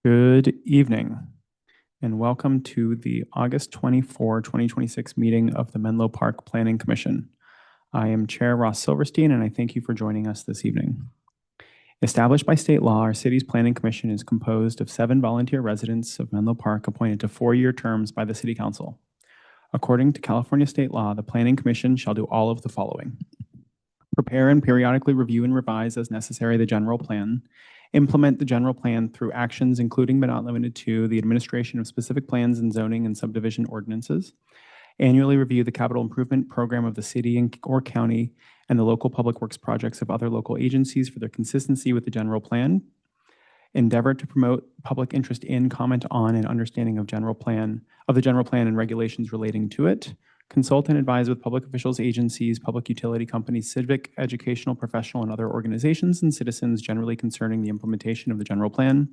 Good evening, and welcome to the August 24, 2026 meeting of the Menlo Park Planning Commission. I am Chair Ross Silverstein, and I thank you for joining us this evening. Established by state law, our city's planning commission is composed of 7 volunteer residents of Menlo Park appointed to 4-year terms by the city council. According to California state law, the planning commission shall do all of the following: prepare and periodically review and revise as necessary the general plan, implement the general plan through actions including but not limited to the administration of specific plans and zoning and subdivision ordinances, annually review the capital improvement program of the city or county and the local public works projects of other local agencies for their consistency with the general plan, endeavor to promote public interest in, comment on, and understanding of the general plan and regulations relating to it, consult and advise with public officials, agencies, public utility companies, civic, educational, professional, and other organizations and citizens generally concerning the implementation of the general plan,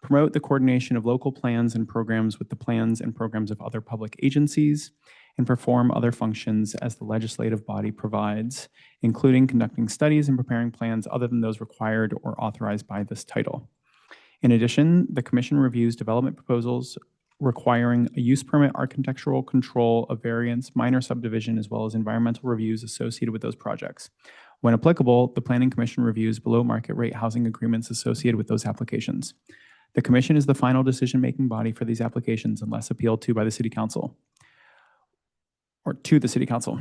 promote the coordination of local plans and programs with the plans and programs of other public agencies, and perform other functions as the legislative body provides, including conducting studies and preparing plans other than those required or authorized by this title. In addition, the commission reviews development proposals requiring a use permit, architectural control, a variance, minor subdivision, as well as environmental reviews associated with those projects. When applicable, the Planning Commission reviews below market rate housing agreements associated with those applications. The commission is the final decision-making body for these applications unless appealed to by the City Council or to the City Council.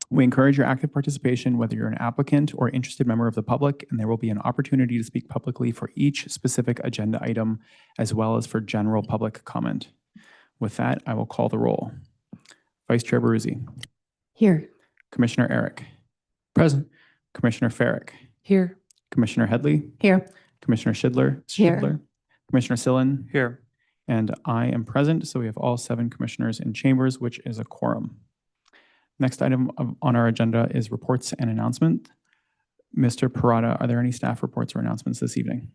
We encourage your active participation, whether you're an applicant or interested member of the public, and there will be an opportunity to speak publicly for each specific agenda item, as well as for general public comment. With that, I will call the roll. Vice Chair Baruzzi. Here. Commissioner Eric. Present. Commissioner Farrick. Here. Commissioner Headley. Here. Commissioner Schindler. Here. Commissioner Sillen. Here. And I am present, so we have all 7 commissioners in chambers, which is a quorum. Next item on our agenda is reports and announcement. Mr. Parada, are there any staff reports or announcements this evening?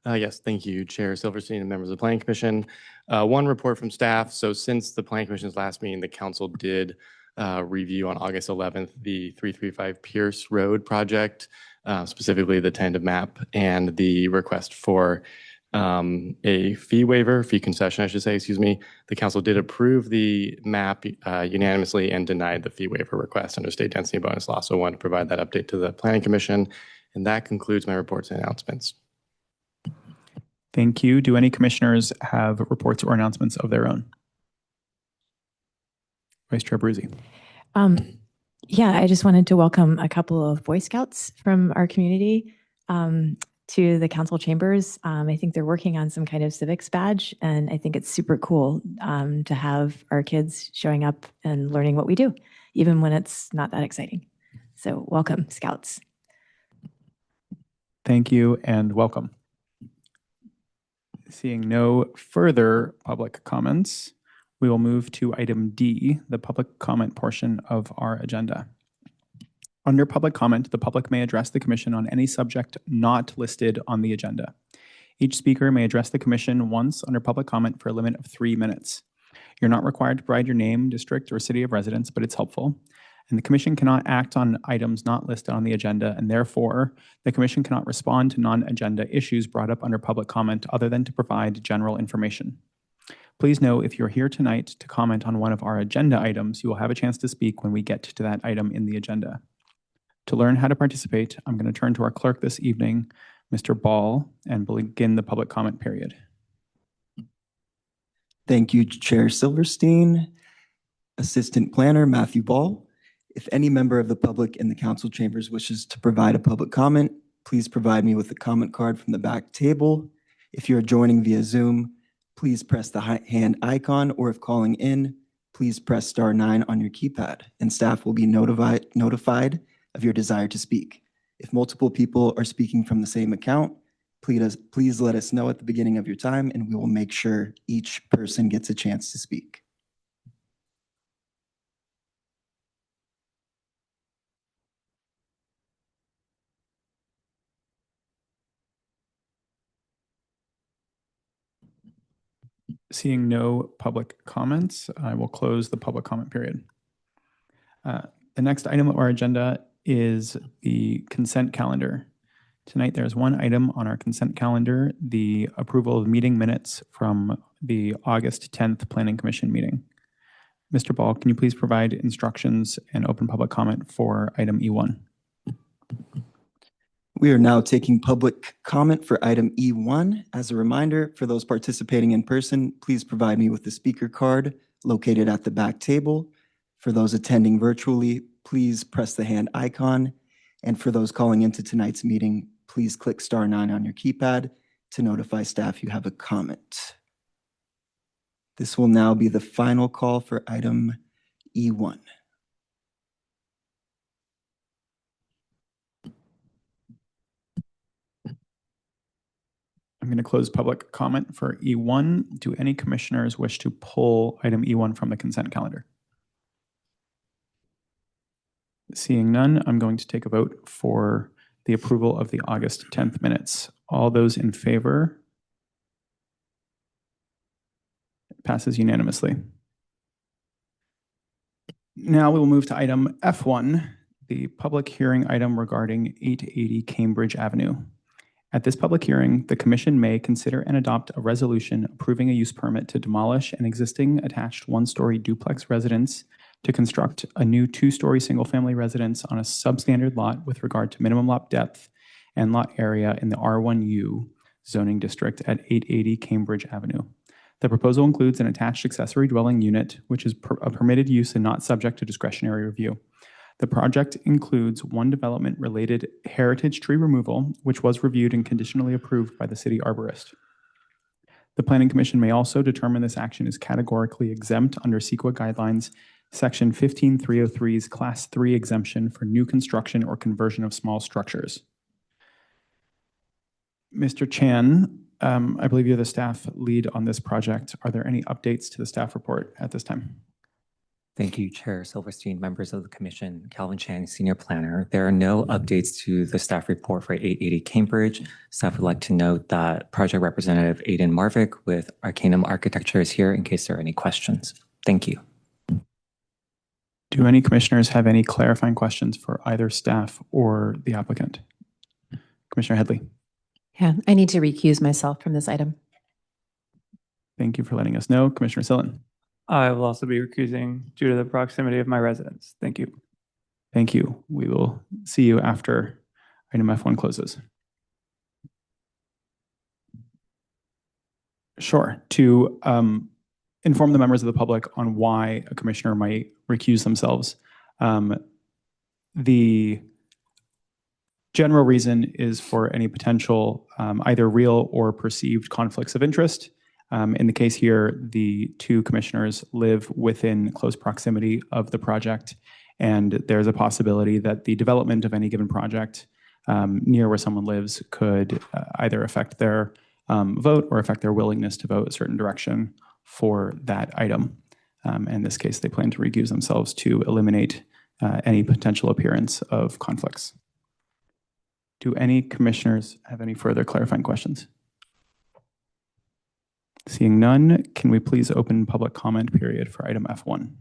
Yes, thank you, Chair Silverstein and members of the Planning Commission. One report from staff. So since the Planning Commission's last meeting, the council did review on August 11th the 335 Pierce Road project, specifically the tentative map and the request for a fee concession, I should say, excuse me. The council did approve the map unanimously and denied the fee waiver request under state density bonus law. So I wanted to provide that update to the Planning Commission. And that concludes my reports and announcements. Thank you. Do any commissioners have reports or announcements of their own? Vice Chair Baruzzi. Yeah, I just wanted to welcome a couple of Boy Scouts from our community to the council chambers. I think they're working on some kind of civics badge, and I think it's super cool to have our kids showing up and learning what we do, even when it's not that exciting. So welcome, Scouts. Thank you and welcome. Seeing no further public comments, we will move to item D, the public comment portion of our agenda. Under public comment, the public may address the commission on any subject not listed on the agenda. Each speaker may address the commission once under public comment for a limit of 3 minutes. You're not required to provide your name, district, or city of residence, but it's helpful. And the commission cannot act on items not listed on the agenda, and therefore, the commission cannot respond to non-agenda issues brought up under public comment other than to provide general information. Please know if you're here tonight to comment on one of our agenda items, you will have a chance to speak when we get to that item in the agenda. To learn how to participate, I'm going to turn to our clerk this evening, Mr. Ball, and begin the public comment period. Thank you, Chair Silverstein. Assistant Planner Matthew Ball. If any member of the public in the council chambers wishes to provide a public comment, please provide me with a comment card from the back table. If you're joining via Zoom, please press the hand icon, or if calling in, please press *9 on your keypad, and staff will be notified of your desire to speak. If multiple people are speaking from the same account, please let us know at the beginning of your time, and we will make sure each person gets a chance to speak. Seeing no public comments, I will close the public comment period. The next item of our agenda is the consent calendar. Tonight, there's one item on our consent calendar, the approval of meeting minutes from the August 10th Planning Commission meeting. Mr. Ball, can you please provide instructions and open public comment for item E1? We are now taking public comment for item E1. As a reminder, for those participating in person, please provide me with the speaker card located at the back table. For those attending virtually, please press the hand icon. And for those calling into tonight's meeting, please click *9 on your keypad to notify staff you have a comment. This will now be the final call for item E1. I'm going to close public comment for E1. Do any commissioners wish to pull item E1 from the consent calendar? Seeing none, I'm going to take a vote for the approval of the August 10th minutes. All those in favor? It passes unanimously. Now we will move to item F1, the public hearing item regarding 880 Cambridge Avenue. At this public hearing, the commission may consider and adopt a resolution approving a use permit to demolish an existing attached one-story duplex residence to construct a new two-story single-family residence on a substandard lot with regard to minimum lot depth and lot area in the R1U zoning district at 880 Cambridge Avenue. The proposal includes an attached accessory dwelling unit, which is a permitted use and not subject to discretionary review. The project includes one development-related heritage tree removal, which was reviewed and conditionally approved by the city arborist. The Planning Commission may also determine this action is categorically exempt under CEQA guidelines, Section 15303's Class 3 exemption for new construction or conversion of small structures. Mr. Chan, I believe you're the staff lead on this project. Are there any updates to the staff report at this time? Thank you, Chair Silverstein, members of the Commission, Calvin Chan, Senior Planner. There are no updates to the staff report for 880 Cambridge. Staff would like to note that Project Representative Aidan Marvick with Arcanum Architecture is here in case there are any questions. Thank you. Do any commissioners have any clarifying questions for either staff or the applicant? Commissioner Headley. Yeah, I need to recuse myself from this item. Thank you for letting us know. Commissioner Sillen. I will also be recusing due to the proximity of my residence. Thank you. Thank you. We will see you after item F1 closes. Sure. To inform the members of the public on why a commissioner might recuse themselves, the general reason is for any potential either real or perceived conflicts of interest. In the case here, the two commissioners live within close proximity of the project, and there's a possibility that the development of any given project near where someone lives could either affect their vote or affect their willingness to vote a certain direction for that item. In this case, they plan to recuse themselves to eliminate any potential appearance of conflicts. Do any commissioners have any further clarifying questions? Seeing none, can we please open public comment period for item F1?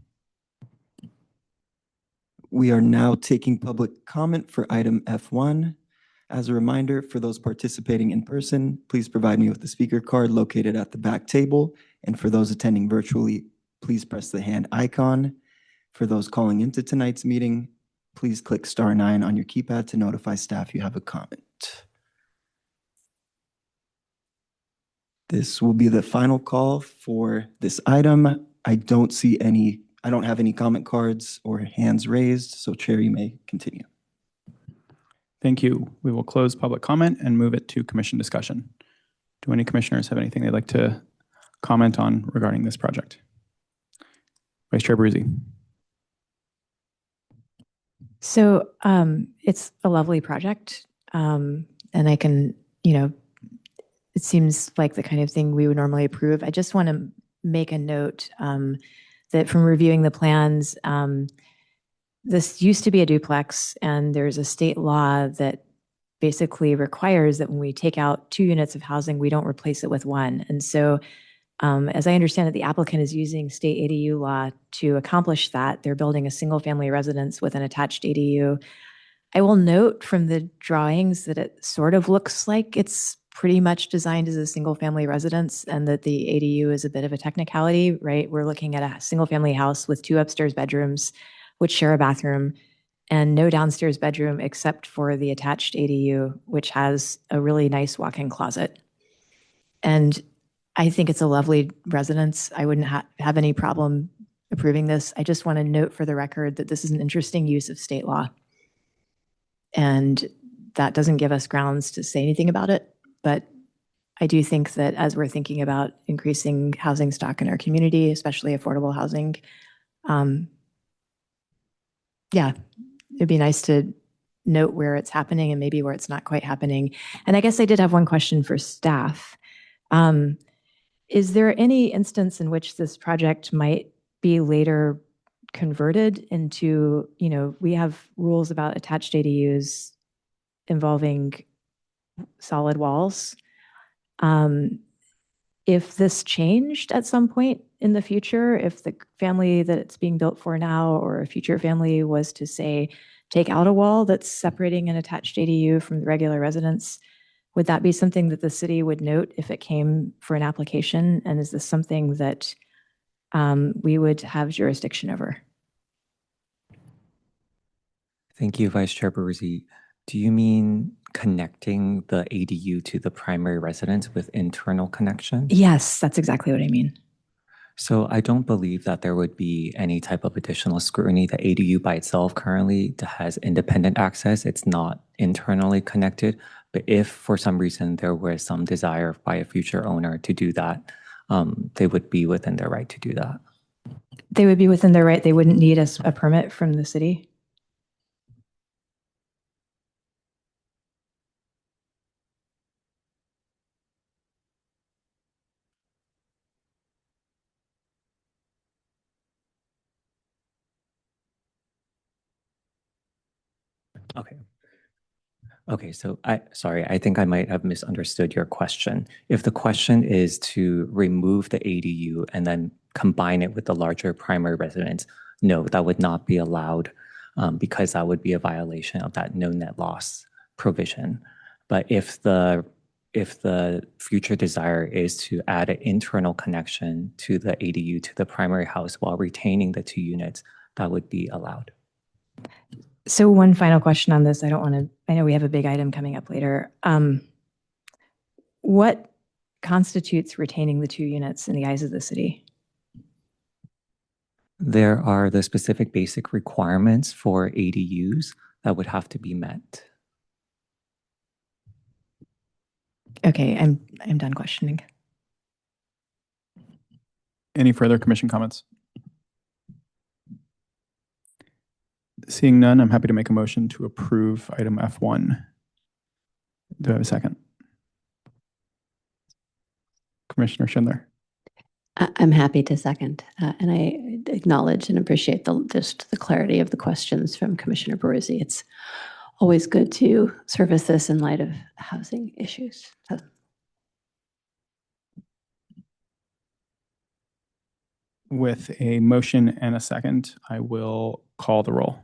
We are now taking public comment for item F1. As a reminder, for those participating in person, please provide me with the speaker card located at the back table. And for those attending virtually, please press the hand icon. For those calling into tonight's meeting, please click *9 on your keypad to notify staff you have a comment. This will be the final call for this item. I don't have any comment cards or hands raised, so Chair, you may continue. Thank you. We will close public comment and move it to commission discussion. Do any commissioners have anything they'd like to comment on regarding this project? Vice Chair Bruzzi. So it's a lovely project, and I can, it seems like the kind of thing we would normally approve. I just want to make a note that from reviewing the plans, this used to be a duplex, and there's a state law that basically requires that when we take out 2 units of housing, we don't replace it with 1. And so as I understand it, the applicant is using state ADU law to accomplish that. They're building a single family residence with an attached ADU. I will note from the drawings that it sort of looks like it's pretty much designed as a single-family residence and that the ADU is a bit of a technicality, right? We're looking at a single-family house with 2 upstairs bedrooms, which share a bathroom, and no downstairs bedroom except for the attached ADU, which has a really nice walk-in closet. And I think it's a lovely residence. I wouldn't have any problem approving this. I just want to note for the record that this is an interesting use of state law. And that doesn't give us grounds to say anything about it. But I do think that as we're thinking about increasing housing stock in our community, especially affordable housing, yeah, it'd be nice to note where it's happening and maybe where it's not quite happening. And I guess I did have one question for staff. Is there any instance in which this project might be later converted into, we have rules about attached ADUs involving solid walls. If this changed at some point in the future, if the family that it's being built for now or a future family was to say, take out a wall that's separating an attached ADU from the regular residence, would that be something that the city would note if it came for an application? And is this something that we would have jurisdiction over? Thank you, Vice Chair Baruzzi. Do you mean connecting the ADU to the primary residence with internal connection? Yes, that's exactly what I mean. So I don't believe that there would be any type of additional scrutiny. The ADU by itself currently has independent access. It's not internally connected. But if for some reason there was some desire by a future owner to do that, they would be within their right to do that. They would be within their right. They wouldn't need a permit from the city. Okay, so I think I might have misunderstood your question. If the question is to remove the ADU and then combine it with the larger primary residence, no, that would not be allowed because that would be a violation of that no net loss provision. But if the future desire is to add an internal connection to the ADU to the primary house while retaining the 2 units, that would be allowed. So one final question on this. I know we have a big item coming up later. What constitutes retaining the 2 units in the eyes of the city? There are the specific basic requirements for ADUs that would have to be met. Okay, I'm done questioning. Any further commission comments? Seeing none, I'm happy to make a motion to approve item F1. Do I have a second? Commissioner Schindler. I'm happy to second, and I acknowledge and appreciate the clarity of the questions from Commissioner Baruzzi. It's always good to service this in light of housing issues. So. With a motion and a second, I will call the roll.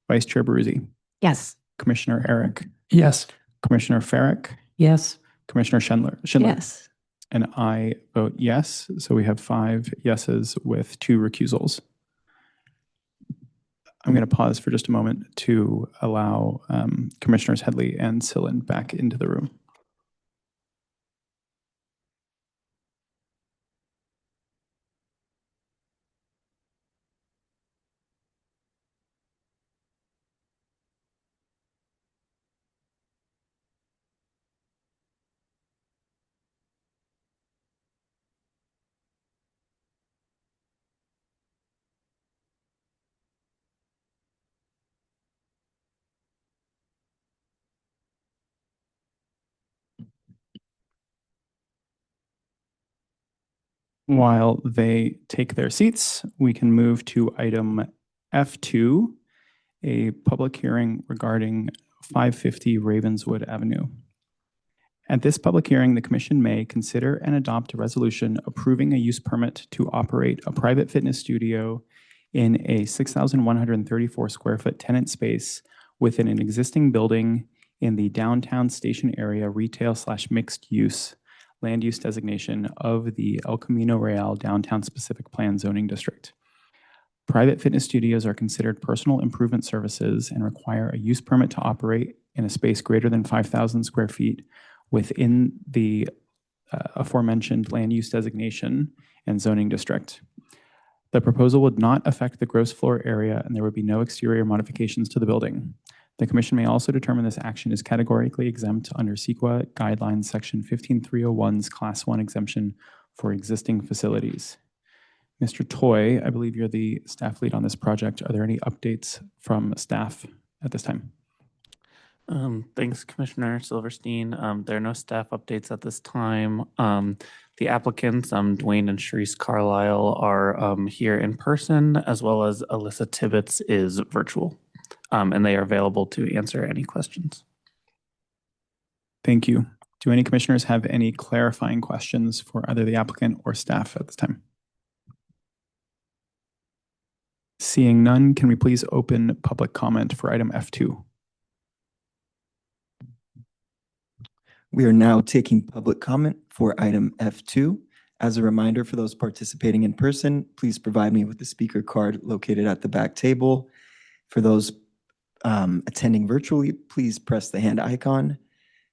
Vice Chair Baruzzi. Yes. Commissioner Eric. Yes. Commissioner Farrick. Yes. Commissioner Schindler. Yes. And I vote yes. So we have 5 yeses with 2 recusals. I'm going to pause for just a moment to allow Commissioners Headley and Sillen back into the room. While they take their seats, we can move to item F2, a public hearing regarding 550 Ravenswood Avenue. At this public hearing, the Commission may consider and adopt a resolution approving a use permit to operate a private fitness studio in a 6,134 square foot tenant space within an existing building in the downtown station area retail/mixed use land use designation of the El Camino Real Downtown Specific Plan Zoning District. Private fitness studios are considered personal improvement services and require a use permit to operate in a space greater than 5,000 square feet within the aforementioned land use designation and zoning district. The proposal would not affect the gross floor area, and there would be no exterior modifications to the building. The Commission may also determine this action is categorically exempt under CEQA Guidelines Section 15301's Class 1 exemption for existing facilities. Mr. Toy, I believe you're the staff lead on this project. Are there any updates from staff at this time? Thanks, Commissioner Silverstein. There are no staff updates at this time. The applicants, Dwayne and Sharice Carlisle, are here in person, as well as Alyssa Tibbetts is virtual, and they are available to answer any questions. Thank you. Do any commissioners have any clarifying questions for either the applicant or staff at this time? Seeing none, can we please open public comment for item F2? We are now taking public comment for item F2. As a reminder for those participating in person, please provide me with the speaker card located at the back table. For those attending virtually, please press the hand icon.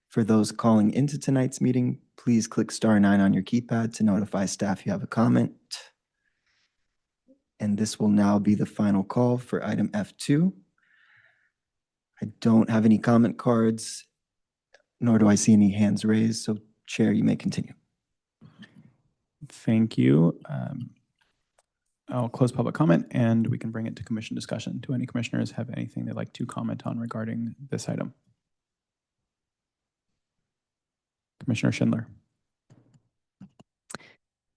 For those calling into tonight's meeting, please click *9 on your keypad to notify staff you have a comment. And this will now be the final call for item F2. I don't have any comment cards, nor do I see any hands raised. So, Chair, you may continue. Thank you. I'll close public comment and we can bring it to commission discussion. Do any commissioners have anything they'd like to comment on regarding this item? Commissioner Schindler.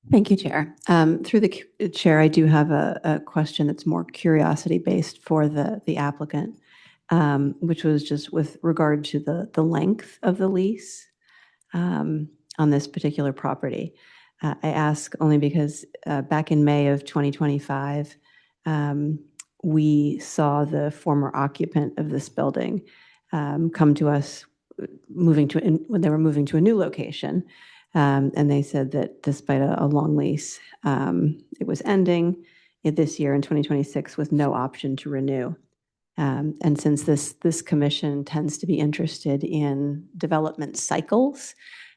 Thank you, Chair. Through the Chair, I do have a question that's more curiosity-based for the applicant, which was just with regard to the length of the lease on this particular property. I ask only because back in May of 2025, we saw the former occupant of this building come to us when they were moving to a new location. And they said that despite a long lease, it was ending this year in 2026 with no option to renew. And since this commission tends to be interested in development cycles,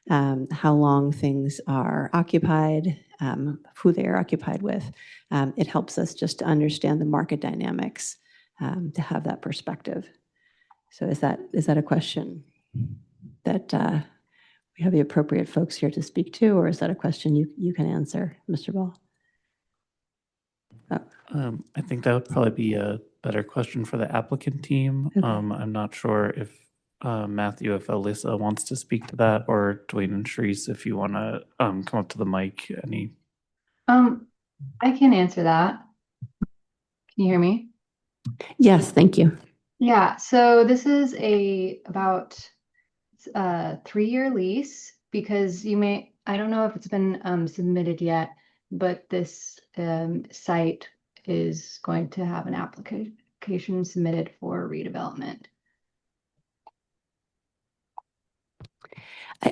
how long things are occupied, who they are occupied with, it helps us just to understand the market dynamics, to have that perspective. So is that a question that we have the appropriate folks here to speak to, or is that a question you can answer, Mr. Ball? Oh. I think that would probably be a better question for the applicant team. Okay. I'm not sure if Matthew, if Alyssa wants to speak to that, or Dwayne and Sharice, if you want to come up to the mic. I can answer that. Can you hear me? Yes, thank you. Yeah, so this is about 3-year lease, because I don't know if it's been submitted yet, but this site is going to have an application submitted for redevelopment.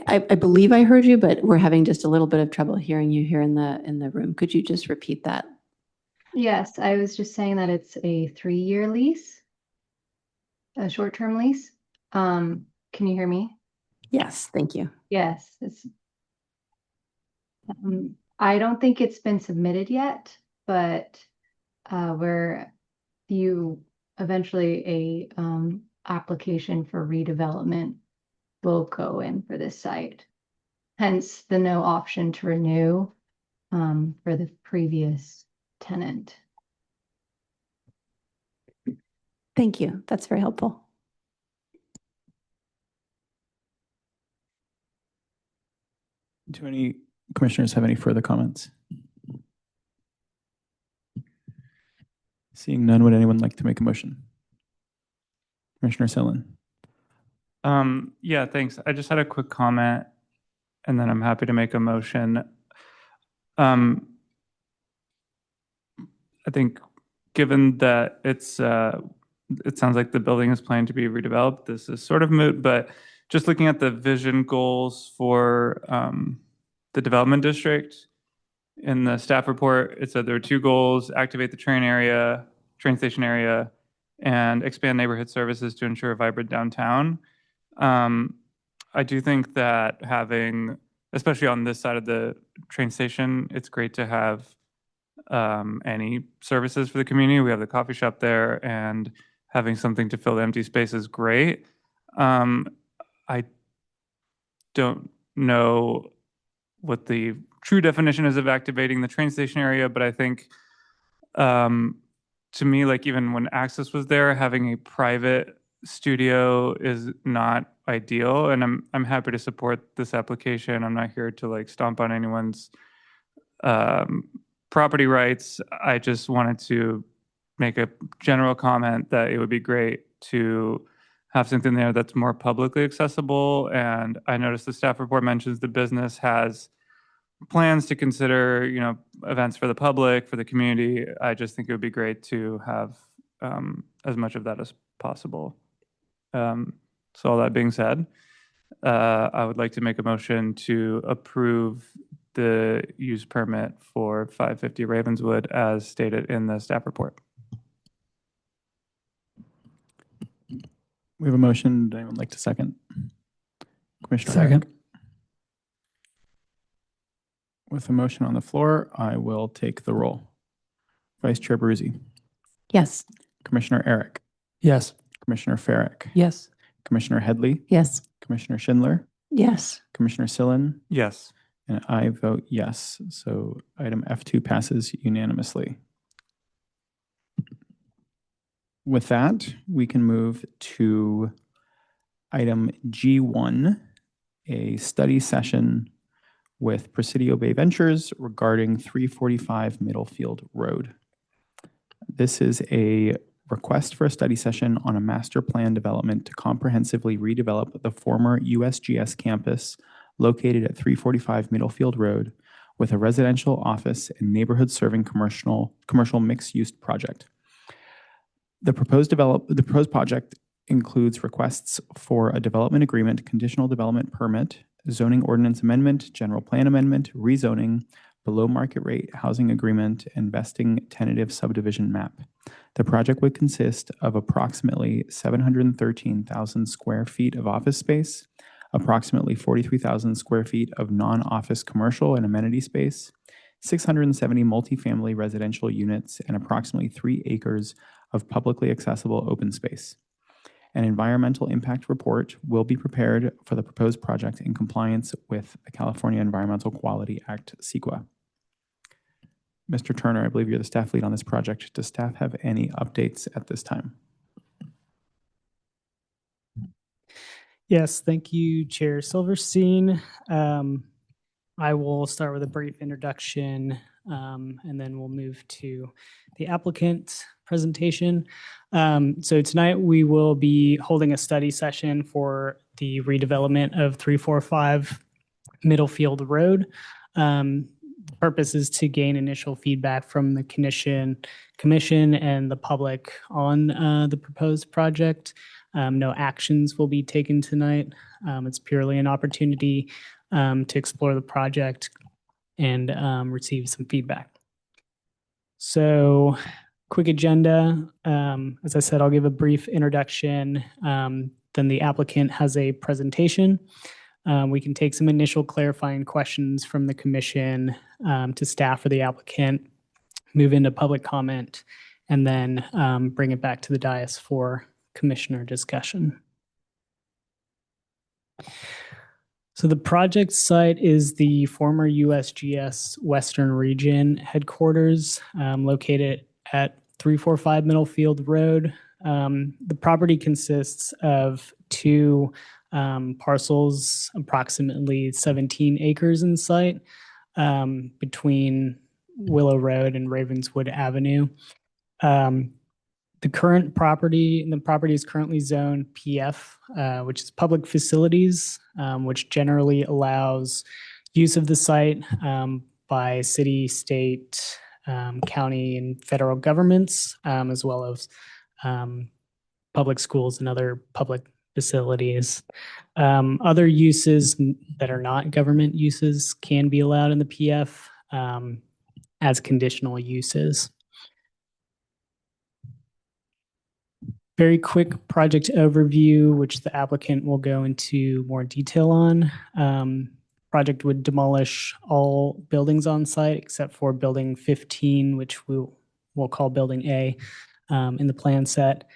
I believe I heard you, but we're having just a little bit of trouble hearing you here in the room. Could you just repeat that? Yes, I was just saying that it's a 3-year lease, a short-term lease. Can you hear me? Yes, thank you. Yes. I don't think it's been submitted yet, but eventually a application for redevelopment will go in for this site. Hence the no option to renew for the previous tenant. Thank you. That's very helpful. Do any commissioners have any further comments? Seeing none, would anyone like to make a motion? Commissioner Sillen. Yeah, thanks. I just had a quick comment, and then I'm happy to make a motion. I think given that it's it sounds like the building is planned to be redeveloped. This is sort of moot, but just looking at the vision goals for the development district, in the staff report, it said there are 2 goals: activate the train station area, and expand neighborhood services to ensure a vibrant downtown. I do think that having, especially on this side of the train station, it's great to have any services for the community. We have the coffee shop there, and having something to fill the empty space is great. I don't know what the true definition is of activating the train station area, but I think to me, like even when Access was there, having a private studio is not ideal, and I'm happy to support this application. I'm not here to like stomp on anyone's property rights. I just wanted to make a general comment that it would be great to have something there that's more publicly accessible. And I noticed the staff report mentions the business has plans to consider, events for the public, for the community. I just think it would be great to have as much of that as possible. So all that being said, I would like to make a motion to approve the use permit for 550 Ravenswood as stated in the staff report. We have a motion. Would anyone like to second? Commissioner Second. Herrick? With a motion on the floor, I will take the roll. Vice Chair Baruzzi, Yes. Commissioner Eric, Yes. Commissioner Farrick, Yes. Commissioner Headley, Yes. Commissioner Schindler, Yes. Commissioner Sillen, Yes. and I vote yes. So item F2 passes unanimously. With that, we can move to item G1, a study session with Presidio Bay Ventures regarding 345 Middlefield Road. This is a request for a study session on a master plan development to comprehensively redevelop the former USGS campus located at 345 Middlefield Road with a residential, office, and neighborhood serving commercial mixed-use project. The proposed project includes requests for a development agreement, conditional development permit, zoning ordinance amendment, general plan amendment, rezoning, below market rate housing agreement, and vesting tentative subdivision map. The project would consist of approximately 713,000 square feet of office space, approximately 43,000 square feet of non-office commercial and amenity space, 670 multifamily residential units, and approximately 3 acres of publicly accessible open space. An environmental impact report will be prepared for the proposed project in compliance with the California Environmental Quality Act, CEQA. Mr. Turner, I believe you're the staff lead on this project. Does staff have any updates at this time? Yes, thank you, Chair Silverstein. I will start with a brief introduction, and then we'll move to the applicant presentation. So tonight we will be holding a study session for the redevelopment of 345 Middlefield Road. The purpose is to gain initial feedback from the commission and the public on the proposed project. No actions will be taken tonight. It's purely an opportunity to explore the project and receive some feedback. So, quick agenda. As I said, I'll give a brief introduction. Then the applicant has a presentation. We can take some initial clarifying questions from the commission to staff or the applicant, move into public comment, and then bring it back to the dais for commissioner discussion. So the project site is the former USGS Western Region headquarters, located at 345 Middlefield Road. The property consists of 2 parcels, approximately 17 acres in site, between Willow Road and Ravenswood Avenue. The property is currently zoned PF, which is public facilities, which generally allows use of the site by city, state, county, and federal governments, as well as public schools and other public facilities. Other uses that are not government uses can be allowed in the PF as conditional uses. Very quick project overview, which the applicant will go into more detail on. Project would demolish all buildings on site except for building 15, which we'll call building A in the plan set.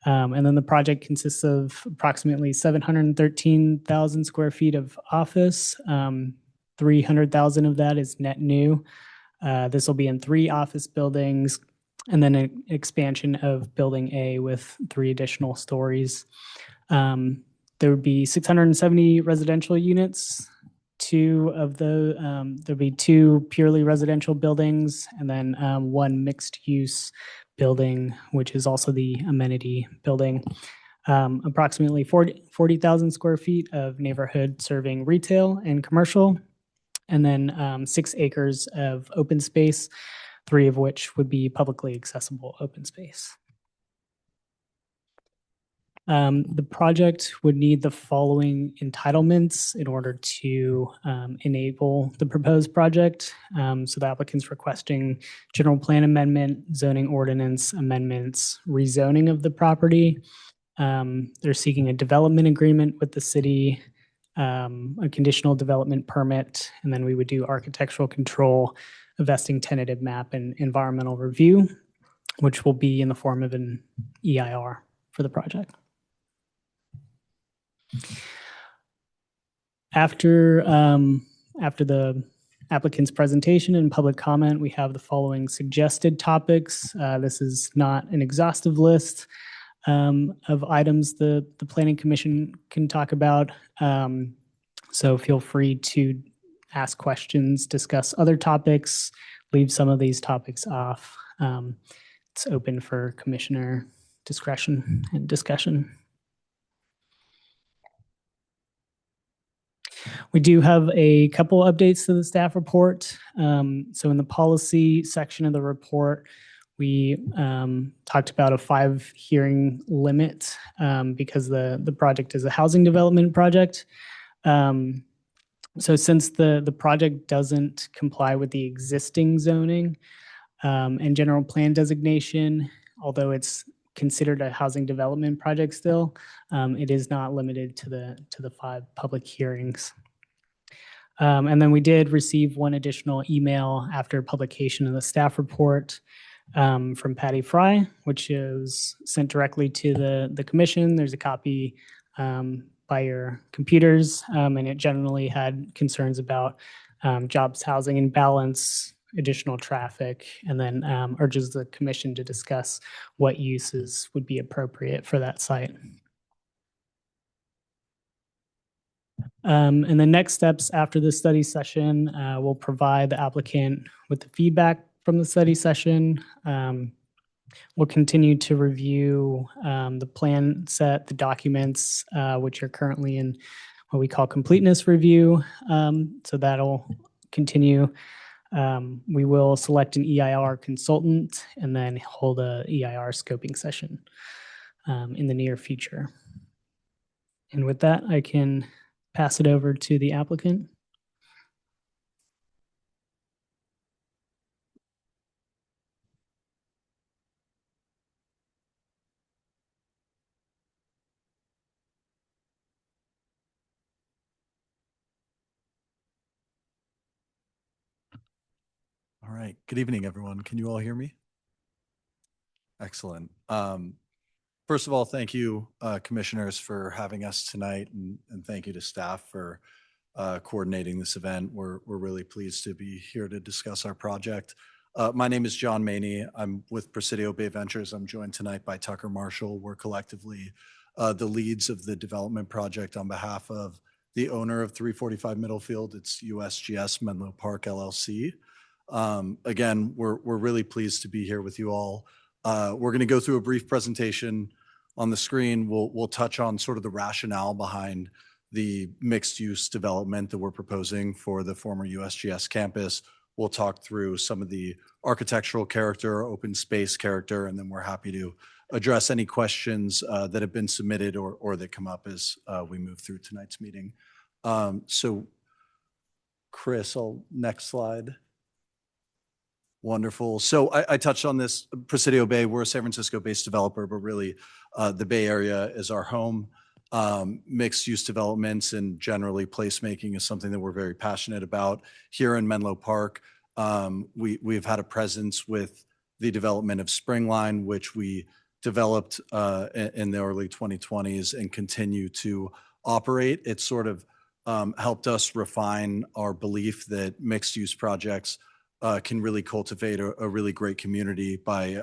And then the project consists of approximately 713,000 square feet of office. 300,000 of that is net new. This will be in 3 office buildings and then an expansion of building A with 3 additional stories. There would be 670 residential units. There'll be 2 purely residential buildings and then 1 mixed use building, which is also the amenity building. Approximately 40,000 square feet of neighborhood serving retail and commercial, and then 6 acres of open space, 3 of which would be publicly accessible open space. The project would need the following entitlements in order to enable the proposed project. So the applicant's requesting general plan amendment, zoning ordinance amendments, rezoning of the property. They're seeking a development agreement with the city, a conditional development permit, and then we would do architectural control, a vesting tentative map, and environmental review, which will be in the form of an EIR for the project. After the applicant's presentation and public comment, we have the following suggested topics. This is not an exhaustive list of items the Planning Commission can talk about. So feel free to ask questions, discuss other topics, leave some of these topics off. It's open for commissioner discretion and discussion. We do have a couple updates to the staff report. So in the policy section of the report, we talked about a 5 hearing limit because the project is a housing development project. So since the project doesn't comply with the existing zoning and general plan designation, although it's considered a housing development project still, it is not limited to the 5 public hearings. And then we did receive 1 additional email after publication of the staff report from Patty Fry, which is sent directly to the commission. There's a copy by your computers, and it generally had concerns about jobs, housing, and balance, additional traffic, and then urges the commission to discuss what uses would be appropriate for that site. And the next steps after the study session, we'll provide the applicant with the feedback from the study session. We'll continue to review the plan set, the documents, which are currently in what we call completeness review. So that'll continue. We will select an EIR consultant and then hold a EIR scoping session in the near future. And with that, I can pass it over to the applicant. All right. Good evening, everyone. Can you all hear me? Excellent. First of all, thank you, commissioners, for having us tonight, and thank you to staff for coordinating this event. We're really pleased to be here to discuss our project. My name is John Maney. I'm with Presidio Bay Ventures. I'm joined tonight by Tucker Marshall. We're collectively the leads of the development project on behalf of the owner of 345 Middlefield. It's USGS Menlo Park LLC. Again, we're really pleased to be here with you all. We're going to go through a brief presentation on the screen. We'll touch on sort of the rationale behind the mixed-use development that we're proposing for the former USGS campus. We'll talk through some of the architectural character, open space character, and then we're happy to address any questions that have been submitted or that come up as we move through tonight's meeting. So Chris, next slide. Wonderful. So I touched on this, Presidio Bay, we're a San Francisco-based developer, but really the Bay Area is our home. Mixed-use developments and generally placemaking is something that we're very passionate about. Here in Menlo Park, we've had a presence with the development of Springline, which we developed in the early 2020s and continue to operate. It sort of helped us refine our belief that mixed-use projects can really cultivate a really great community by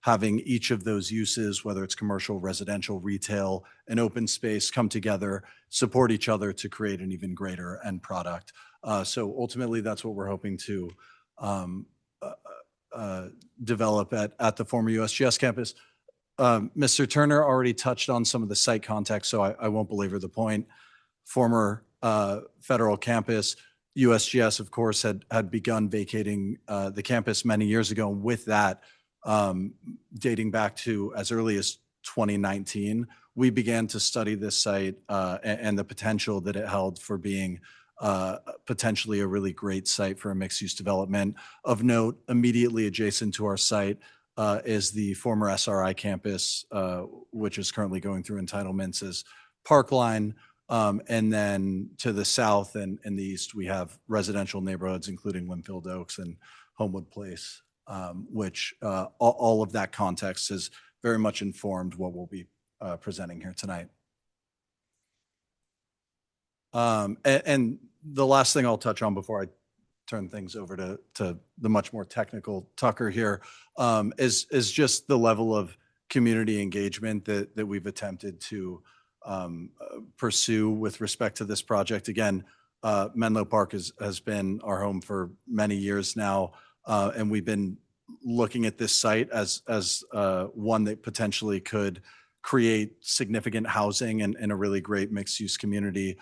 having each of those uses, whether it's commercial, residential, retail, and open space, come together, support each other to create an even greater end product. So ultimately, that's what we're hoping to develop at the former USGS campus. Mr. Turner already touched on some of the site context, so I won't belabor the point. Former federal campus, USGS, of course, had begun vacating the campus many years ago. And with that, dating back to as early as 2019, we began to study this site and the potential that it held for being potentially a really great site for a mixed-use development. Of note, immediately adjacent to our site is the former SRI campus, which is currently going through entitlements as Parkline. And then to the south and the east, we have residential neighborhoods, including Winfield Oaks and Homewood Place, which all of that context has very much informed what we'll be presenting here tonight. And the last thing I'll touch on before I turn things over to the much more technical Tucker here is just the level of community engagement that we've attempted to pursue with respect to this project. Again, Menlo Park has been our home for many years now, and we've been looking at this site as one that potentially could create significant housing and a really great mixed-use community.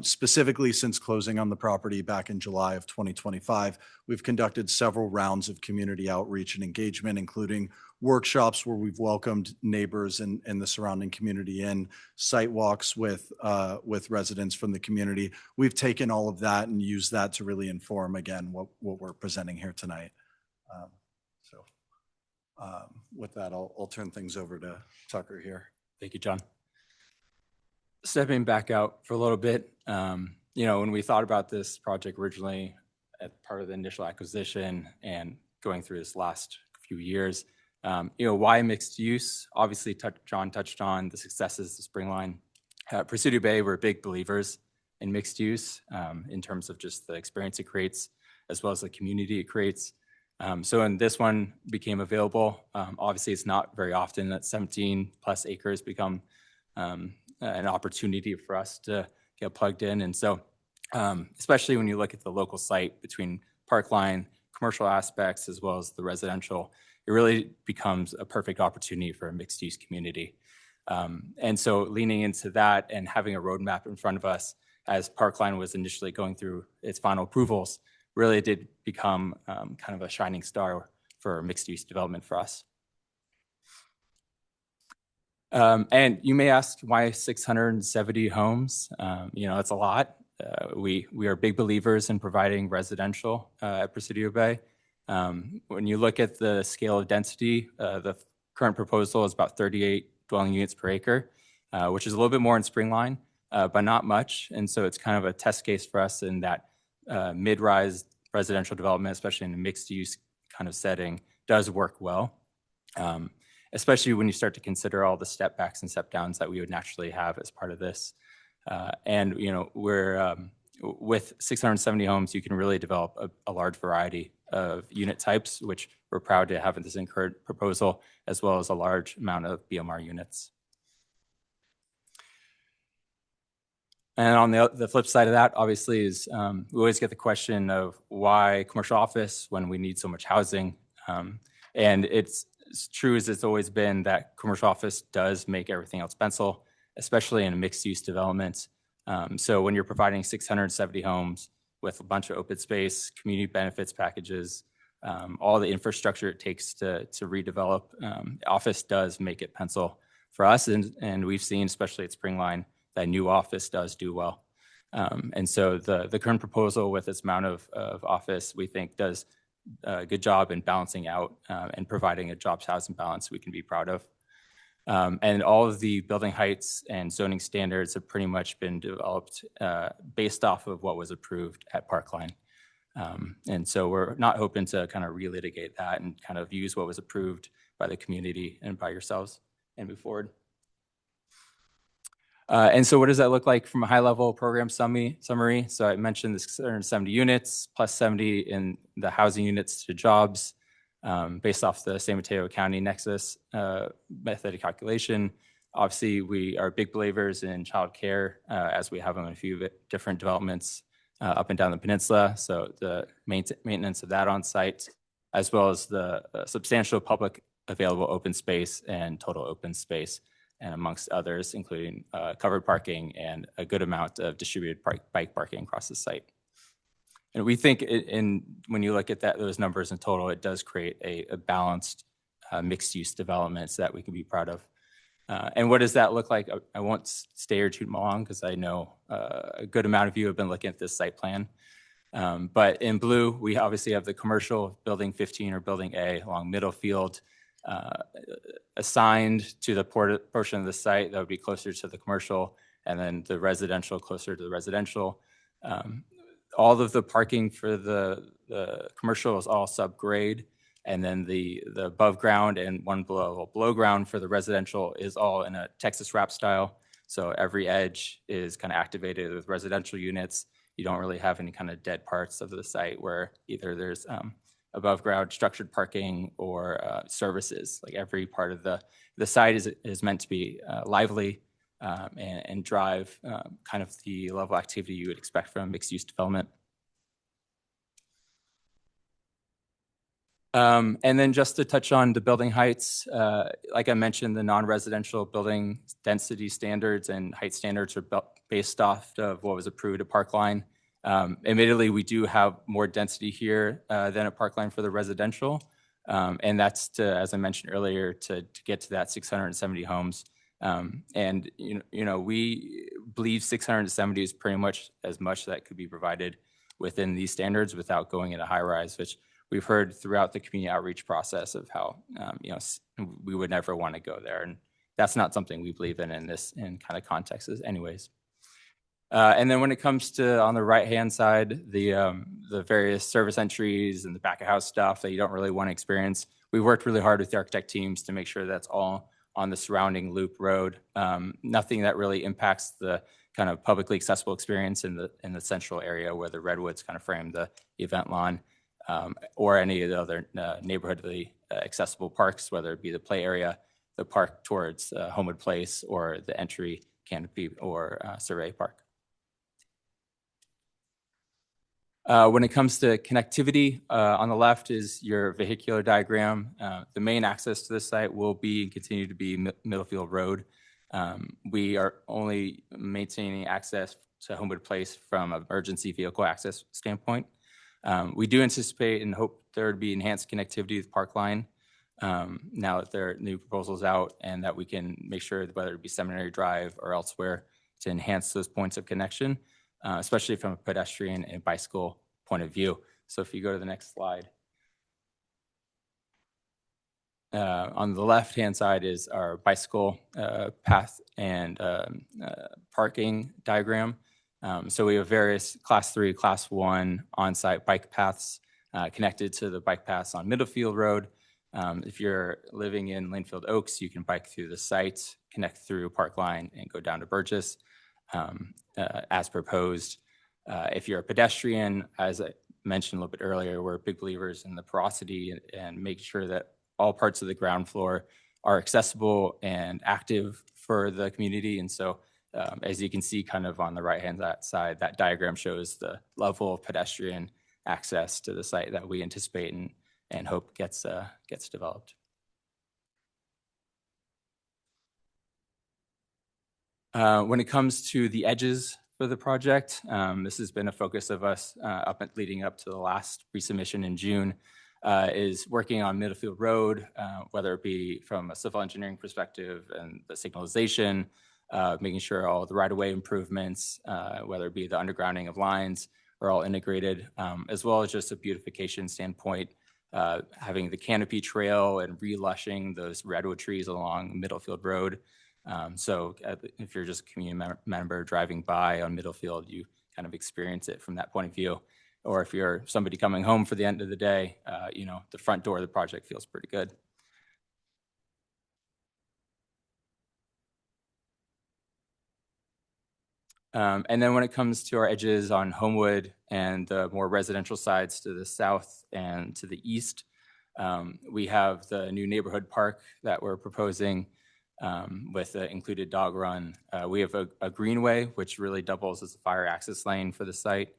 Specifically, since closing on the property back in July of 2025, we've conducted several rounds of community outreach and engagement, including workshops where we've welcomed neighbors and the surrounding community in, site walks with residents from the community. We've taken all of that and used that to really inform, again, what we're presenting here tonight. With that, I'll turn things over to Tucker here. Thank you, John. Stepping back out for a little bit, when we thought about this project originally at part of the initial acquisition and going through this last few years, why mixed use? Obviously, John touched on the successes of Springline. At Presidio Bay, we're big believers in mixed use in terms of just the experience it creates, as well as the community it creates. So when this one became available, obviously it's not very often that 17 plus acres become an opportunity for us to get plugged in. And so, especially when you look at the local site between Parkline, commercial aspects, as well as the residential, it really becomes a perfect opportunity for a mixed use community. And so leaning into that and having a roadmap in front of us as Parkline was initially going through its final approvals, really did become kind of a shining star for mixed use development for us. And you may ask why 670 homes? It's a lot. We are big believers in providing residential at Presidio Bay. When you look at the scale of density, the current proposal is about 38 dwelling units per acre, which is a little bit more in Springline, but not much. And so it's kind of a test case for us in that mid-rise residential development, especially in a mixed-use kind of setting, does work well. Especially when you start to consider all the step backs and step downs that we would naturally have as part of this. We're with 670 homes, you can really develop a large variety of unit types, which we're proud to have in this current proposal, as well as a large amount of BMR units. And on the flip side of that, obviously, is we always get the question of why commercial office when we need so much housing. And it's as true as it's always been that commercial office does make everything else pencil, especially in a mixed-use development. So when you're providing 670 homes with a bunch of open space, community benefits packages, all the infrastructure it takes to redevelop. Office does make it pencil for us, and we've seen, especially at Springline, that new office does do well. And so the current proposal with its amount of office, we think does a good job in balancing out and providing a jobs housing balance we can be proud of. And all of the building heights and zoning standards have pretty much been developed based off of what was approved at Parkline. And so we're not hoping to kind of relitigate that and kind of use what was approved by the community and by yourselves and move forward. And so what does that look like from a high level program summary? So I mentioned the 670 units plus 70 in the housing units to jobs based off the San Mateo County Nexus method of calculation. Obviously, we are big believers in childcare as we have on a few different developments up and down the peninsula. So the maintenance of that on site, as well as the substantial public available open space and total open space, and amongst others, including covered parking and a good amount of distributed bike parking across the site. And we think when you look at those numbers in total, it does create a balanced mixed-use development that we can be proud of. And what does that look like? I won't stay here too long because I know a good amount of you have been looking at this site plan. But in blue, we obviously have the commercial building 15 or building A along Middlefield, assigned to the portion of the site that would be closer to the commercial, and then the residential closer to the residential. All of the parking for the commercial is all subgrade, and then the above ground and one below ground for the residential is all in a Texas wrap style. So every edge is kind of activated with residential units. You don't really have any kind of dead parts of the site where either there's above ground structured parking or services. Like every part of the site is meant to be lively and drive kind of the level of activity you would expect from mixed use development. And then just to touch on the building heights, like I mentioned, the non-residential building density standards and height standards are based off of what was approved at Parkline. Admittedly, we do have more density here than at Parkline for the residential. And that's to, as I mentioned earlier, to get to that 670 homes. And, we believe 670 is pretty much as much that could be provided within these standards without going into high rise, which we've heard throughout the community outreach process of how, we would never want to go there. And that's not something we believe in this kind of context anyways. And then when it comes to on the right-hand side, the various service entries and the back of house stuff that you don't really want to experience, we worked really hard with the architect teams to make sure that's all on the surrounding loop road. Nothing that really impacts the kind of publicly accessible experience in the central area where the redwoods kind of frame the event lawn, or any of the other neighborhoodly accessible parks, whether it be the play area, the park towards Homewood Place, or the entry canopy or survey park. When it comes to connectivity, on the left is your vehicular diagram. The main access to this site will be and continue to be Middlefield Road. We are only maintaining access to Homewood Place from an emergency vehicle access standpoint. We do anticipate and hope there would be enhanced connectivity with Parkline now that there are new proposals out, and that we can make sure that whether it be Seminary Drive or elsewhere to enhance those points of connection, especially from a pedestrian and bicycle point of view. So if you go to the next slide. On the left-hand side is our bicycle path and parking diagram. So we have various class 3, class 1 on-site bike paths connected to the bike paths on Middlefield Road. If you're living in Linfield Oaks, you can bike through the site, connect through Parkline, and go down to Burgess as proposed. If you're a pedestrian, as I mentioned a little bit earlier, we're big believers in the porosity and make sure that all parts of the ground floor are accessible and active for the community. And so as you can see kind of on the right-hand side, that diagram shows the level of pedestrian access to the site that we anticipate and hope gets developed. When it comes to the edges for the project, this has been a focus of us leading up to the last resubmission in June. is working on Middlefield Road, whether it be from a civil engineering perspective and the signalization, making sure all the right-of-way improvements, whether it be the undergrounding of lines, are all integrated, as well as just a beautification standpoint, having the canopy trail and relushing those redwood trees along Middlefield Road. So if you're just a community member driving by on Middlefield, you kind of experience it from that point of view. Or if you're somebody coming home for the end of the day, the front door of the project feels pretty good. And then when it comes to our edges on Homewood and the more residential sides to the south and to the east, we have the new neighborhood park that we're proposing with the included dog run. We have a greenway, which really doubles as a fire access lane for the site.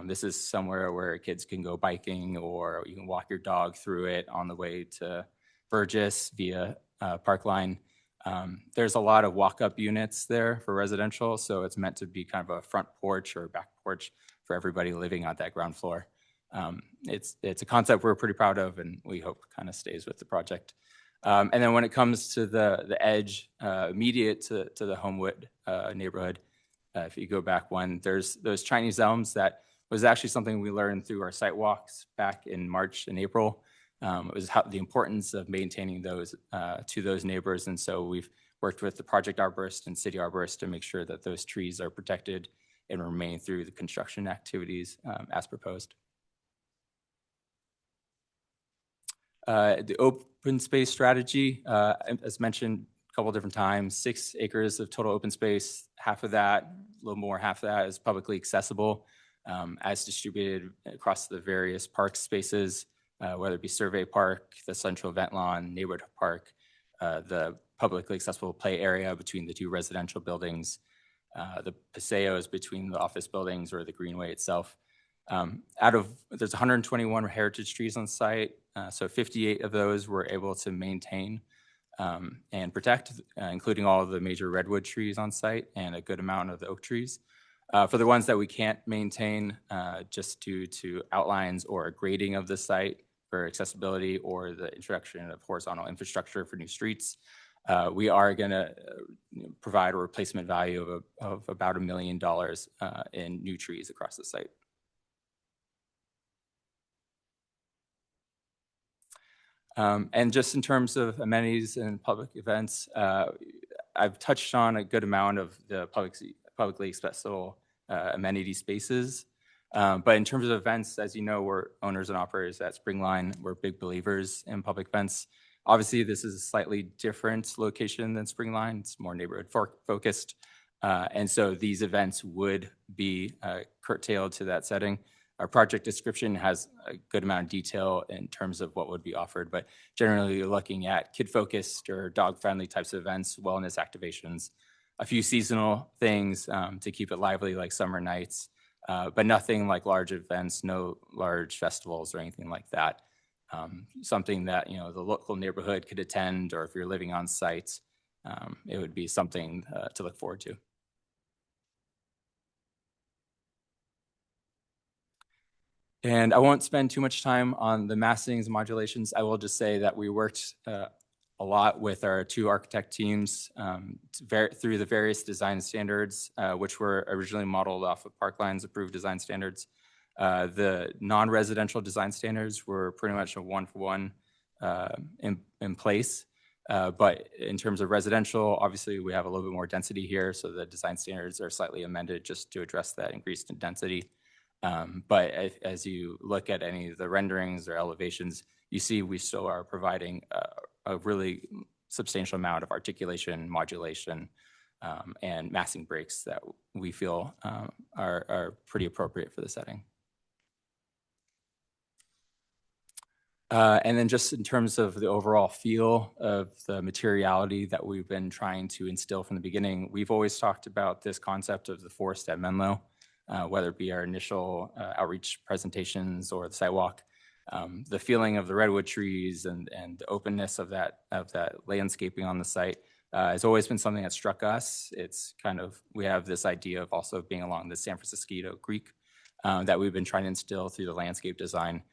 This is somewhere where kids can go biking, or you can walk your dog through it on the way to Burgess via Parkline. There's a lot of walk-up units there for residential, so it's meant to be kind of a front porch or back porch for everybody living on that ground floor. It's a concept we're pretty proud of, and we hope kind of stays with the project. And then when it comes to the edge immediate to the Homewood neighborhood, if you go back one, there's those Chinese elms that was actually something we learned through our site walks back in March and April. It was the importance of maintaining those to those neighbors. And so we've worked with the project arborist and city arborist to make sure that those trees are protected and remain through the construction activities as proposed. The open space strategy, as mentioned a couple different times, 6 acres of total open space, half of that, a little more, half of that is publicly accessible as distributed across the various park spaces, whether it be Survey Park, the Central Event Lawn, Neighborhood Park, the publicly accessible play area between the 2 residential buildings, the paseos between the office buildings or the greenway itself. There's 121 heritage trees on site, so 58 of those we're able to maintain and protect, including all of the major redwood trees on site and a good amount of the oak trees. For the ones that we can't maintain just due to outlines or grading of the site for accessibility or the introduction of horizontal infrastructure for new streets, we are going to provide a replacement value of about $1 million in new trees across the site. And just in terms of amenities and public events, I've touched on a good amount of the publicly accessible amenity spaces. But in terms of events, as you know, we're owners and operators at Springline. We're big believers in public events. Obviously, this is a slightly different location than Springline. It's more neighborhood focused. And so these events would be curtailed to that setting. Our project description has a good amount of detail in terms of what would be offered, but generally you're looking at kid-focused or dog-friendly types of events, wellness activations, a few seasonal things to keep it lively like summer nights, but nothing like large events, no large festivals or anything like that. Something that the local neighborhood could attend, or if you're living on site, it would be something to look forward to. And I won't spend too much time on the massings and modulations. I will just say that we worked a lot with our 2 architect teams through the various design standards, which were originally modeled off of Parkline's approved design standards. The non-residential design standards were pretty much a 1-for-1 in place. But in terms of residential, obviously we have a little bit more density here, so the design standards are slightly amended just to address that increased density. But as you look at any of the renderings or elevations, you see we still are providing a really substantial amount of articulation, modulation, and massing breaks that we feel are pretty appropriate for the setting. And then just in terms of the overall feel of the materiality that we've been trying to instill from the beginning, we've always talked about this concept of the forest at Menlo. Whether it be our initial outreach presentations or the sidewalk, the feeling of the redwood trees and the openness of that landscaping on the site has always been something that struck us. It's kind of, we have this idea of also being along the San Francisco Creek that we've been trying to instill through the landscape design.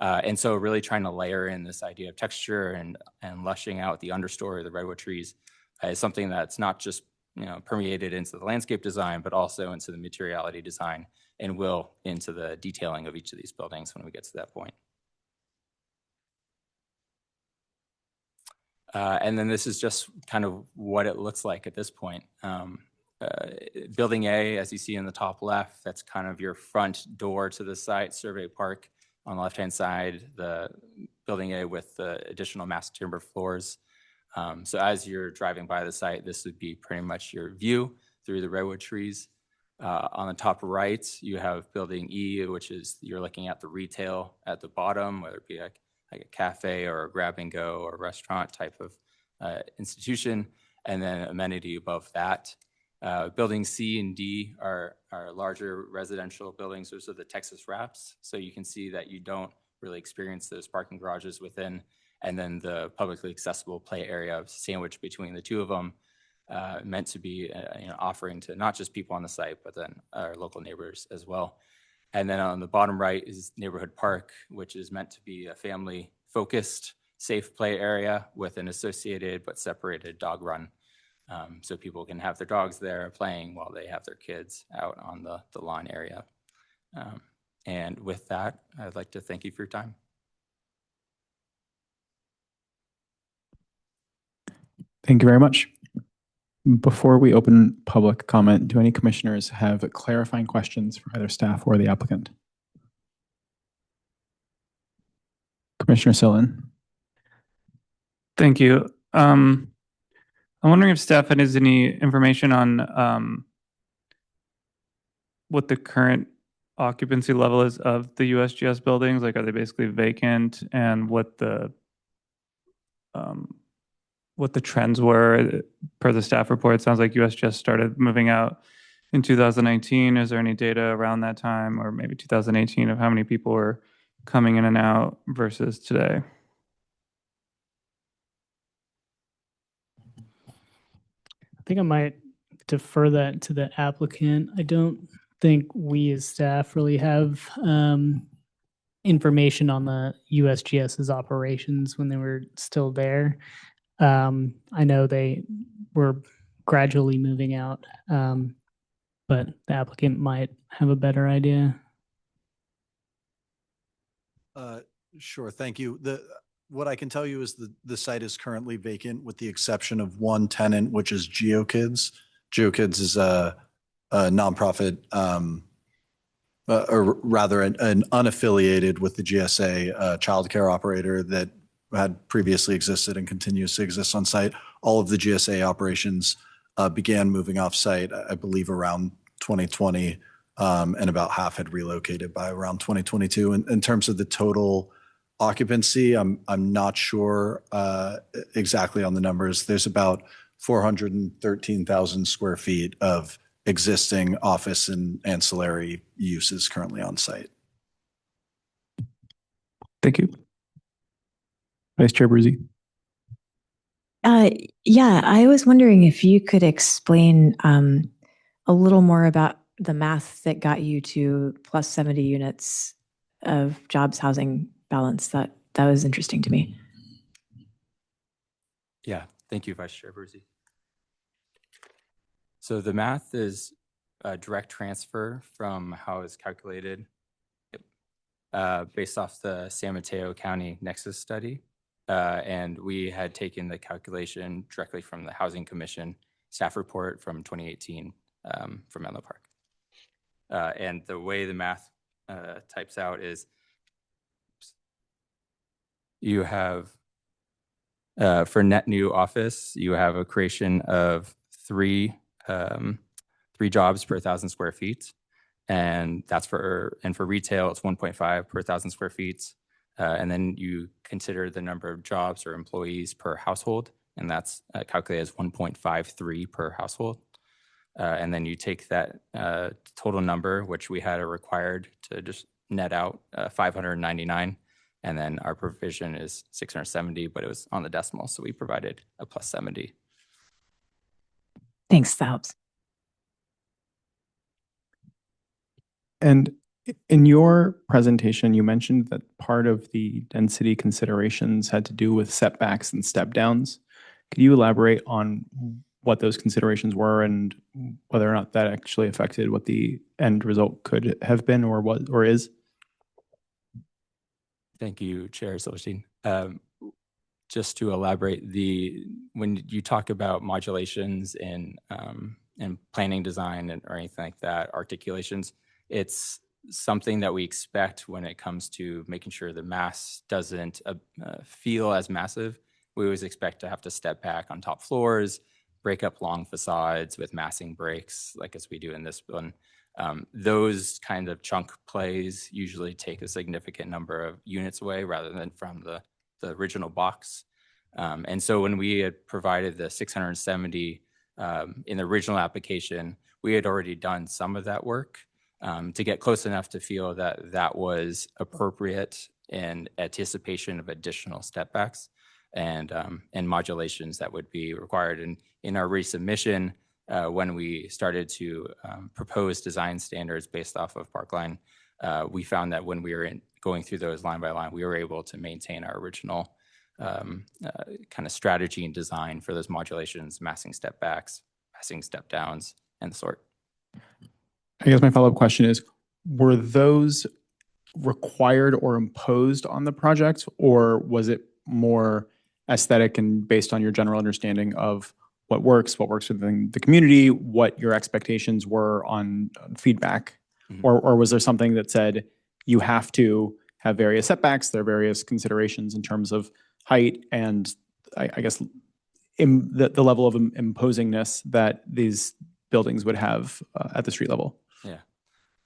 And so really trying to layer in this idea of texture and lushing out the understory of the redwood trees is something that's not just permeated into the landscape design, but also into the materiality design and will into the detailing of each of these buildings when we get to that point. And then this is just kind of what it looks like at this point. Building A, as you see in the top left, that's kind of your front door to the site, Survey Park. On the left-hand side, the Building A with the additional mass timber floors. So as you're driving by the site, this would be pretty much your view through the redwood trees. On the top right, you have Building E, which is you're looking at the retail at the bottom, whether it be like a cafe or a grab and go or restaurant type of institution, and then amenity above that. Buildings C and D are larger residential buildings. Those are the Texas wraps. So you can see that you don't really experience those parking garages within, and then the publicly accessible play area sandwiched between the two of them, meant to be offering to not just people on the site, but then our local neighbors as well. And then on the bottom right is Neighborhood Park, which is meant to be a family-focused, safe play area with an associated but separated dog run. So people can have their dogs there playing while they have their kids out on the lawn area. And with that, I'd like to thank you for your time. Thank you very much. Before we open public comment, do any commissioners have clarifying questions for either staff or the applicant? Commissioner Sillen. Thank you. I'm wondering if staff has any information on what the current occupancy level is of the USGS buildings. Like, are they basically vacant, and what the trends were per the staff report? It sounds like USGS started moving out in 2019. Is there any data around that time, or maybe 2018, of how many people were coming in and out versus today? I think I might defer that to the applicant. I don't think we as staff really have information on the USGS's operations when they were still there. I know they were gradually moving out, but the applicant might have a better idea. Sure, thank you. What I can tell you is the site is currently vacant with the exception of one tenant, which is GeoKids. GeoKids is a nonprofit, or rather an unaffiliated with the GSA childcare operator that had previously existed and continues to exist on site. All of the GSA operations began moving off site, I believe, around 2020, and about half had relocated by around 2022. In terms of the total occupancy, I'm not sure exactly on the numbers. There's about 413,000 square feet of existing office and ancillary uses currently on site. Thank you. Vice Chair Bruzzi. Yeah, I was wondering if you could explain a little more about the math that got you to plus 70 units of jobs housing balance. That was interesting to me. Yeah, thank you, Vice Chair Bruzzi. So the math is a direct transfer from how it's calculated based off the San Mateo County Nexus study. And we had taken the calculation directly from the Housing Commission staff report from 2018 from Menlo Park. And the way the math types out is you have, for net new office, you have a creation of three jobs per 1,000 square feet. And that's for retail, it's 1.5 per 1,000 square feet. And then you consider the number of jobs or employees per household, and that's calculated as 1.53 per household. And then you take that total number, which we had required to just net out 599, and then our provision is 670, but it was on the decimal, so we provided a plus 70. Thanks, that helps. And In your presentation, you mentioned that part of the density considerations had to do with setbacks and step downs. Could you elaborate on what those considerations were and whether or not that actually affected what the end result could have been or was or is? Thank you, Chair Silverstein. Just to elaborate, when you talk about modulations in planning design or anything like that, articulations, it's something that we expect when it comes to making sure the mass doesn't feel as massive. We always expect to have to step back on top floors, break up long facades with massing breaks, like as we do in this one. Those kind of chunk plays usually take a significant number of units away rather than from the original box. And so when we had provided the 670 in the original application, we had already done some of that work to get close enough to feel that that was appropriate in anticipation of additional stepbacks and modulations that would be required. And in our resubmission, when we started to propose design standards based off of Parkline, we found that when we were going through those line by line, we were able to maintain our original kind of strategy and design for those modulations, massing step backs, massing step downs, and the sort. I guess my follow-up question is, were those required or imposed on the project, or was it more aesthetic and based on your general understanding of what works within the community, what your expectations were on feedback? Mhm. Or was there something that said you have to have various setbacks, there are various considerations in terms of height and I guess the level of imposingness that these buildings would have at the street level? Yeah,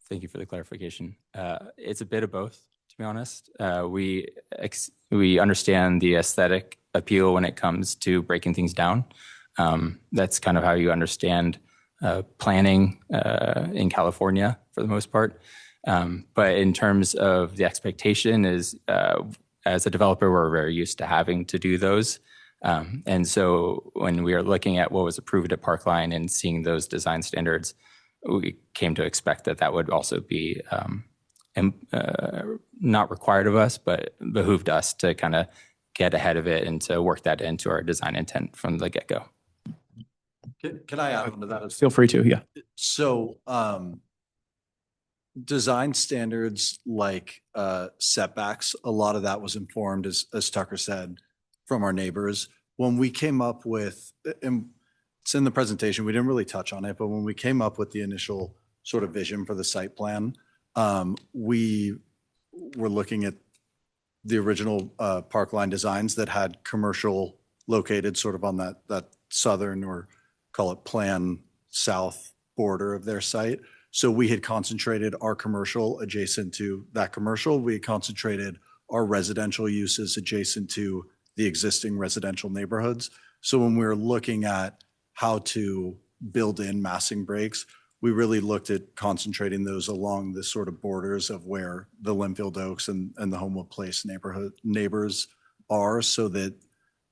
thank you for the clarification. It's a bit of both, to be honest. We understand the aesthetic appeal when it comes to breaking things down. That's kind of how you understand planning in California for the most part. But in terms of the expectation is, as a developer, we're very used to having to do those. And so when we are looking at what was approved at Parkline and seeing those design standards, we came to expect that that would also be not required of us, but behooved us to kind of get ahead of it and to work that into our design intent from the get-go. Can I add on to that? Feel free to, yeah. So design standards like setbacks, a lot of that was informed, as Tucker said, from our neighbors. When we came up with, and it's in the presentation, we didn't really touch on it, but when we came up with the initial sort of vision for the site plan, we were looking at the original Parkline designs that had commercial located sort of on that southern, or call it plan south border of their site. So we had concentrated our commercial adjacent to that commercial. We had concentrated our residential uses adjacent to the existing residential neighborhoods. So when we were looking at how to build in massing breaks, we really looked at concentrating those along the sort of borders of where the Linfield Oaks and the Homewood Place neighbors are, so that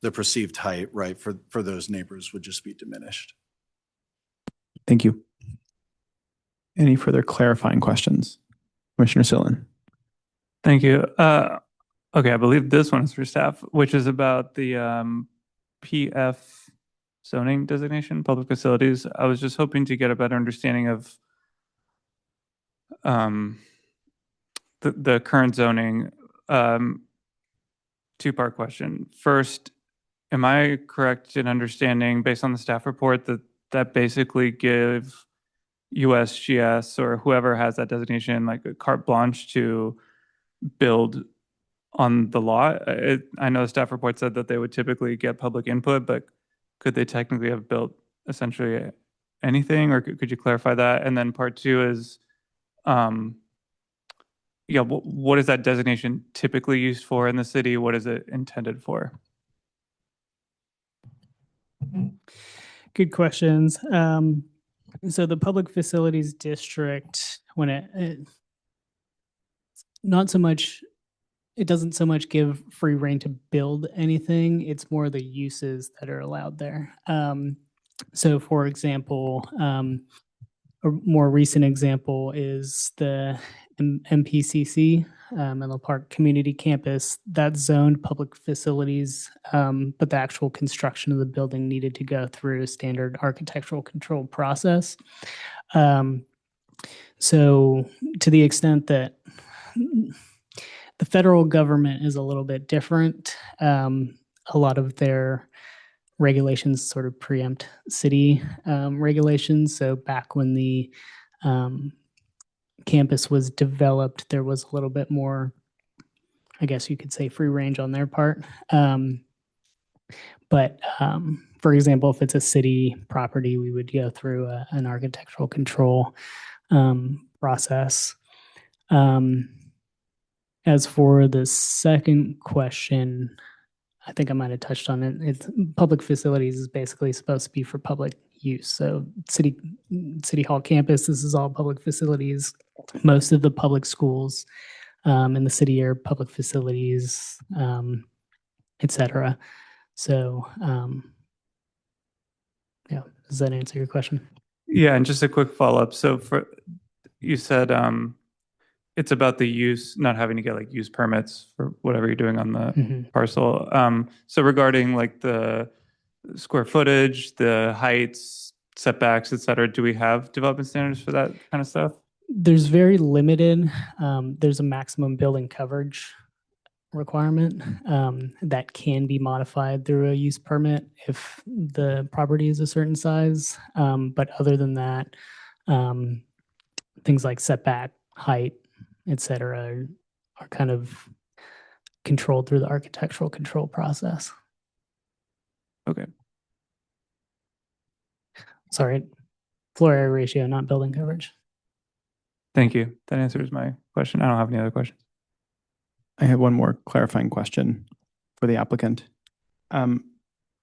the perceived height, right, for those neighbors would just be diminished. Thank you. Any further clarifying questions? Commissioner Sillen. Thank you. Okay, I believe this one is for staff, which is about the PF zoning designation, public facilities. I was just hoping to get a better understanding of the current zoning. Two-part question. First, am I correct in understanding, based on the staff report, that basically give USGS or whoever has that designation like a carte blanche to build on the lot? I know the staff report said that they would typically get public input, but could they technically have built essentially anything, or could you clarify that? And then part two is, what is that designation typically used for in the city? What is it intended for? Good questions. So the Public Facilities District, when it doesn't so much give free rein to build anything. It's more the uses that are allowed there. So for example, a more recent example is the MPCC, Menlo Park Community Campus. That zoned public facilities, but the actual construction of the building needed to go through a standard architectural control process. So to the extent that the federal government is a little bit different, a lot of their regulations sort of preempt city regulations. So back when the campus was developed, there was a little bit more, I guess you could say, free range on their part. But for example, if it's a city property, we would go through an architectural control process. As for the second question, I think I might have touched on it. It's public facilities is basically supposed to be for public use. So city hall campus, this is all public facilities. Most of the public schools in the city are public facilities, et cetera. So yeah, does that answer your question? Yeah, and just a quick follow-up. So you said it's about the use, not having to get like use permits for whatever you're doing on the parcel. So regarding like the square footage, the heights, setbacks, et cetera, do we have development standards for that kind of stuff? There's very limited. There's a maximum building coverage requirement that can be modified through a use permit if the property is a certain size. But other than that, things like setback, height, et cetera, are kind of controlled through the architectural control process. Okay. Sorry, floor area ratio, not building coverage. Thank you. That answers my question. I don't have any other questions. I have one more clarifying question for the applicant. In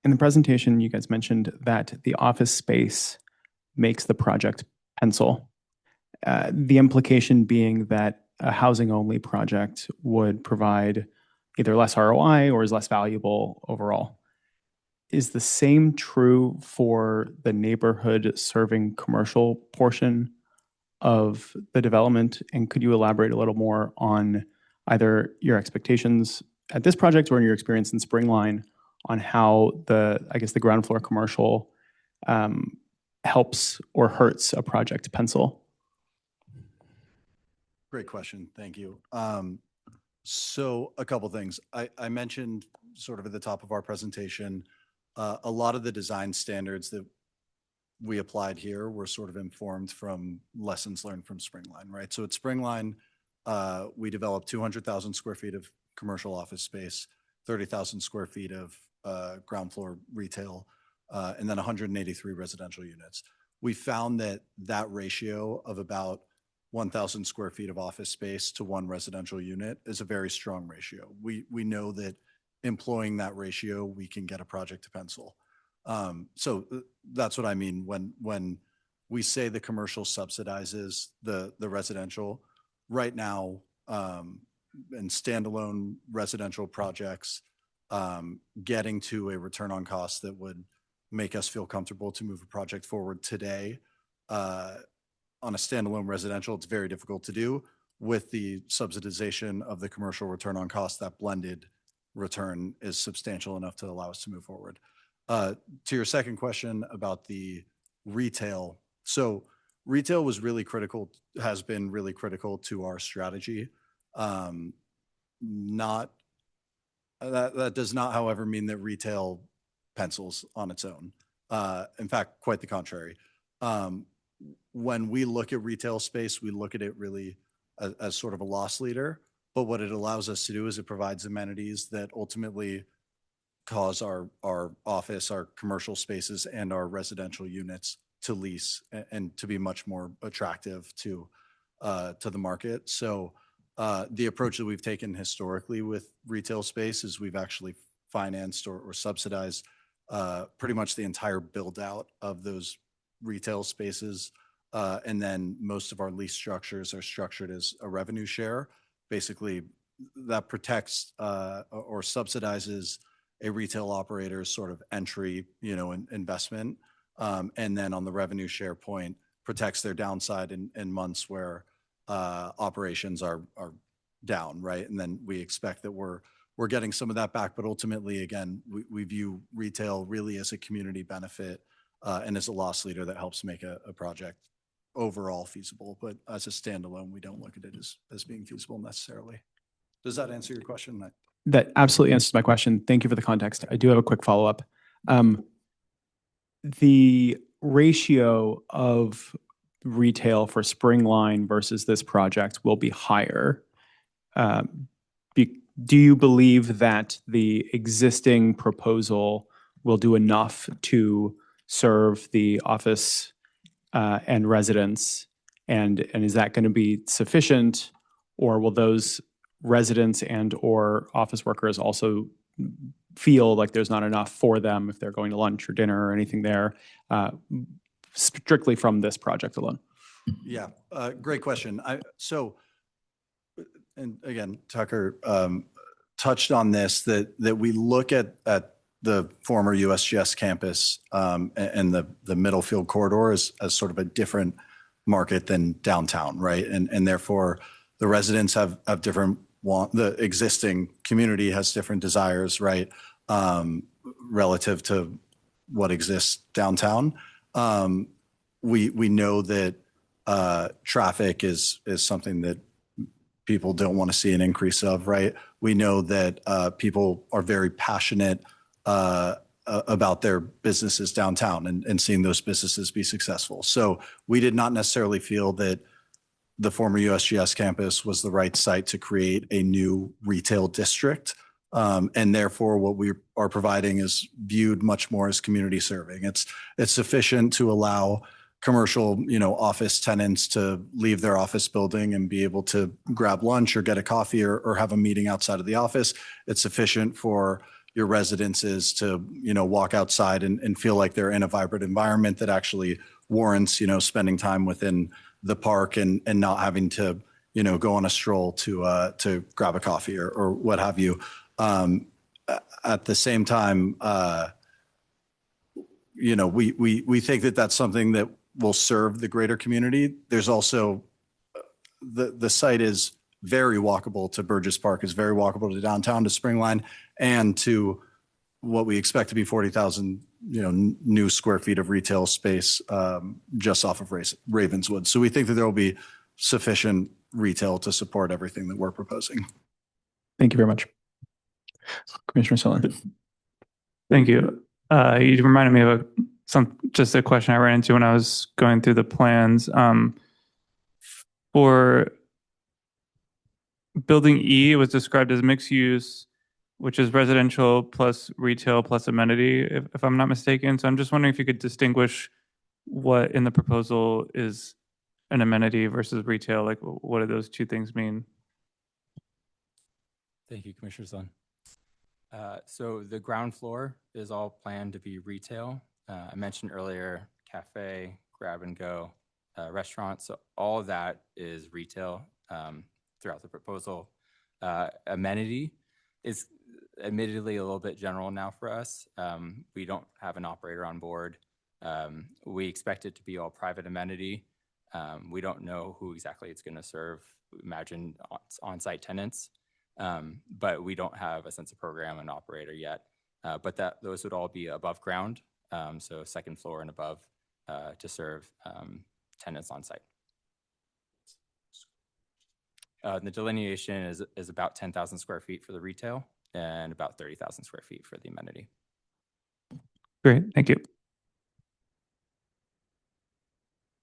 the presentation, you guys mentioned that the office space makes the project pencil. The implication being that a housing-only project would provide either less ROI or is less valuable overall. Is the same true for the neighborhood serving commercial portion of the development? And could you elaborate a little more on either your expectations at this project or in your experience in Springline on how the ground floor commercial helps or hurts a project pencil? Great question. Thank you. So a couple things. I mentioned sort of at the top of our presentation, a lot of the design standards that we applied here were sort of informed from lessons learned from Springline, right? So at Springline, we developed 200,000 square feet of commercial office space, 30,000 square feet of ground floor retail, and then 183 residential units. We found that ratio of about 1,000 square feet of office space to one residential unit is a very strong ratio. We know that employing that ratio, we can get a project to pencil. So that's what I mean when we say the commercial subsidizes the residential. Right now, in standalone residential projects, getting to a return on cost that would make us feel comfortable to move a project forward today, on a standalone residential, it's very difficult to do. With the subsidization of the commercial return on cost, that blended return is substantial enough to allow us to move forward. To your second question about the retail. So retail was really critical, has been really critical to our strategy. That does not, however, mean that retail pencils on its own. In fact, quite the contrary. When we look at retail space, we look at it really as sort of a loss leader. But what it allows us to do is it provides amenities that ultimately cause our office, our commercial spaces, and our residential units to lease and to be much more attractive to the market. So the approach that we've taken historically with retail space is we've actually financed or subsidized pretty much the entire build out of those retail spaces. And then most of our lease structures are structured as a revenue share. Basically, that protects or subsidizes a retail operator's sort of entry, investment. And then on the revenue share point, protects their downside in months where operations are down, right? And then we expect that we're getting some of that back, but ultimately, again, we view retail really as a community benefit and as a loss leader that helps make a project overall feasible. But as a standalone, we don't look at it as being feasible necessarily. Does that answer your question? That absolutely answers my question. Thank you for the context. I do have a quick follow-up. The ratio of retail for Springline versus this project will be higher. Do you believe that the existing proposal will do enough to serve the office and residents? And is that going to be sufficient, or will those residents and or office workers also feel like there's not enough for them if they're going to lunch or dinner or anything there, strictly from this project alone? Yeah, great question. And again, Tucker touched on this, that we look at the former USGS campus and the Middlefield corridor as sort of a different market than downtown, right? And therefore, the residents have different the existing community has different desires, right? Relative to what exists downtown. We know that traffic is something that people don't want to see an increase of, right? We know that people are very passionate about their businesses downtown and seeing those businesses be successful. So we did not necessarily feel that the former USGS campus was the right site to create a new retail district. And therefore, what we are providing is viewed much more as community serving. It's sufficient to allow commercial, office tenants to leave their office building and be able to grab lunch or get a coffee or have a meeting outside of the office. It's sufficient for your residences to, walk outside and feel like they're in a vibrant environment that actually warrants, spending time within the park and not having to, go on a stroll to grab a coffee or what have you. At the same time, we think that that's something that will serve the greater community. There's also the site is very walkable to Burgess Park, is very walkable to downtown, to Springline, and to what we expect to be 40,000 new square feet of retail space just off of Ravenswood. So we think that there will be sufficient retail to support everything that we're proposing. Thank you very much. Commissioner Sullivan. Thank you. You reminded me of just a question I ran into when I was going through the plans. For Building E, it was described as mixed use, which is residential plus retail plus amenity, if I'm not mistaken. So I'm just wondering if you could distinguish what in the proposal is an amenity versus retail. Like, what do those two things mean? Thank you, Commissioner Sun. So the ground floor is all planned to be retail. I mentioned earlier, cafe, grab and go, restaurant. So all of that is retail throughout the proposal. Amenity is admittedly a little bit general now for us. We don't have an operator on board. We expect it to be all private amenity. We don't know who exactly it's going to serve. Imagine on-site tenants. But we don't have a sense of program and operator yet. But those would all be above ground, so second floor and above, to serve tenants on site. The delineation is about 10,000 square feet for the retail and about 30,000 square feet for the amenity. Great, thank you.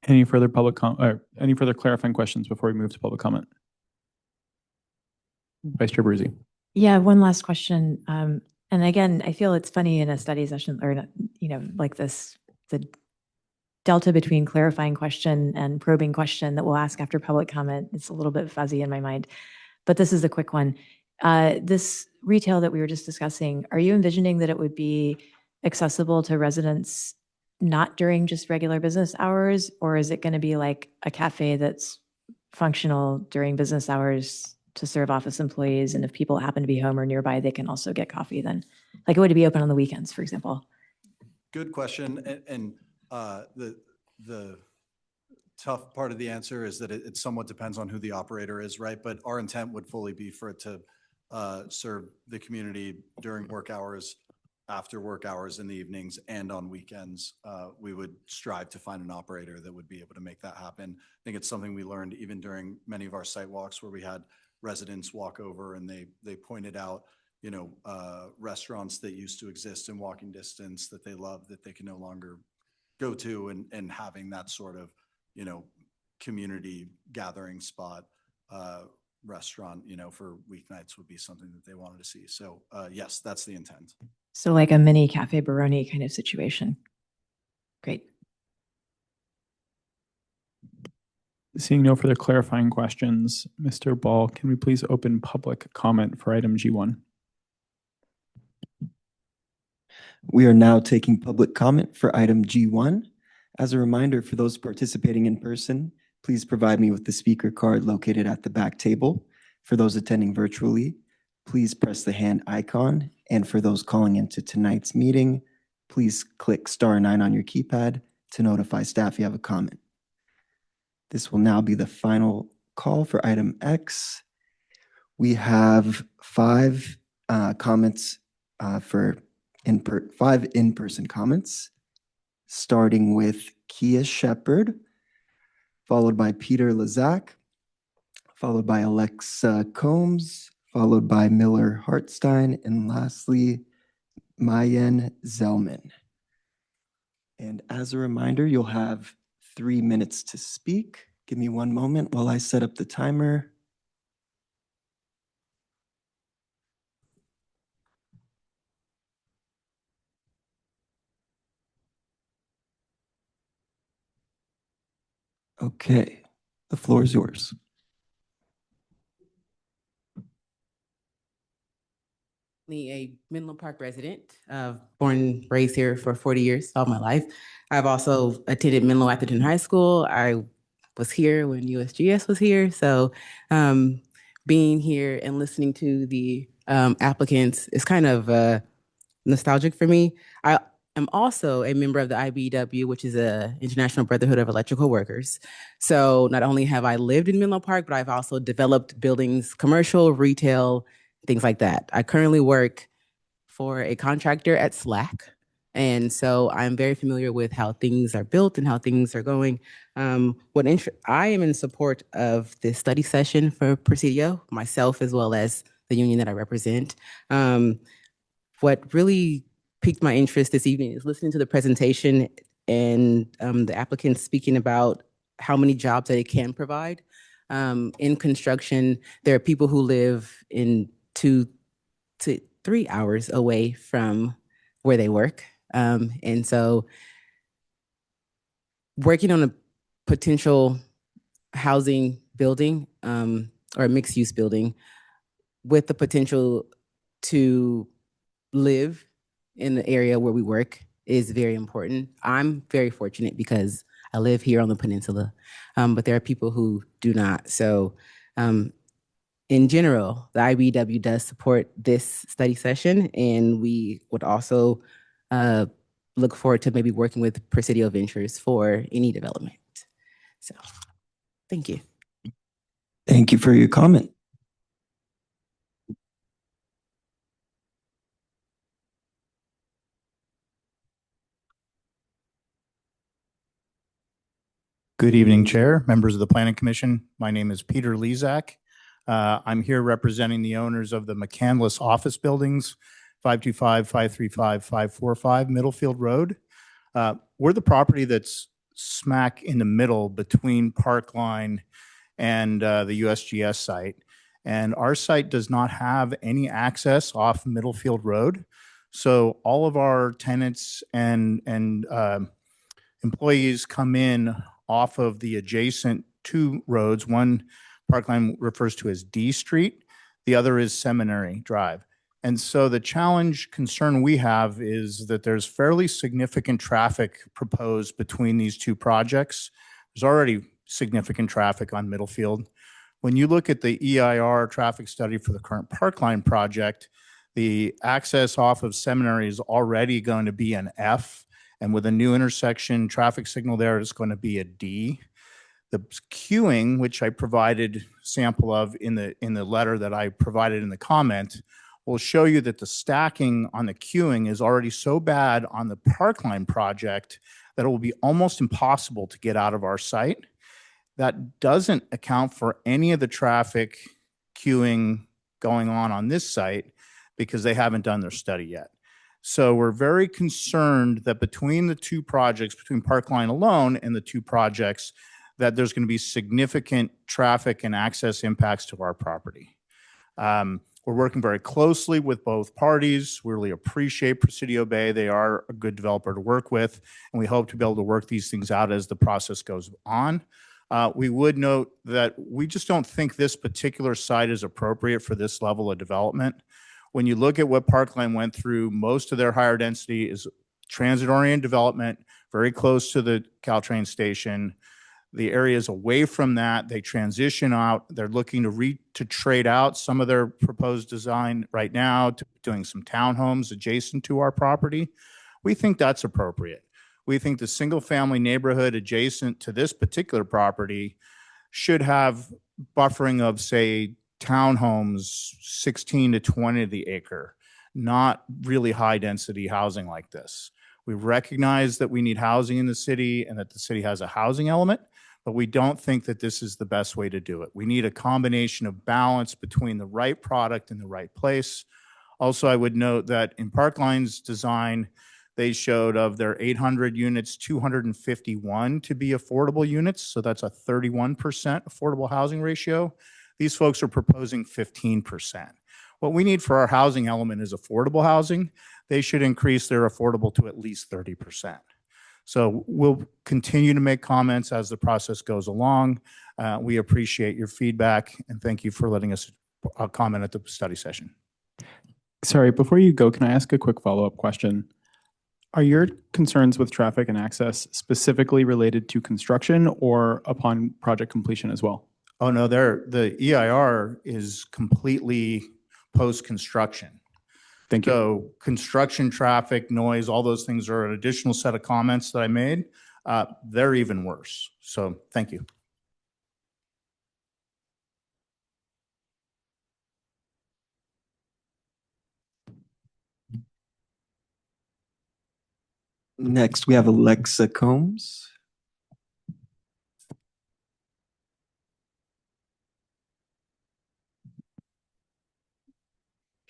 Any further any further clarifying questions before we move to public comment? Vice Chair Abruzzi. Yeah, one last question. And again, I feel it's funny in a study session or, like this, the delta between clarifying question and probing question that we'll ask after public comment. It's a little bit fuzzy in my mind, but this is a quick one. This retail that we were just discussing, are you envisioning that it would be accessible to residents not during just regular business hours, or is it going to be like a cafe that's functional during business hours to serve office employees, and if people happen to be home or nearby, they can also get coffee then? Like, would it be open on the weekends, for example? Good question. And the tough part of the answer is that it somewhat depends on who the operator is, right? But our intent would fully be for it to serve the community during work hours, after work hours in the evenings, and on weekends. We would strive to find an operator that would be able to make that happen. I think it's something we learned even during many of our site walks where we had residents walk over and they pointed out, you know, restaurants that used to exist in walking distance that they love that they can no longer go to, and having that sort of, you know, community gathering spot restaurant, you know, for weeknights would be something that they wanted to see. So yes, that's the intent. So like a mini Cafe Baroni kind of situation. Great. Seeing no further clarifying questions, Mr. Ball, can we please open public comment for item G1? We are now taking public comment for item G1. As a reminder, for those participating in person, please provide me with the speaker card located at the back table. For those attending virtually, please press the hand icon. And for those calling into tonight's meeting, please click *9 on your keypad to notify staff you have a comment. This will now be the final call for item X. We have 5 comments for 5 in-person comments, starting with Kia Shepherd, followed by Peter Lazak, followed by Alexa Combs, followed by Miller Hartstein, and lastly, Mayen Zellman. And as a reminder, you'll have 3 minutes to speak. Give me one moment while I set up the timer. Okay, the floor is yours. A Menlo Park resident, born and raised here for 40 years, all my life. I've also attended Menlo Atherton High School. I was here when USGS was here. So being here and listening to the applicants is kind of nostalgic for me. I am also a member of the IBEW, which is a International Brotherhood of Electrical Workers. So not only have I lived in Menlo Park, but I've also developed buildings, commercial, retail, things like that. I currently work for a contractor at Slack. And so I'm very familiar with how things are built and how things are going. I am in support of this study session for Presidio, myself as well as the union that I represent. What really piqued my interest this evening is listening to the presentation and the applicants speaking about how many jobs that it can provide. In construction, there are people who live in 2 to 3 hours away from where they work. And so working on a potential housing building or a mixed use building with the potential to live in the area where we work is very important. I'm very fortunate because I live here on the peninsula, but there are people who do not. So in general, the IBEW does support this study session, and we would also look forward to maybe working with Presidio Ventures for any development. So, thank you. Thank you for your comment. Good evening, Chair, members of the Planning Commission. My name is Peter Lezak. I'm here representing the owners of the McCandless Office Buildings, 525, 535, 545 Middlefield Road. We're the property that's smack in the middle between Parkline and the USGS site. And our site does not have any access off Middlefield Road. So all of our tenants and employees come in off of the adjacent 2 roads. One Parkline refers to as D Street. The other is Seminary Drive. And so the concern we have is that there's fairly significant traffic proposed between these 2 projects. There's already significant traffic on Middlefield. When you look at the EIR traffic study for the current Parkline project, the access off of Seminary is already going to be an F. And with a new intersection traffic signal there, it's going to be a D. The queuing, which I provided sample of in the letter that I provided in the comment, will show you that the stacking on the queuing is already so bad on the Parkline project that it will be almost impossible to get out of our site. That doesn't account for any of the traffic queuing going on this site because they haven't done their study yet. So we're very concerned that between the two projects, between Parkline alone and the two projects, that there's going to be significant traffic and access impacts to our property. We're working very closely with both parties. We really appreciate Presidio Bay. They are a good developer to work with, and we hope to be able to work these things out as the process goes on. We would note that we just don't think this particular site is appropriate for this level of development. When you look at what Parkline went through, most of their higher density is transit-oriented development, very close to the Caltrain station. The areas away from that, they transition out. They're looking to trade out some of their proposed design right now to doing some townhomes adjacent to our property. We think that's appropriate. We think the single-family neighborhood adjacent to this particular property should have buffering of, say, townhomes 16 to 20 of the acre, not really high-density housing like this. We recognize that we need housing in the city and that the city has a housing element, but we don't think that this is the best way to do it. We need a combination of balance between the right product and the right place. Also, I would note that in Parkline's design, they showed of their 800 units, 251 to be affordable units. So that's a 31% affordable housing ratio. These folks are proposing 15%. What we need for our housing element is affordable housing. They should increase their affordable to at least 30%. So we'll continue to make comments as the process goes along. We appreciate your feedback and thank you for letting us comment at the study session. Sorry, before you go, can I ask a quick follow-up question? Are your concerns with traffic and access specifically related to construction or upon project completion as well? Oh, no, the EIR is completely post-construction. Thank you. So construction, traffic, noise, all those things are an additional set of comments that I made. They're even worse. So thank you. Next, we have Alexa Combs.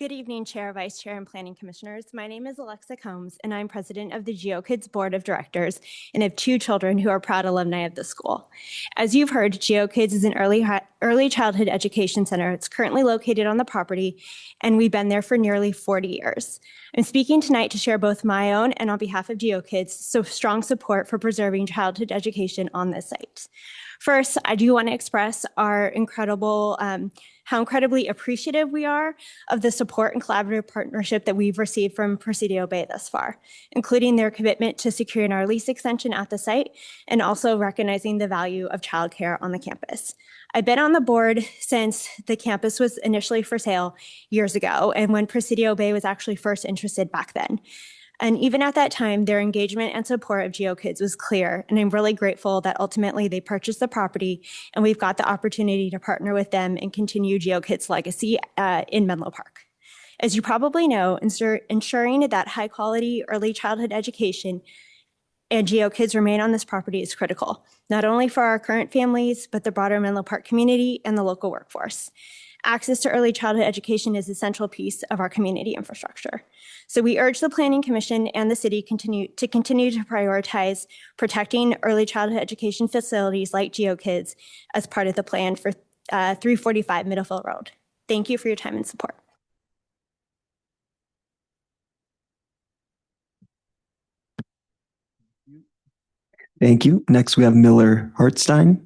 Good evening, Chair, Vice Chair, and Planning Commissioners. My name is Alexa Combs, and I'm President of the GeoKids Board of Directors and have two children who are proud alumni of the school. As you've heard, GeoKids is an early childhood education center. It's currently located on the property, and we've been there for nearly 40 years. I'm speaking tonight to share both my own and on behalf of GeoKids, so strong support for preserving childhood education on this site. First, I do want to express our how incredibly appreciative we are of the support and collaborative partnership that we've received from Presidio Bay thus far, including their commitment to securing our lease extension at the site and also recognizing the value of childcare on the campus. I've been on the board since the campus was initially for sale years ago and when Presidio Bay was actually first interested back then. And even at that time, their engagement and support of GeoKids was clear, and I'm really grateful that ultimately they purchased the property and we've got the opportunity to partner with them and continue GeoKids' legacy in Menlo Park. As you probably know, ensuring that high-quality early childhood education and GeoKids remain on this property is critical, not only for our current families, but the broader Menlo Park community and the local workforce. Access to early childhood education is a central piece of our community infrastructure. So we urge the Planning Commission and the city to continue to prioritize protecting early childhood education facilities like GeoKids as part of the plan for 345 Middlefield Road. Thank you for your time and support. Thank you. Next, we have Miller Hartstein.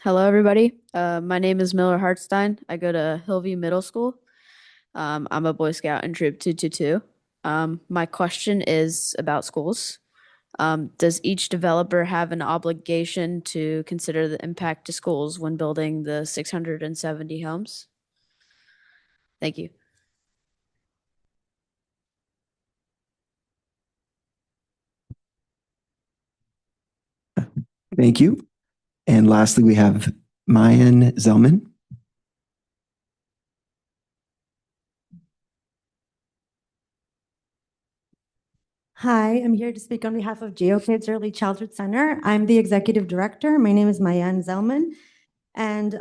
Hello, everybody. My name is Miller Hartstein. I go to Hillview Middle School. I'm a Boy Scout in Troop 222. My question is about schools. Does each developer have an obligation to consider the impact to schools when building the 670 homes? Thank you. Thank you. And lastly, we have Mayan Zelman. Hi, I'm here to speak on behalf of GeoKids Early Childhood Center. I'm the executive director. My name is Mayan Zelman. And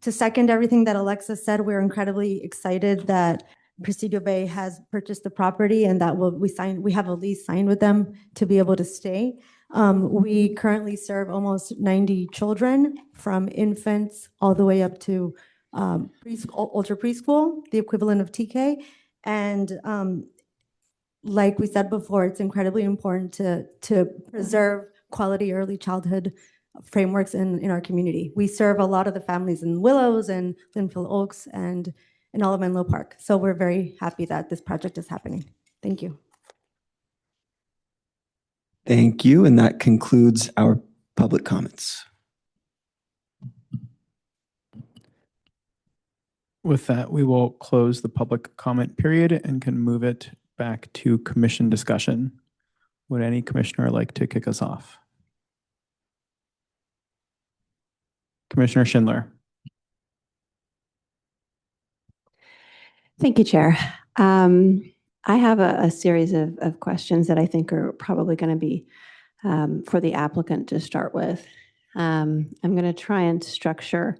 to second everything that Alexa said, we're incredibly excited that Presidio Bay has purchased the property and that we have a lease signed with them to be able to stay. We currently serve almost 90 children from infants all the way up to ultra preschool, the equivalent of TK. And like we said before, it's incredibly important to preserve quality early childhood frameworks in our community. We serve a lot of the families in Willows and Linfield Oaks and in all of Menlo Park. So we're very happy that this project is happening. Thank you. Thank you. And that concludes our public comments. With that, we will close the public comment period and can move it back to commission discussion. Would any commissioner like to kick us off? Commissioner Schindler. Thank you, Chair. I have a series of questions that I think are probably going to be for the applicant to start with. I'm going to try and structure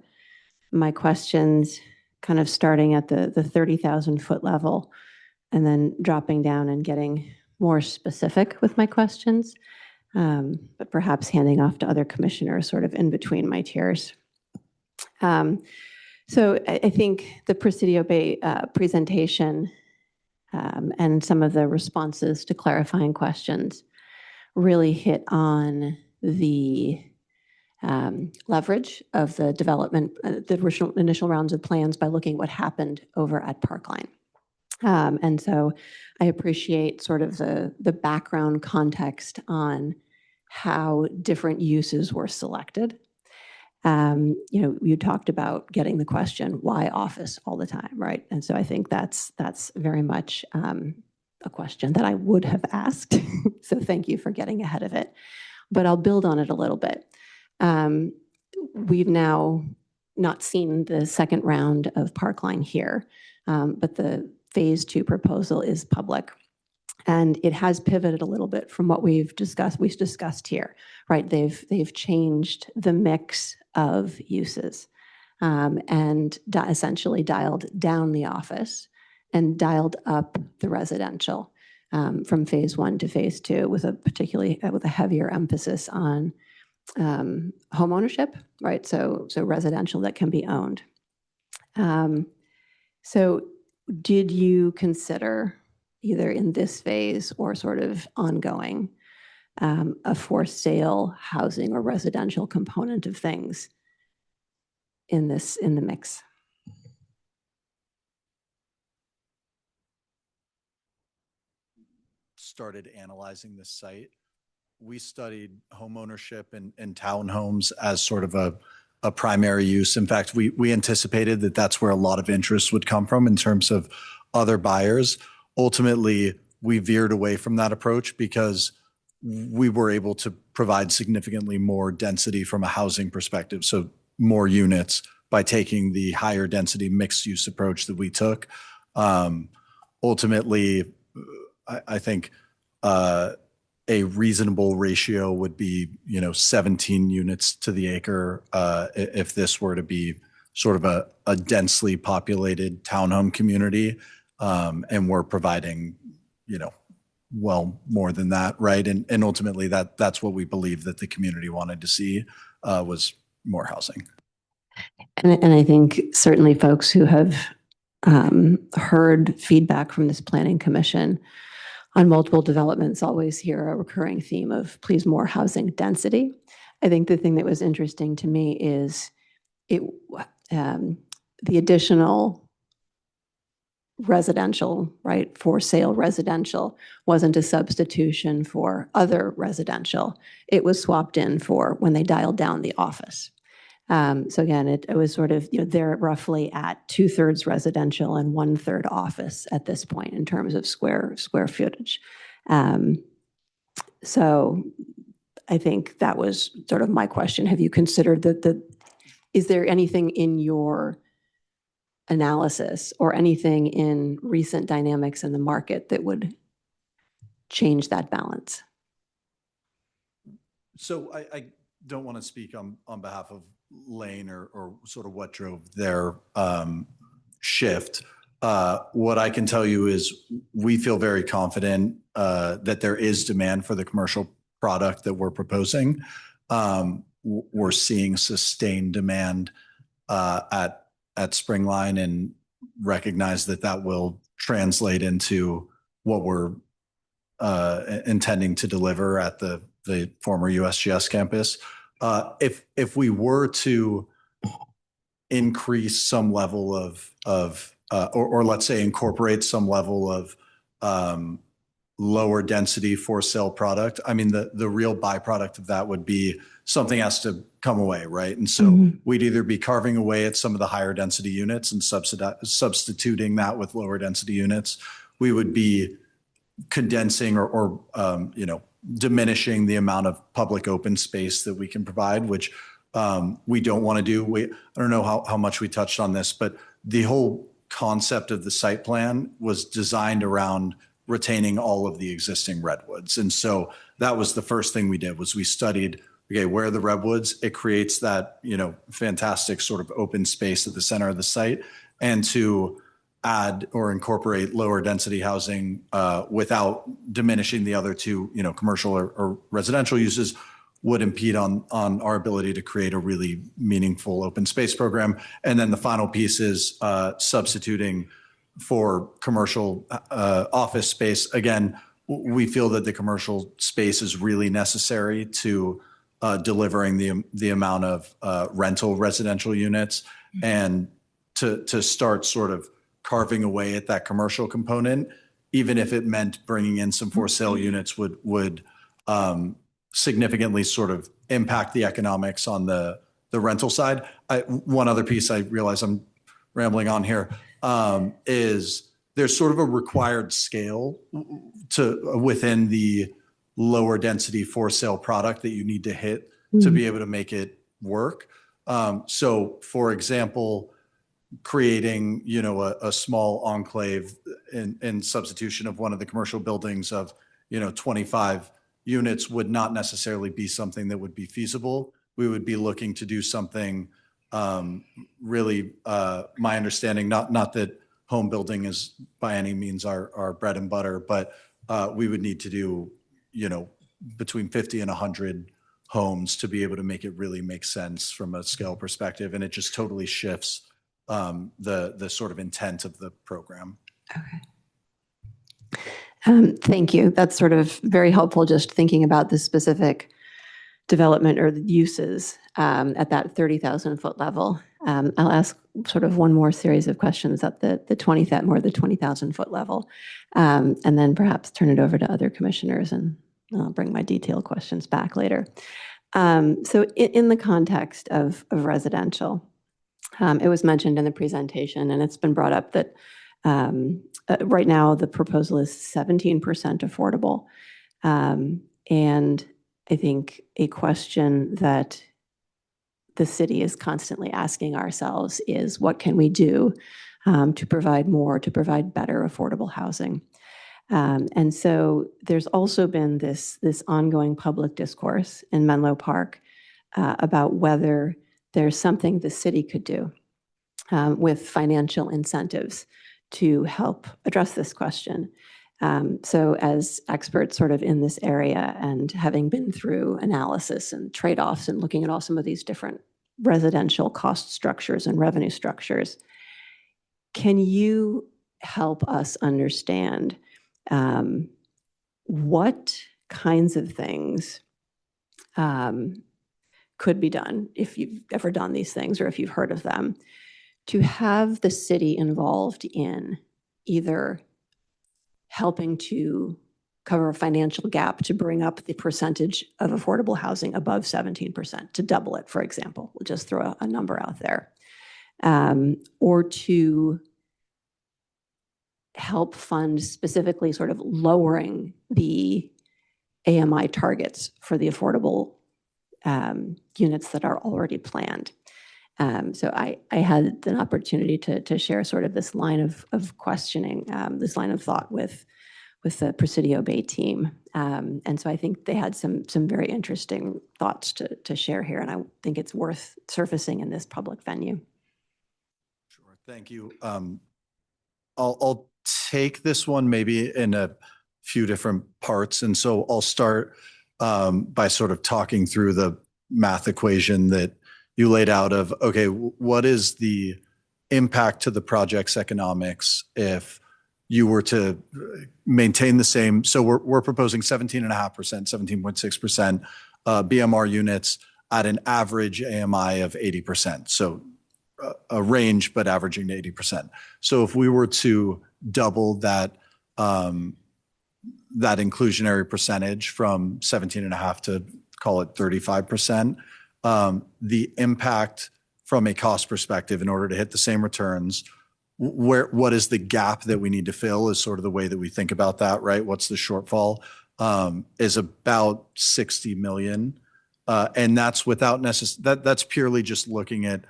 my questions kind of starting at the 30,000 foot level and then dropping down and getting more specific with my questions, but perhaps handing off to other commissioners sort of in between my tiers. So I think the Presidio Bay presentation and some of the responses to clarifying questions really hit on the leverage of the development, the initial rounds of plans by looking at what happened over at Parkline. And so I appreciate sort of the background context on how different uses were selected. You talked about getting the question, why office all the time, right? And so I think that's very much a question that I would have asked. So thank you for getting ahead of it. But I'll build on it a little bit. We've now not seen the second round of Parkline here, but the phase 2 proposal is public. And it has pivoted a little bit from what we've discussed here, right? They've changed the mix of uses and essentially dialed down the office and dialed up the residential from phase 1 to phase 2 with a heavier emphasis on home ownership, right? So residential that can be owned. So did you consider either in this phase or sort of ongoing, a for sale housing or residential component of things in the mix? Started analyzing this site. We studied homeownership and townhomes as sort of a primary use. In fact, we anticipated that that's where a lot of interest would come from in terms of other buyers. Ultimately, we veered away from that approach because we were able to provide significantly more density from a housing perspective, so more units by taking the higher density mixed use approach that we took. Ultimately, I think a reasonable ratio would be 17 units to the acre if this were to be sort of a densely populated townhome community. And we're providing, well more than that, right? And ultimately, that's what we believe that the community wanted to see was more housing. And I think certainly folks who have heard feedback from this planning commission on multiple developments always hear a recurring theme of please more housing density. I think the thing that was interesting to me is the additional residential, right, for sale residential wasn't a substitution for other residential. It was swapped in for when they dialed down the office. So again, it was sort of, they're roughly at 2/3 residential and 1/3 office at this point in terms of square footage. So I think that was sort of my question. Have you considered is there anything in your analysis or anything in recent dynamics in the market that would change that balance? So I don't want to speak on behalf of Lane or sort of what drove their shift. What I can tell you is we feel very confident that there is demand for the commercial product that we're proposing. We're seeing sustained demand at Springline and recognize that will translate into what we're intending to deliver at the former USGS campus. If we were to increase some level of or let's say incorporate some level of lower density for sale product, I mean, the real byproduct of that would be something has to come away, right? And so we'd either be carving away at some of the higher density units and substituting that with lower density units. We would be condensing or diminishing the amount of public open space that we can provide, which we don't want to do. I don't know how much we touched on this, but the whole concept of the site plan was designed around retaining all of the existing redwoods. And so that was the first thing we did was we studied, okay, where are the redwoods? It creates that, fantastic sort of open space at the center of the site. And to add or incorporate lower density housing without diminishing the other two, commercial or residential uses would impede on our ability to create a really meaningful open space program. And then the final piece is substituting for commercial office space. Again, we feel that the commercial space is really necessary to delivering the amount of rental residential units, and to start sort of carving away at that commercial component, even if it meant bringing in some for sale units would significantly sort of impact the economics on the rental side. One other piece, I realize I'm rambling on here, is there's sort of a required scale within the lower density for sale product that you need to hit to be able to make it work. So for example, creating, a small enclave in substitution of one of the commercial buildings of, 25 units would not necessarily be something that would be feasible. We would be looking to do something really, my understanding, not that home building is by any means our bread and butter, but we would need to do, between 50 and 100 homes to be able to make it really make sense from a scale perspective. And it just totally shifts the sort of intent of the program. Thank you. That's sort of very helpful, just thinking about the specific development or the uses at that 30,000 foot level. I'll ask sort of one more series of questions at the 20,000 foot level, and then perhaps turn it over to other commissioners, and I'll bring my detailed questions back later. So in the context of residential, it was mentioned in the presentation, and it's been brought up that right now the proposal is 17% affordable. And I think a question that the city is constantly asking ourselves is, what can we do to provide more, to provide better affordable housing? And so there's also been this ongoing public discourse in Menlo Park about whether there's something the city could do with financial incentives to help address this question. So as experts sort of in this area, and having been through analysis and trade-offs and looking at all some of these different residential cost structures and revenue structures, can you help us understand what kinds of things could be done, if you've ever done these things or if you've heard of them, to have the city involved in either helping to cover a financial gap to bring up the percentage of affordable housing above 17%, to double it, for example. We'll just throw a number out there. Or to help fund specifically sort of lowering the AMI targets for the affordable units that are already planned. So I had an opportunity to share sort of this line of questioning, this line of thought with the Presidio Bay team. And so I think they had some very interesting thoughts to share here, and I think it's worth surfacing in this public venue. Sure, thank you. I'll take this one maybe in a few different parts. And so I'll start by sort of talking through the math equation that you laid out of, okay, what is the impact to the project's economics if you were to maintain the same? So we're proposing 17.5%, 17.6% BMR units at an average AMI of 80%. So a range, but averaging to 80%. So if we were to double that, that inclusionary percentage from 17.5 to call it 35%, the impact from a cost perspective in order to hit the same returns, what is the gap that we need to fill is sort of the way that we think about that, right? What's the shortfall? Is about 60 million. And that's without that's purely just looking at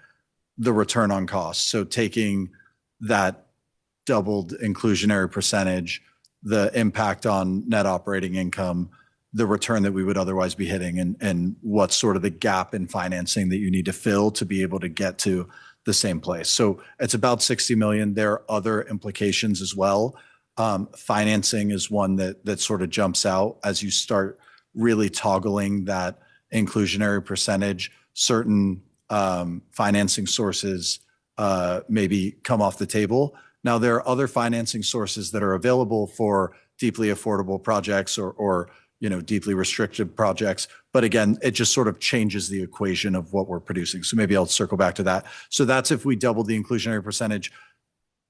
the return on cost. So taking that doubled inclusionary percentage, the impact on net operating income, the return that we would otherwise be hitting, and what's sort of the gap in financing that you need to fill to be able to get to the same place. So it's about 60 million. There are other implications as well. Financing is one that sort of jumps out as you start really toggling that inclusionary percentage. Certain financing sources maybe come off the table. Now, there are other financing sources that are available for deeply affordable projects or deeply restricted projects. But again, it just sort of changes the equation of what we're producing. So maybe I'll circle back to that. So that's if we double the inclusionary percentage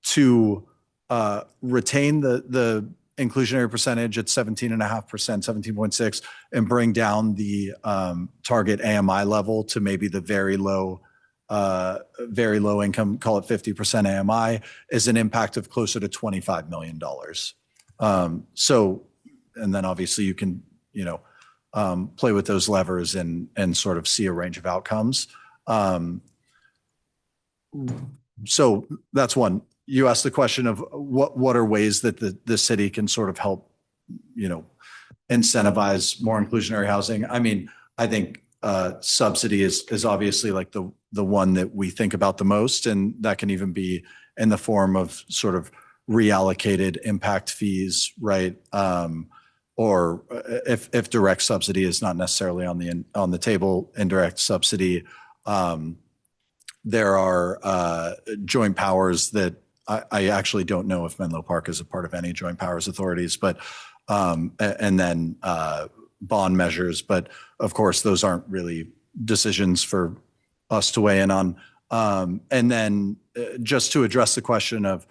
to retain the inclusionary percentage at 17.5%, 17.6, and bring down the target AMI level to maybe the very low income, call it 50% AMI, is an impact of closer to $25 million. And then obviously you can, play with those levers and sort of see a range of outcomes. So that's one. You asked the question of what are ways that the city can sort of help, incentivize more inclusionary housing. I mean, I think subsidy is obviously like the one that we think about the most, and that can even be in the form of sort of reallocated impact fees, right? Or if direct subsidy is not necessarily on the table, indirect subsidy, there are joint powers that I actually don't know if Menlo Park is a part of any joint powers authorities, but and then bond measures. But of course, those aren't really decisions for us to weigh in on. And then just to address the question of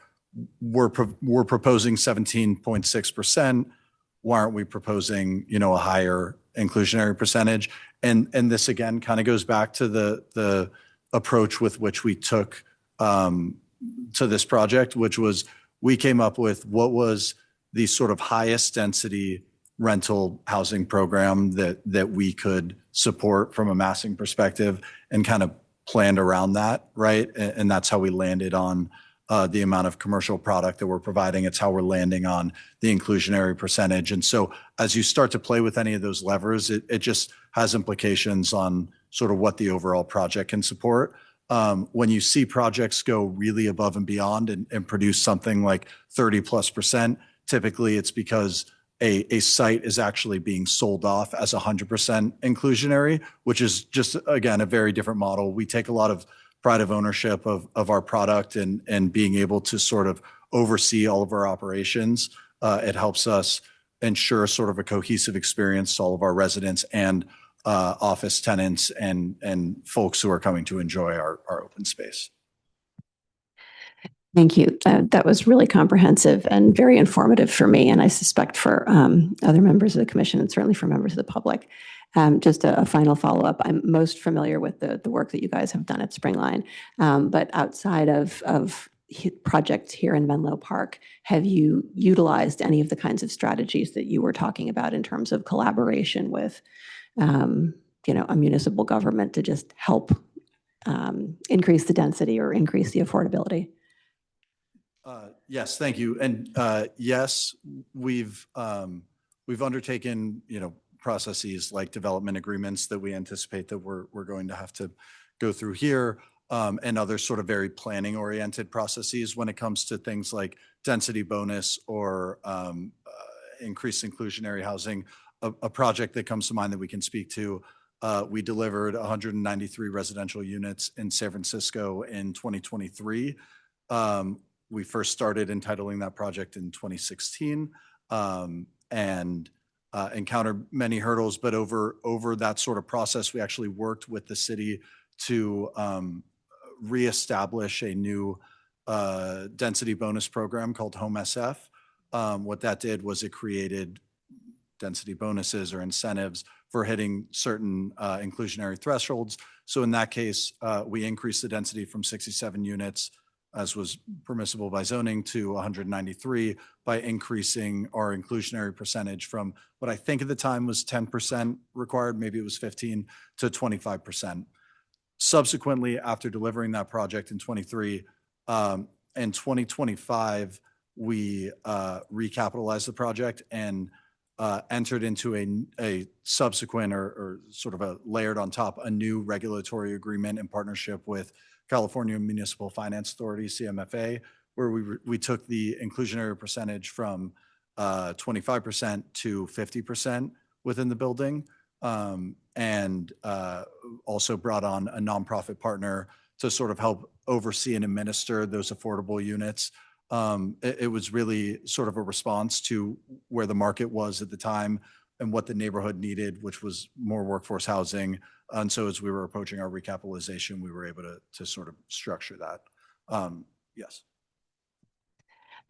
we're proposing 17.6%. Why aren't we proposing, a higher inclusionary percentage? And this again kind of goes back to the approach with which we took to this project, which was we came up with what was the sort of highest density rental housing program that we could support from a massing perspective, and kind of planned around that, right? And that's how we landed on the amount of commercial product that we're providing. It's how we're landing on the inclusionary percentage. And so as you start to play with any of those levers, it just has implications on sort of what the overall project can support. When you see projects go really above and beyond and produce something like 30+%, typically it's because a site is actually being sold off as 100% inclusionary, which is just, again, a very different model. We take a lot of pride of ownership of our product and being able to sort of oversee all of our operations. It helps us ensure sort of a cohesive experience to all of our residents and office tenants and folks who are coming to enjoy our open space. Thank you. That was really comprehensive and very informative for me, and I suspect for other members of the commission and certainly for members of the public. Just a final follow-up. I'm most familiar with the work that you guys have done at Springline, but outside of projects here in Menlo Park, have you utilized any of the kinds of strategies that you were talking about in terms of collaboration with, a municipal government to just help increase the density or increase the affordability? Yes, thank you. And yes, we've undertaken, processes like development agreements that we anticipate that we're going to have to go through here, and other sort of very planning oriented processes when it comes to things like density bonus or increased inclusionary housing. A project that comes to mind that we can speak to, we delivered 193 residential units in San Francisco in 2023. We first started entitling that project in 2016, and encountered many hurdles, but over that sort of process, we actually worked with the city to reestablish a new density bonus program called Home SF. What that did was it created density bonuses or incentives for hitting certain inclusionary thresholds. So in that case, we increased the density from 67 units, as was permissible by zoning, to 193 by increasing our inclusionary percentage from what I think at the time was 10% required, maybe it was 15, to 25%. Subsequently, after delivering that project in 23, in 2025, we recapitalized the project and entered into a subsequent or sort of a layered on top, a new regulatory agreement in partnership with California Municipal Finance Authority, CMFA, where we took the inclusionary percentage from 25% to 50% within the building, and also brought on a nonprofit partner to sort of help oversee and administer those affordable units. It was really sort of a response to where the market was at the time and what the neighborhood needed, which was more workforce housing. And so as we were approaching our recapitalization, we were able to sort of structure that. Yes.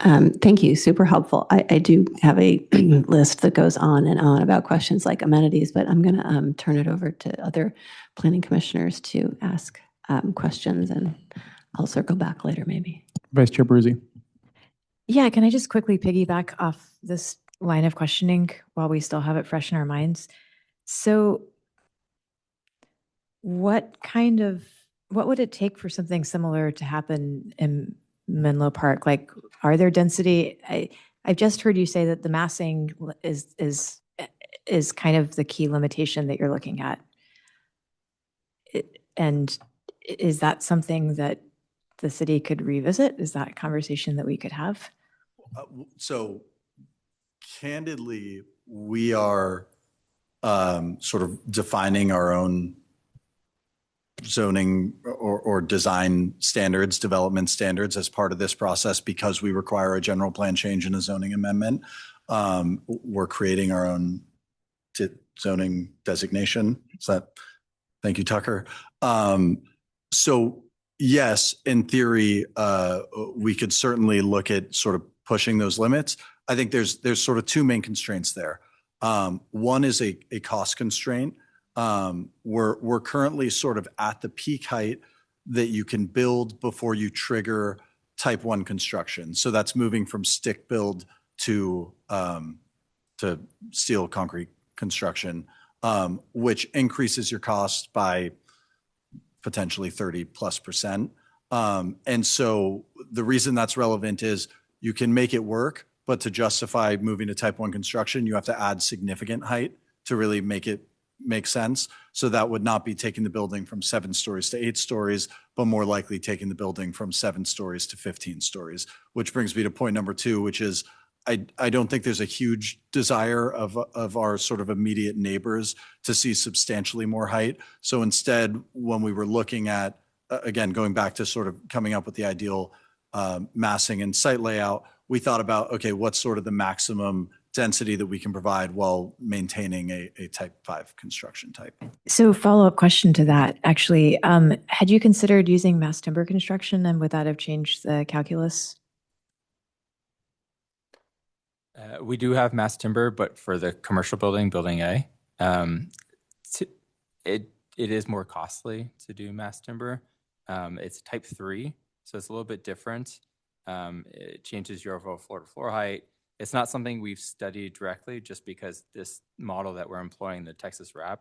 Thank you. Super helpful. I do have a list that goes on and on about questions like amenities, but I'm going to turn it over to other planning commissioners to ask questions, and I'll circle back later maybe. Vice Chair Bruzzi. Yeah, can I just quickly piggyback off this line of questioning while we still have it fresh in our minds? So what would it take for something similar to happen in Menlo Park? Like, are there density? I've just heard you say that the massing is kind of the key limitation that you're looking at. And is that something that the city could revisit? Is that a conversation that we could have? So candidly, we are sort of defining our own zoning or design standards, development standards as part of this process because we require a general plan change and a zoning amendment. We're creating our own zoning designation. Thank you, Tucker. So yes, in theory, we could certainly look at sort of pushing those limits. I think there's sort of two main constraints there. One is a cost constraint. We're currently sort of at the peak height that you can build before you trigger type 1 construction. So that's moving from stick build to steel concrete construction, which increases your cost by potentially 30+%. And so the reason that's relevant is you can make it work, but to justify moving to type 1 construction, you have to add significant height to really make it make sense. So that would not be taking the building from 7 stories to 8 stories, but more likely taking the building from 7 stories to 15 stories, which brings me to point number 2, which is I don't think there's a huge desire of our sort of immediate neighbors to see substantially more height. So instead, when we were looking at, again, going back to sort of coming up with the ideal massing and site layout, we thought about, okay, what's sort of the maximum density that we can provide while maintaining a type 5 construction type. So follow-up question to that, actually, had you considered using mass timber construction, and would that have changed the calculus? We do have mass timber, but for the commercial building, building A, it is more costly to do mass timber. It's type 3, so it's a little bit different. It changes your overall floor-to-floor height. It's not something we've studied directly, just because this model that we're employing, the Texas wrap,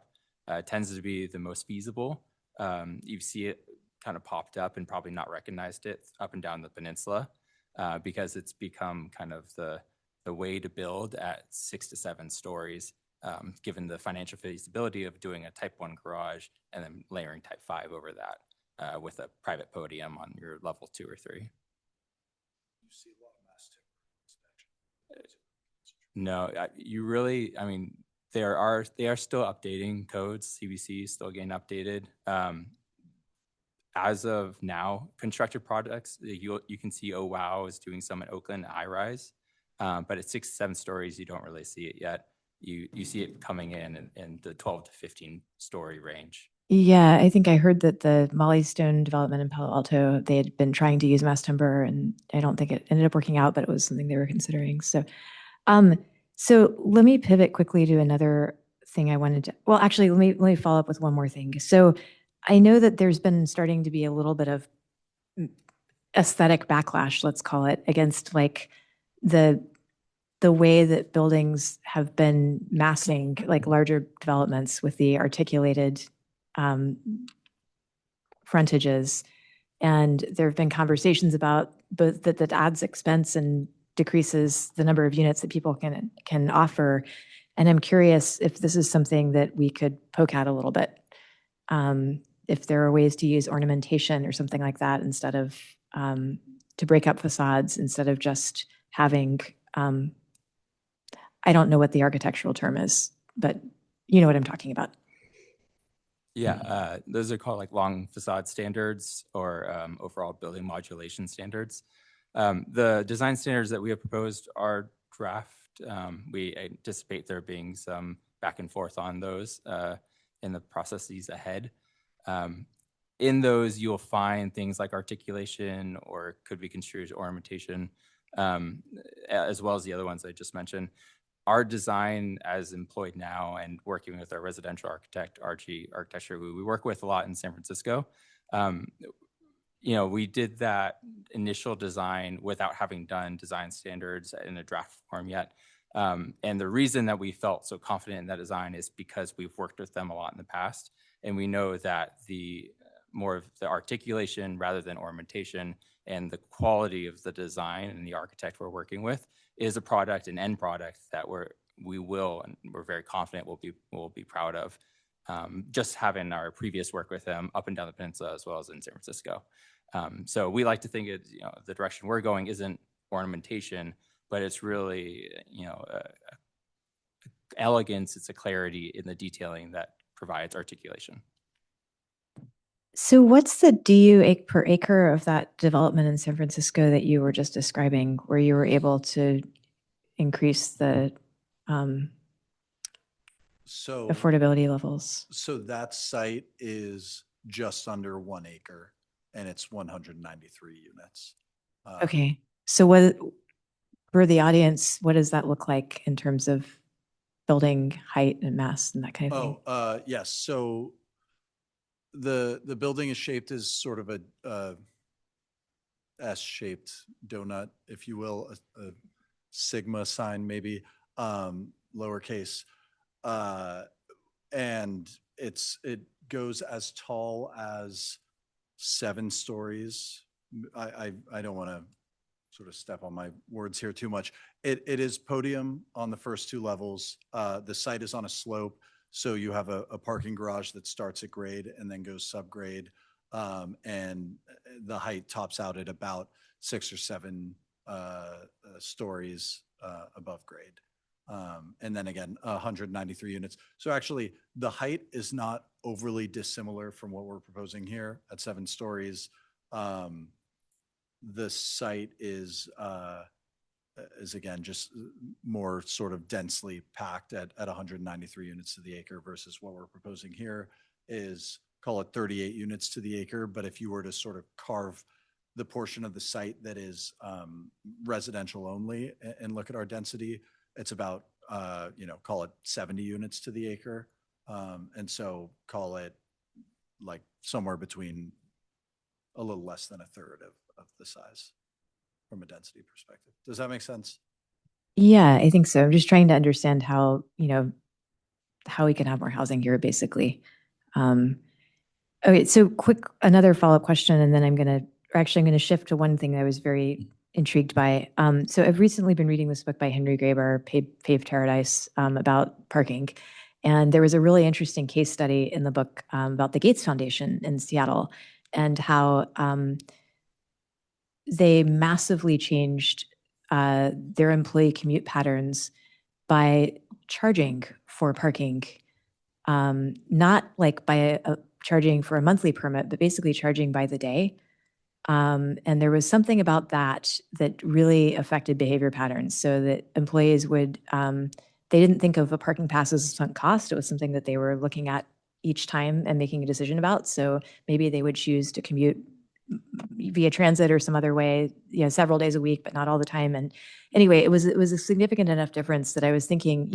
tends to be the most feasible. You see it kind of popped up and probably not recognized it up and down the peninsula, because it's become kind of the way to build at 6 to 7 stories, given the financial feasibility of doing a type 1 garage and then layering type 5 over that with a private podium on your level 2 or 3. No, you really, I mean, they are still updating codes. CBC is still getting updated. As of now, constructed products, you can see Oh Wow is doing some in Oakland, iRise, but at 6 to 7 stories, you don't really see it yet. You see it coming in the 12 to 15 story range. Yeah, I think I heard that the Molly Stone development in Palo Alto, they had been trying to use mass timber, and I don't think it ended up working out, but it was something they were considering. So let me pivot quickly to another thing I wanted to, well, actually, let me follow up with one more thing. So I know that there's been starting to be a little bit of aesthetic backlash, let's call it, against like the way that buildings have been massing, like larger developments with the articulated frontages. And there have been conversations about both that adds expense and decreases the number of units that people can offer. And I'm curious if this is something that we could poke at a little bit. If there are ways to use ornamentation or something like that instead of to break up facades, instead of just having, I don't know what the architectural term is, but you know what I'm talking about. Yeah, those are called like long facade standards or overall building modulation standards. The design standards that we have proposed are draft. We anticipate there being some back and forth on those in the processes ahead. In those, you'll find things like articulation, or could be construed as ornamentation, as well as the other ones I just mentioned. Our design as employed now and working with our residential architect, RG Architecture, who we work with a lot in San Francisco, we did that initial design without having done design standards in a draft form yet. And the reason that we felt so confident in that design is because we've worked with them a lot in the past. And we know that the more of the articulation rather than ornamentation and the quality of the design and the architect we're working with is a product, an end product that we will, and we're very confident we'll be proud of. Just having our previous work with them up and down the peninsula as well as in San Francisco. So we like to think the direction we're going isn't ornamentation, but it's really elegance. It's a clarity in the detailing that provides articulation. So what's the DU per acre of that development in San Francisco that you were just describing, where you were able to increase the affordability levels? So that site is just under 1 acre, and it's 193 units. Okay. So what, for the audience, what does that look like in terms of building height and mass and that kind of thing? Yes. So the building is shaped as sort of a S-shaped donut, if you will, a sigma sign maybe, lowercase. And it goes as tall as 7 stories. I don't want to sort of step on my words here too much. It is podium on the first 2 levels. The site is on a slope, so you have a parking garage that starts at grade and then goes subgrade, and the height tops out at about 6 or 7 stories above grade. And then again, 193 units. So actually, the height is not overly dissimilar from what we're proposing here at 7 stories. The site is is again, just more sort of densely packed at 193 units to the acre versus what we're proposing here is, call it 38 units to the acre. But if you were to sort of carve the portion of the site that is residential only and look at our density, it's about, call it 70 units to the acre. And so call it like somewhere between a little less than a third of the size from a density perspective. Does that make sense? Yeah, I think so. I'm just trying to understand how, how we can have more housing here, basically. Okay, so another follow-up question, and then I'm going to shift to one thing that I was very intrigued by. So I've recently been reading this book by Henry Graeber, Paved Paradise, about parking. And there was a really interesting case study in the book about the Gates Foundation in Seattle and how they massively changed their employee commute patterns by charging for parking, not like by charging for a monthly permit, but basically charging by the day. And there was something about that really affected behavior patterns, so that employees would, they didn't think of a parking pass as a sunk cost. It was something that they were looking at each time and making a decision about. So maybe they would choose to commute via transit or some other way, several days a week, but not all the time. And anyway, it was a significant enough difference that I was thinking,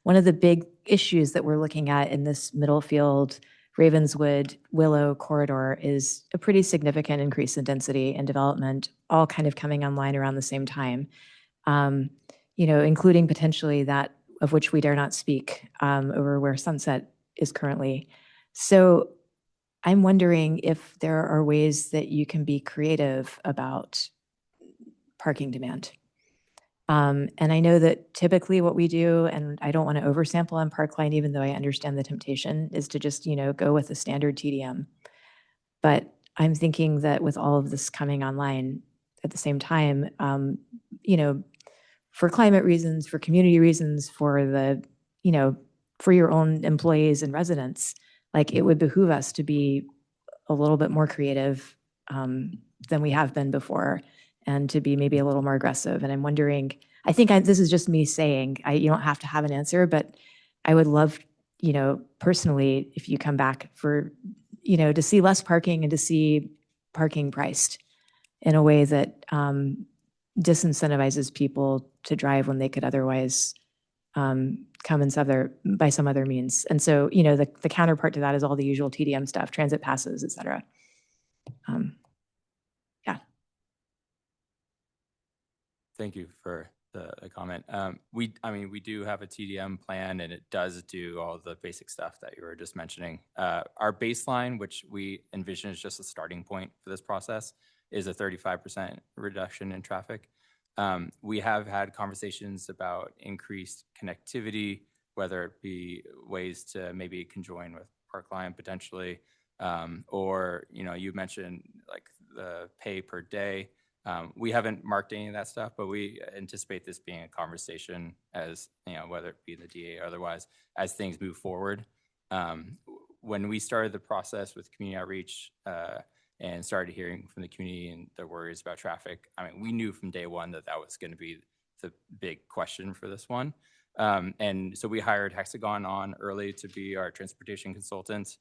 one of the big issues that we're looking at in this Middlefield, Ravenswood, Willow corridor is a pretty significant increase in density and development, all kind of coming online around the same time, including potentially that of which we dare not speak over where Sunset is currently. So I'm wondering if there are ways that you can be creative about parking demand. And I know that typically what we do, and I don't want to oversample on Parkline, even though I understand the temptation, is to just, go with the standard TDM. But I'm thinking that with all of this coming online at the same time, for climate reasons, for community reasons, for for your own employees and residents, like it would behoove us to be a little bit more creative than we have been before, and to be maybe a little more aggressive. And I'm wondering, I think this is just me saying, you don't have to have an answer, but I would love, personally, if you come back for, to see less parking and to see parking priced in a way that disincentivizes people to drive when they could otherwise come in by some other means. And so, the counterpart to that is all the usual TDM stuff, transit passes, et cetera. Yeah. Thank you for the comment. We do have a TDM plan, and it does do all the basic stuff that you were just mentioning. Our baseline, which we envision is just a starting point for this process, is a 35% reduction in traffic. We have had conversations about increased connectivity, whether it be ways to maybe conjoin with Parkline potentially, or, you mentioned like the pay per day. We haven't marked any of that stuff, but we anticipate this being a conversation as, whether it be the DA or otherwise, as things move forward. When we started the process with community outreach, and started hearing from the community and their worries about traffic, we knew from day one that was going to be the big question for this one. And so we hired Hexagon on early to be our transportation consultants.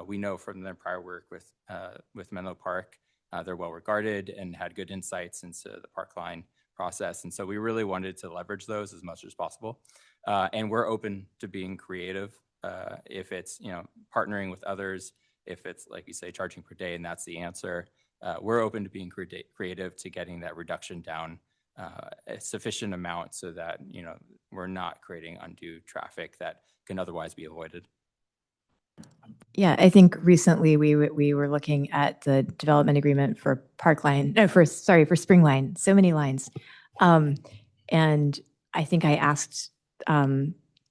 We know from their prior work with Menlo Park, they're well regarded and had good insights into the Parkline process. And so we really wanted to leverage those as much as possible. And we're open to being creative if it's, partnering with others. If it's, like you say, charging per day, and that's the answer, we're open to being creative to getting that reduction down a sufficient amount so that, we're not creating undue traffic that can otherwise be avoided. Yeah, I think recently we were looking at the development agreement for for Springline, so many lines. And I think I asked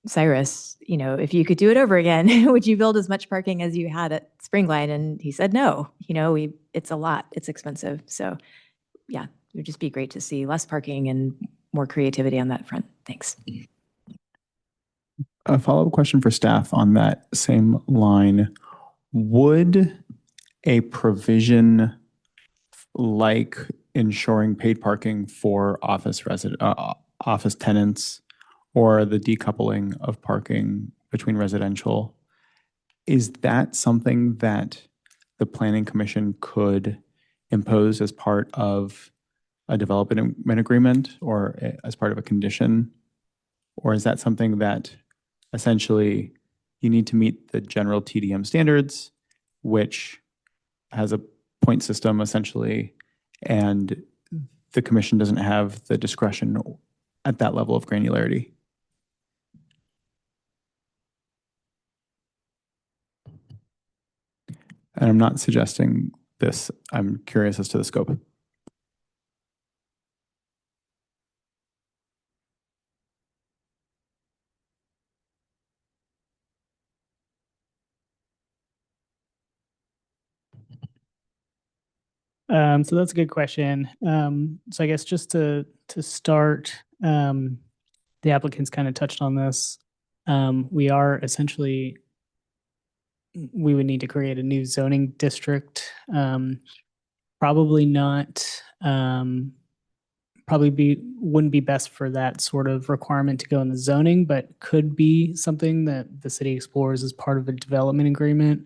Cyrus, if you could do it over again, would you build as much parking as you had at Springline? And he said, no, it's a lot, it's expensive. So yeah, it would just be great to see less parking and more creativity on that front. Thanks. A follow-up question for staff on that same line. Would a provision like ensuring paid parking for office tenants or the decoupling of parking between residential. Is that something that the Planning Commission could impose as part of a development agreement or as part of a condition? Or is that something that essentially you need to meet the general TDM standards, which has a point system essentially, and the commission doesn't have the discretion at that level of granularity? And I'm not suggesting this. I'm curious as to the scope. So that's a good question. So I guess just to start, the applicants kind of touched on this. We are essentially, we would need to create a new zoning district. Probably not, wouldn't be best for that sort of requirement to go in the zoning, but could be something that the city explores as part of a development agreement.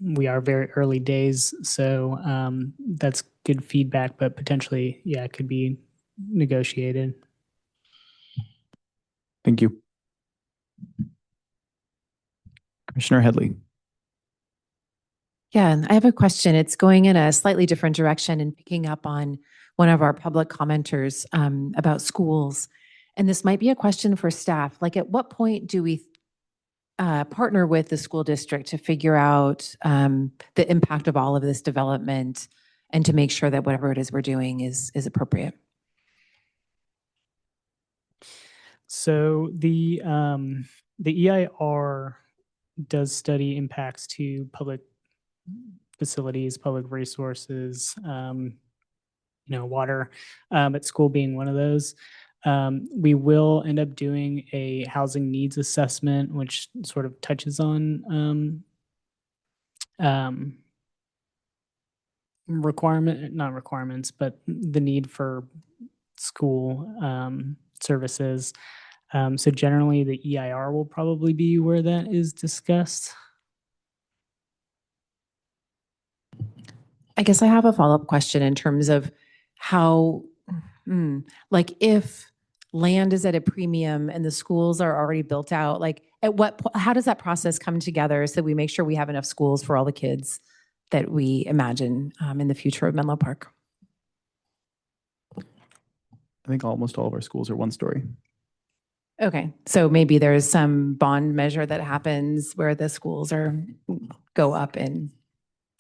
We are very early days, so that's good feedback, but potentially, yeah, it could be negotiated. Thank you. Commissioner Headley. Yeah, and I have a question. It's going in a slightly different direction and picking up on one of our public commenters about schools. And this might be a question for staff. Like, at what point do we partner with the school district to figure out the impact of all of this development and to make sure that whatever it is we're doing is appropriate? So the EIR does study impacts to public facilities, public resources, water, but school being one of those. We will end up doing a housing needs assessment, which sort of touches on not requirements, but the need for school services. So generally, the EIR will probably be where that is discussed. I guess I have a follow-up question in terms of how, like, if land is at a premium and the schools are already built out, like, at what point, how does that process come together so that we make sure we have enough schools for all the kids that we imagine in the future of Menlo Park? I think almost all of our schools are one story. Okay, so maybe there's some bond measure that happens where the schools go up in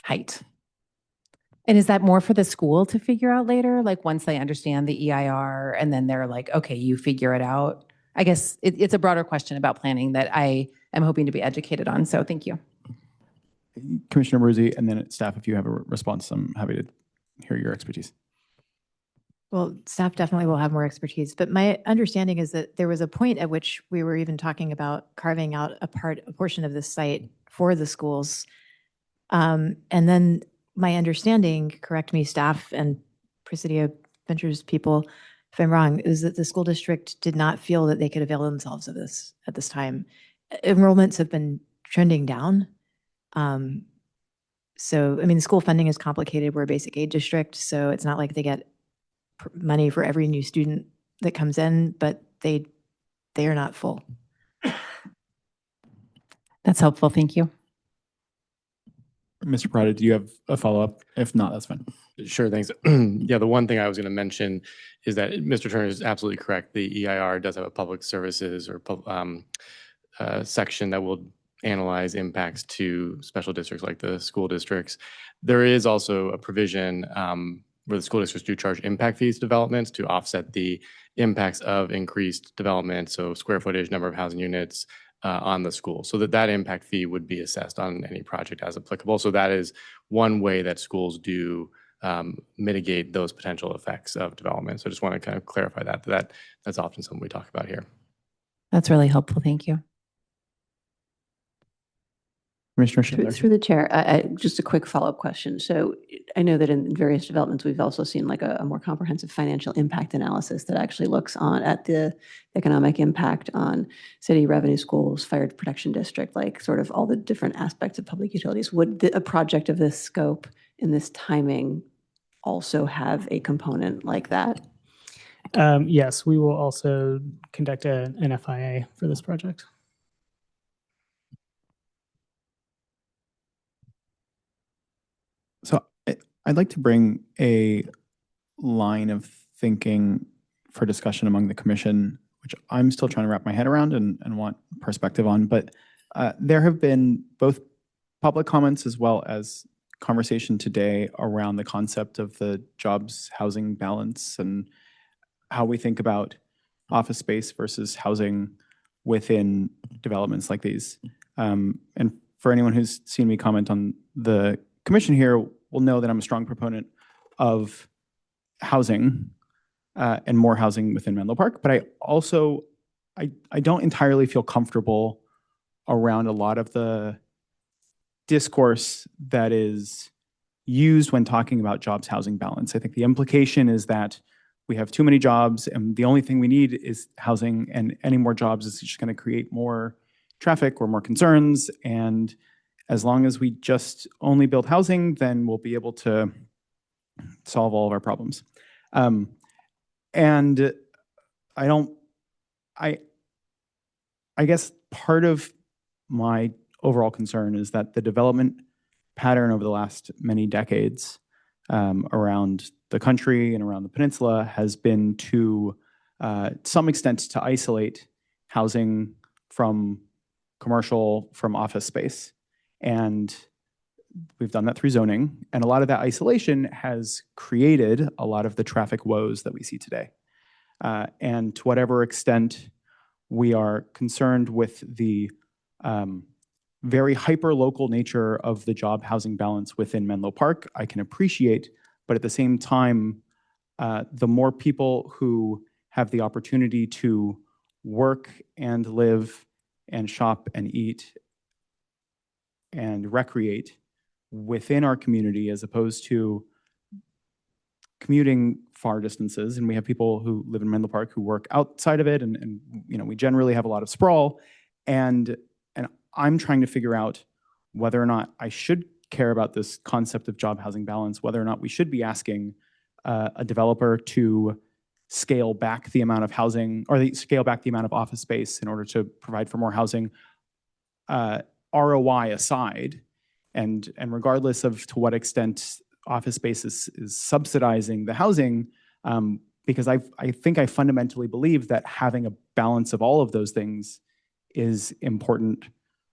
height. And is that more for the school to figure out later? Like, once they understand the EIR and then they're like, okay, you figure it out. I guess it's a broader question about planning that I am hoping to be educated on. So thank you. Commissioner Abruzzi, and then staff, if you have a response, I'm happy to hear your expertise. Well, staff definitely will have more expertise, but my understanding is that there was a point at which we were even talking about carving out a portion of the site for the schools. And then my understanding, correct me, staff and Presidio Ventures people, if I'm wrong, is that the school district did not feel that they could avail themselves of this at this time. Enrollments have been trending down. So, I mean, school funding is complicated. We're a basic aid district, so it's not like they get money for every new student that comes in, but they are not full. That's helpful. Thank you. Mr. Prada, do you have a follow-up? If not, that's fine. Sure, thanks. Yeah, the one thing I was going to mention is that Mr. Turner is absolutely correct. The EIR does have a public services or section that will analyze impacts to special districts like the school districts. There is also a provision where the school districts do charge impact fees to developments to offset the impacts of increased development, so square footage, number of housing units on the school, so that impact fee would be assessed on any project as applicable. So that is one way that schools do mitigate those potential effects of development. So I just want to kind of clarify that's often something we talk about here. That's really helpful. Thank you. Commissioner Through Schindler. through the chair, just a quick follow-up question. So I know that in various developments, we've also seen like a more comprehensive financial impact analysis that actually looks at the economic impact on city revenue, schools, fire protection district, like sort of all the different aspects of public utilities. Would a project of this scope in this timing also have a component like that? Yes, we will also conduct an FIA for this project. So I'd like to bring a line of thinking for discussion among the commission, which I'm still trying to wrap my head around and want perspective on. But there have been both public comments as well as conversation today around the concept of the jobs housing balance and how we think about office space versus housing within developments like these. And for anyone who's seen me comment on the commission here will know that I'm a strong proponent of housing and more housing within Menlo Park. But I also, I don't entirely feel comfortable around a lot of the discourse that is used when talking about jobs housing balance. I think the implication is that we have too many jobs and the only thing we need is housing, and any more jobs is just going to create more traffic or more concerns. And as long as we just only build housing, then we'll be able to solve all of our problems. And I guess part of my overall concern is that the development pattern over the last many decades around the country and around the peninsula has been to some extent to isolate housing from commercial, from office space. And we've done that through zoning. And a lot of that isolation has created a lot of the traffic woes that we see today. And to whatever extent we are concerned with the very hyper-local nature of the job housing balance within Menlo Park, I can appreciate, but at the same time, the more people who have the opportunity to work and live and shop and eat and recreate within our community as opposed to commuting far distances. And we have people who live in Menlo Park who work outside of it, and you know, we generally have a lot of sprawl. And I'm trying to figure out whether or not I should care about this concept of job housing balance, whether or not we should be asking a developer to scale back the amount of housing or scale back the amount of office space in order to provide for more housing, ROI aside, and regardless of to what extent office space is subsidizing the housing, because I think I fundamentally believe that having a balance of all of those things is important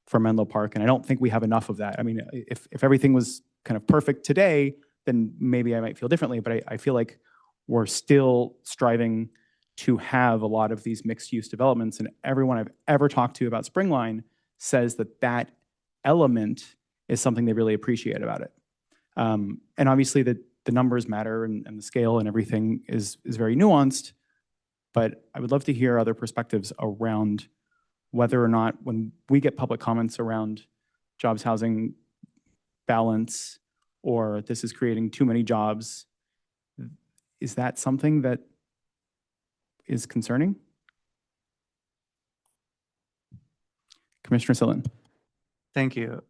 for Menlo Park, and I don't think we have enough of that. I mean, if everything was kind of perfect today, then maybe I might feel differently, but I feel like we're still striving to have a lot of these mixed-use developments, and everyone I've ever talked to about Springline says that that element is something they really appreciate about it. And obviously the numbers matter and the scale and everything is very nuanced, but I would love to hear other perspectives around whether or not when we get public comments around jobs housing balance or this is creating too many jobs, is that something that is concerning? Commissioner Sillen. Thank you.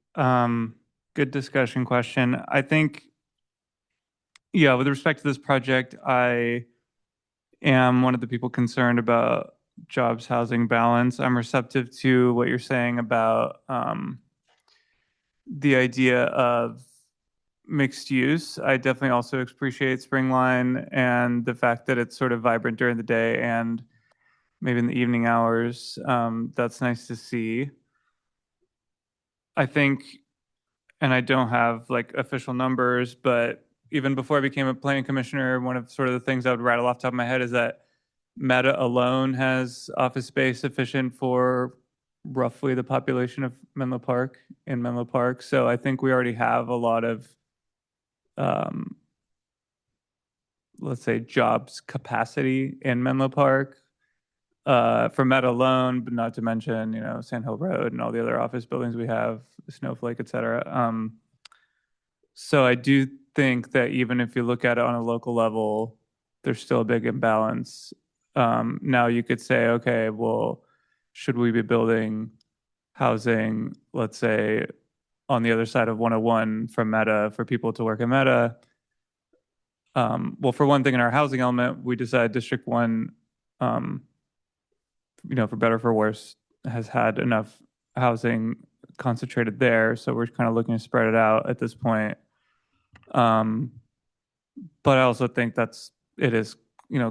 Good discussion question. I think, yeah, with respect to this project, I am one of the people concerned about jobs housing balance. I'm receptive to what you're saying about the idea of mixed use. I definitely also appreciate Springline and the fact that it's sort of vibrant during the day and maybe in the evening hours. That's nice to see. I think, and I don't have like official numbers, but even before I became a planning commissioner, one of sort of the things I would rattle off the top of my head is that Meta alone has office space sufficient for roughly the population of Menlo Park in Menlo Park. So I think we already have a lot of, let's say, jobs capacity in Menlo Park. for Meta alone, but not to mention, Sand Hill Road and all the other office buildings we have, Snowflake, et cetera. So I do think that even if you look at it on a local level, there's still a big imbalance. Now you could say, okay, well, should we be building housing, let's say, on the other side of 101 from Meta for people to work at Meta? Well, for one thing, in our housing element, we decided District 1, for better or for worse, has had enough housing concentrated there. So we're kind of looking to spread it out at this point. But I also think it is,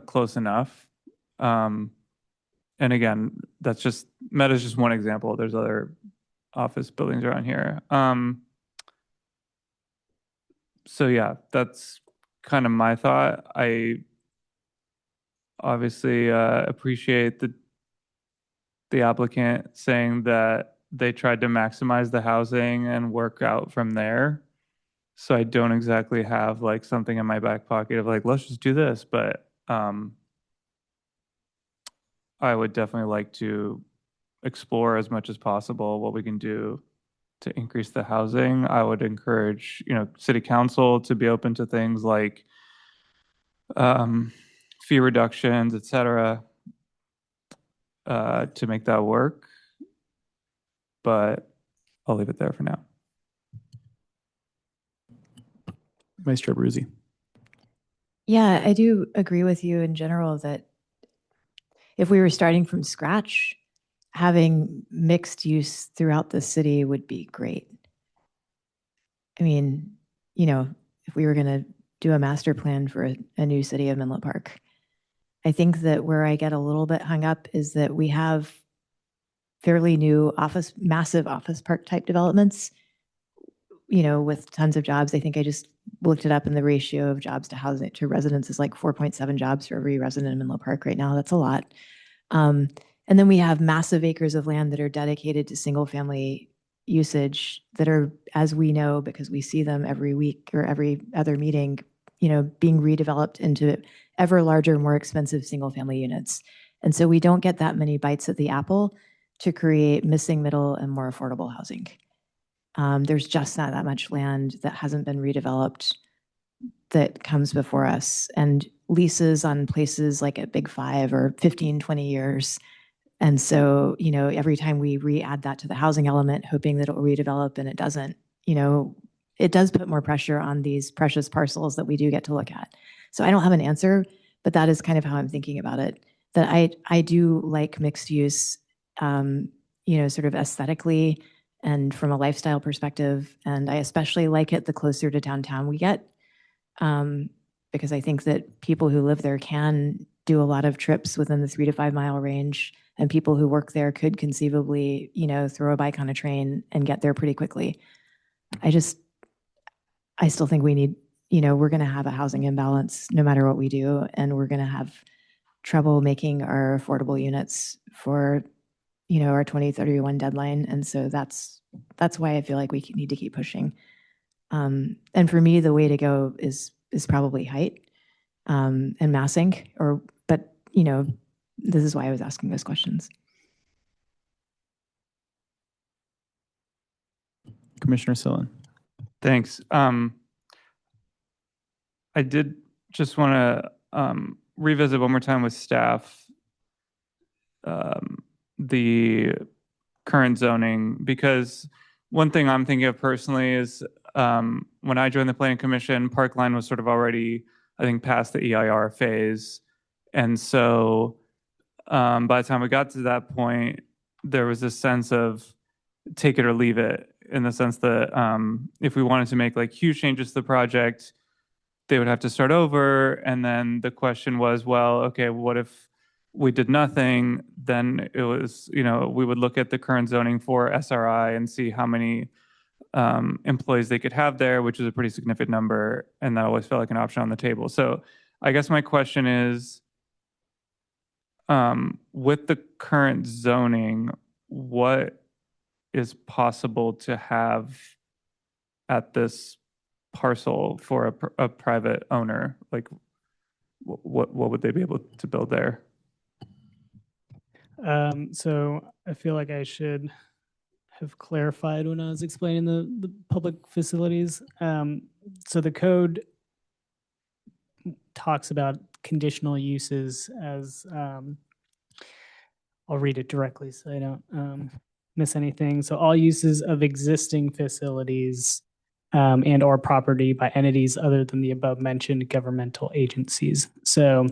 close enough. And again, Meta is just one example. There's other office buildings around here. So yeah, that's kind of my thought. I obviously appreciate the applicant saying that they tried to maximize the housing and work out from there. So I don't exactly have like something in my back pocket of like, let's just do this. But I would definitely like to explore as much as possible what we can do to increase the housing. I would encourage, city council to be open to things like fee reductions, et cetera, to make that work. But I'll leave it there for now. Vice Chair Abruzzi. Yeah, I do agree with you in general that if we were starting from scratch, having mixed use throughout the city would be great. I mean, if we were going to do a master plan for a new city of Menlo Park, I think that where I get a little bit hung up is that we have fairly new massive office park type developments, with tons of jobs. I think I just looked it up, and the ratio of jobs to housing to residents is like 4.7 jobs for every resident in Menlo Park right now. That's a lot. And then we have massive acres of land that are dedicated to single family usage that are, as we know, because we see them every week or every other meeting, being redeveloped into ever larger, more expensive single family units. And so we don't get that many bites at the apple to create missing middle and more affordable housing. There's just not that much land that hasn't been redeveloped that comes before us. And leases on places like at Big 5 are 15, 20 years. And so, every time we re-add that to the housing element, hoping that it will redevelop and it doesn't, it does put more pressure on these precious parcels that we do get to look at. So I don't have an answer, but that is kind of how I'm thinking about it. That I do like mixed use, sort of aesthetically and from a lifestyle perspective. And I especially like it the closer to downtown we get, because I think that people who live there can do a lot of trips within the 3 to 5 mile range, and people who work there could conceivably, throw a bike on a train and get there pretty quickly. I still think we need, we're going to have a housing imbalance no matter what we do, and we're going to have trouble making our affordable units for, our 2031 deadline. And so that's why I feel like we need to keep pushing. And for me, the way to go is probably height and massing, but this is why I was asking those questions. Commissioner Sillen. Thanks. I did just want to revisit one more time with staff the current zoning, because one thing I'm thinking of personally is when I joined the Planning Commission, Parkline was sort of already, I think, past the EIR phase. And so by the time we got to that point, there was this sense of take it or leave it, in the sense that if we wanted to make like huge changes to the project, they would have to start over. And then the question was, well, okay, what if we did nothing? Then it was, we would look at the current zoning for SRI and see how many employees they could have there, which is a pretty significant number. And that always felt like an option on the table. So I guess my question is, with the current zoning, what is possible to have at this parcel for a private owner? Like, what would they be able to build there? So I feel like I should have clarified when I was explaining the public facilities. So the code talks about conditional uses as, I'll read it directly so I don't miss anything. So all uses of existing facilities and or property by entities other than the above mentioned governmental agencies. So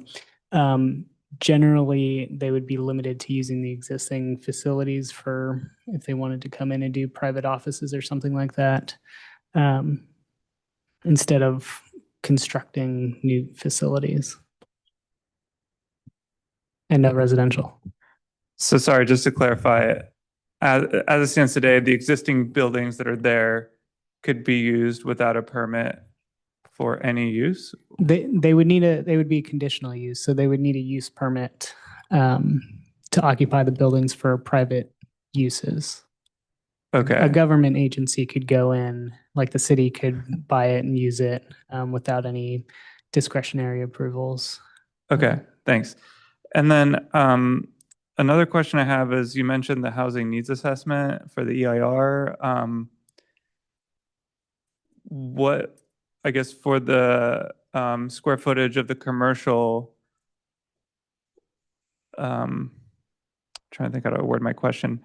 generally, they would be limited to using the existing facilities for if they wanted to come in and do private offices or something like that, instead of constructing new facilities. And no residential. So sorry, just to clarify, as it stands today, the existing buildings that are there could be used without a permit for any use? They would be conditional use, so they would need a use permit to occupy the buildings for private uses. Okay. A government agency could go in, like the city could buy it and use it without any discretionary approvals. Okay, thanks. And then another question I have is you mentioned the housing needs assessment for the EIR. What, I guess, for the square footage of the commercial, trying to think how to word my question.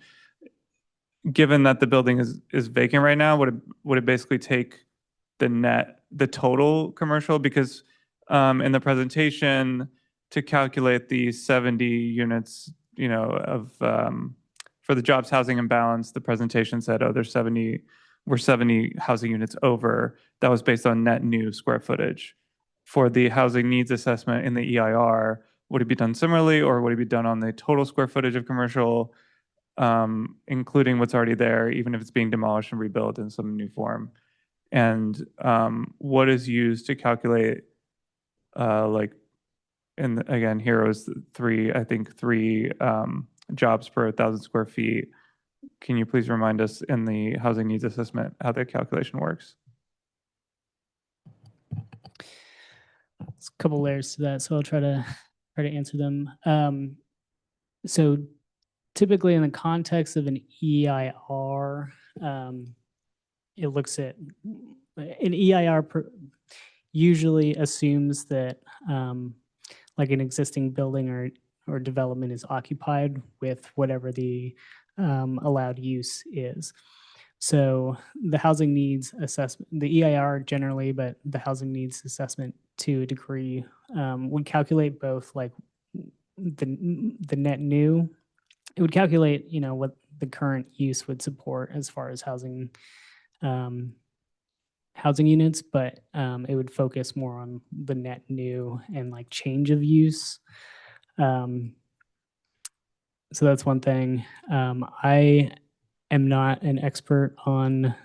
Given that the building is vacant right now, would it basically take the total commercial? Because in the presentation, to calculate the 70 units, of for the jobs housing imbalance, the presentation said, oh, we're 70 housing units over. That was based on net new square footage. For the housing needs assessment in the EIR, would it be done similarly, or would it be done on the total square footage of commercial, including what's already there, even if it's being demolished and rebuilt in some new form? And what is used to calculate, again, here was three jobs per 1,000 square feet. Can you please remind us in the housing needs assessment how the calculation works? There's a couple layers to that, so I'll try to answer them. So typically in the context of an EIR, it looks at an EIR usually assumes that like an existing building or development is occupied with whatever the allowed use is. So the housing needs assessment, the EIR generally, but the housing needs assessment to a degree would calculate both like the net new. It would calculate, what the current use would support as far as housing units, but it would focus more on the net new and like change of use. So that's one thing. I am not an expert on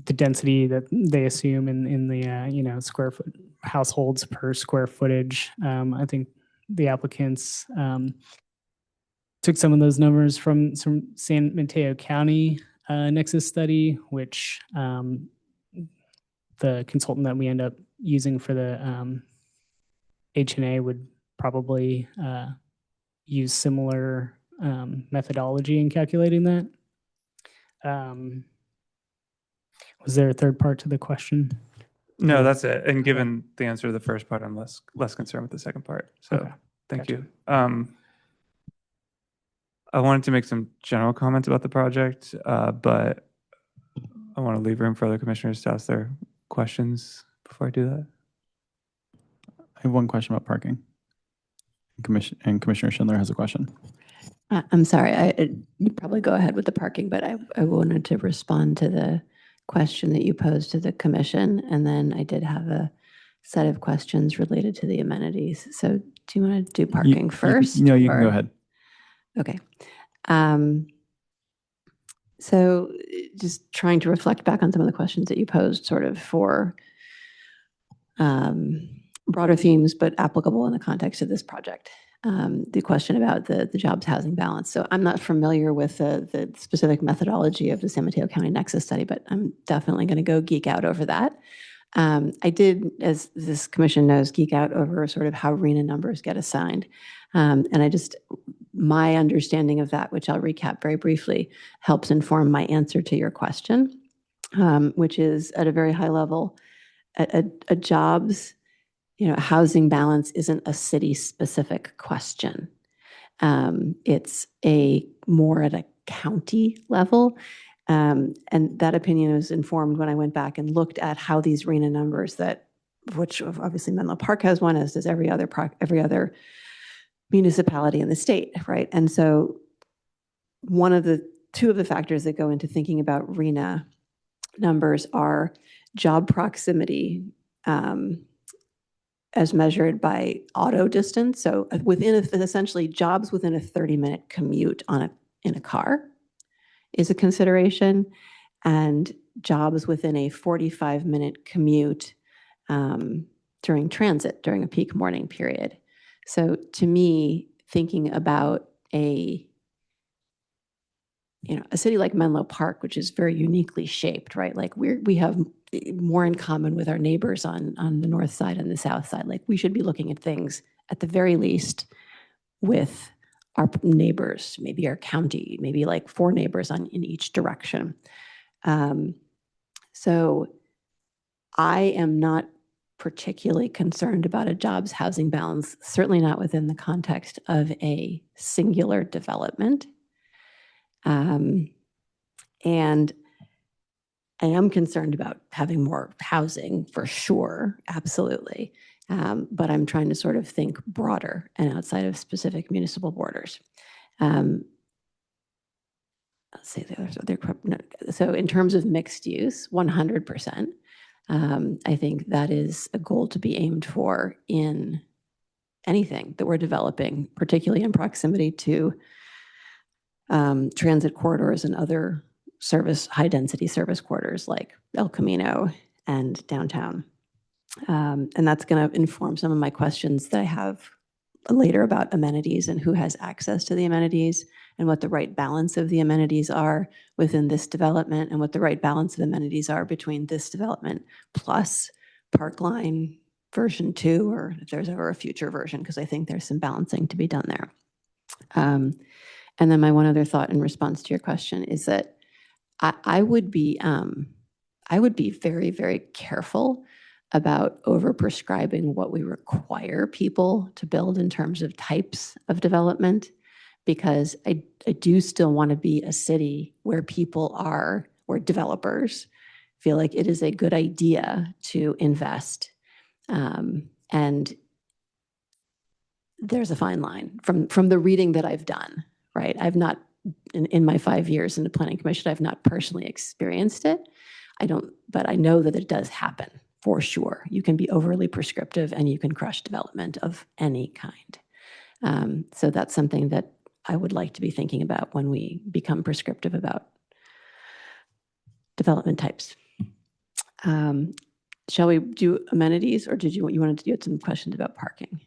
the density that they assume in the square foot households per square footage. I think the applicants took some of those numbers from San Mateo County Nexus study, which the consultant that we end up using for the H&A would probably use similar methodology in calculating that. Was there a third part to the question? No, that's it. And given the answer to the first part, I'm less concerned with the second part. So Okay. thank Gotcha. you. I wanted to make some general comments about the project, but I want to leave room for other commissioners to ask their questions before I do that. I have one question about parking. Commissioner Schindler has a question. I'm sorry, you probably go ahead with the parking, but I wanted to respond to the question that you posed to the commission, and then I did have a set of questions related to the amenities. So do you want to do parking first? No, you can go ahead. Okay. So just trying to reflect back on some of the questions that you posed sort of for broader themes, but applicable in the context of this project. The question about the jobs housing balance. So I'm not familiar with the specific methodology of the San Mateo County Nexus study, but I'm definitely going to go geek out over that. I did, as this commission knows, geek out over sort of how RENA numbers get assigned. My understanding of that, which I'll recap very briefly, helps inform my answer to your question, which is at a very high level, a jobs, housing balance isn't a city-specific question. It's more at a county level. And that opinion was informed when I went back and looked at how these RENA numbers which obviously Menlo Park has one, as does every other municipality in the state, right? And so two of the factors that go into thinking about RENA numbers are job proximity, as measured by auto distance. So essentially jobs within a 30-minute commute in a car is a consideration, and jobs within a 45-minute commute during transit, during a peak morning period. So to me, thinking about a city like Menlo Park, which is very uniquely shaped, right? Like we have more in common with our neighbors on the north side and the south side. Like we should be looking at things at the very least with our neighbors, maybe our county, maybe like 4 neighbors in each direction. So I am not particularly concerned about a jobs housing balance, certainly not within the context of a singular development. And I am concerned about having more housing for sure, absolutely. But I'm trying to sort of think broader and outside of specific municipal borders. Let's see the other. So in terms of mixed use, 100%. I think that is a goal to be aimed for in anything that we're developing, particularly in proximity to transit corridors and other high-density service corridors like El Camino and downtown. And that's going to inform some of my questions that I have later about amenities and who has access to the amenities and what the right balance of the amenities are within this development and what the right balance of amenities are between this development plus Parkline version 2, or if there's ever a future version, because I think there's some balancing to be done there. And then my one other thought in response to your question is that I would be very, very careful about over-prescribing what we require people to build in terms of types of development, because I do still want to be a city where where developers feel like it is a good idea to invest. And there's a fine line from the reading that I've done, right? I've not, in my 5 years in the Planning Commission, I've not personally experienced it. But I know that it does happen for sure. You can be overly prescriptive and you can crush development of any kind. So that's something that I would like to be thinking about when we become prescriptive about development types. Shall we do amenities, or did you wanted to do some questions about parking?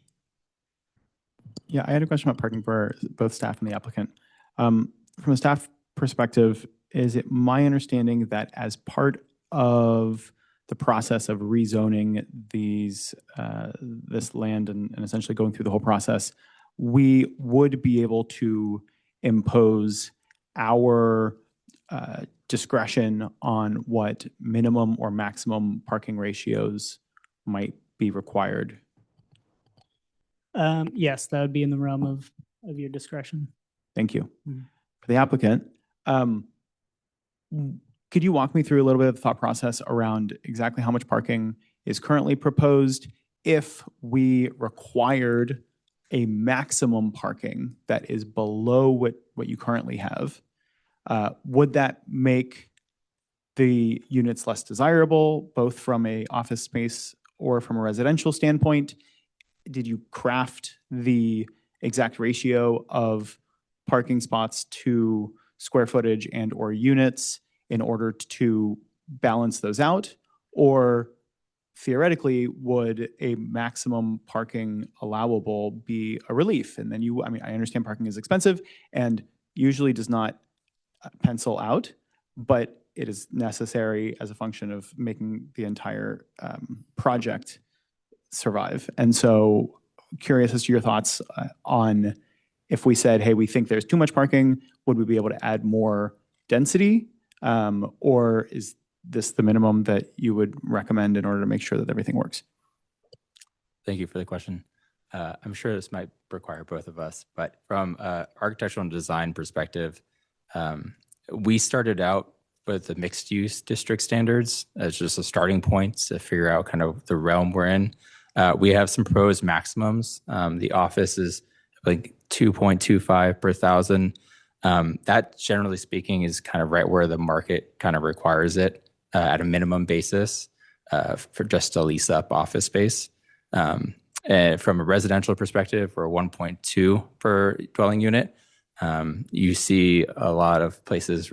Yeah, I had a question about parking for both staff and the applicant. From a staff perspective, is it my understanding that as part of the process of rezoning this land and essentially going through the whole process, we would be able to impose our discretion on what minimum or maximum parking ratios might be required? Yes, that would be in the realm of your discretion. Thank you. For the applicant, could you walk me through a little bit of the thought process around exactly how much parking is currently proposed if we required a maximum parking that is below what you currently have? Would that make the units less desirable, both from an office space or from a residential standpoint? Did you craft the exact ratio of parking spots to square footage and or units in order to balance those out? Or theoretically, would a maximum parking allowable be a relief? And then I understand parking is expensive and usually does not pencil out, but it is necessary as a function of making the entire project survive. And so curious as to your thoughts on if we said, hey, we think there's too much parking, would we be able to add more density? Or is this the minimum that you would recommend in order to make sure that everything works? Thank you for the question. I'm sure this might require both of us, but from an architectural and design perspective, we started out with the mixed use district standards as just a starting point to figure out kind of the realm we're in. We have some proposed maximums. The office is like 2.25 per thousand. That generally speaking is kind of right where the market kind of requires it at a minimum basis for just to lease up office space. And from a residential perspective, we're 1.2 per dwelling unit. You see a lot of places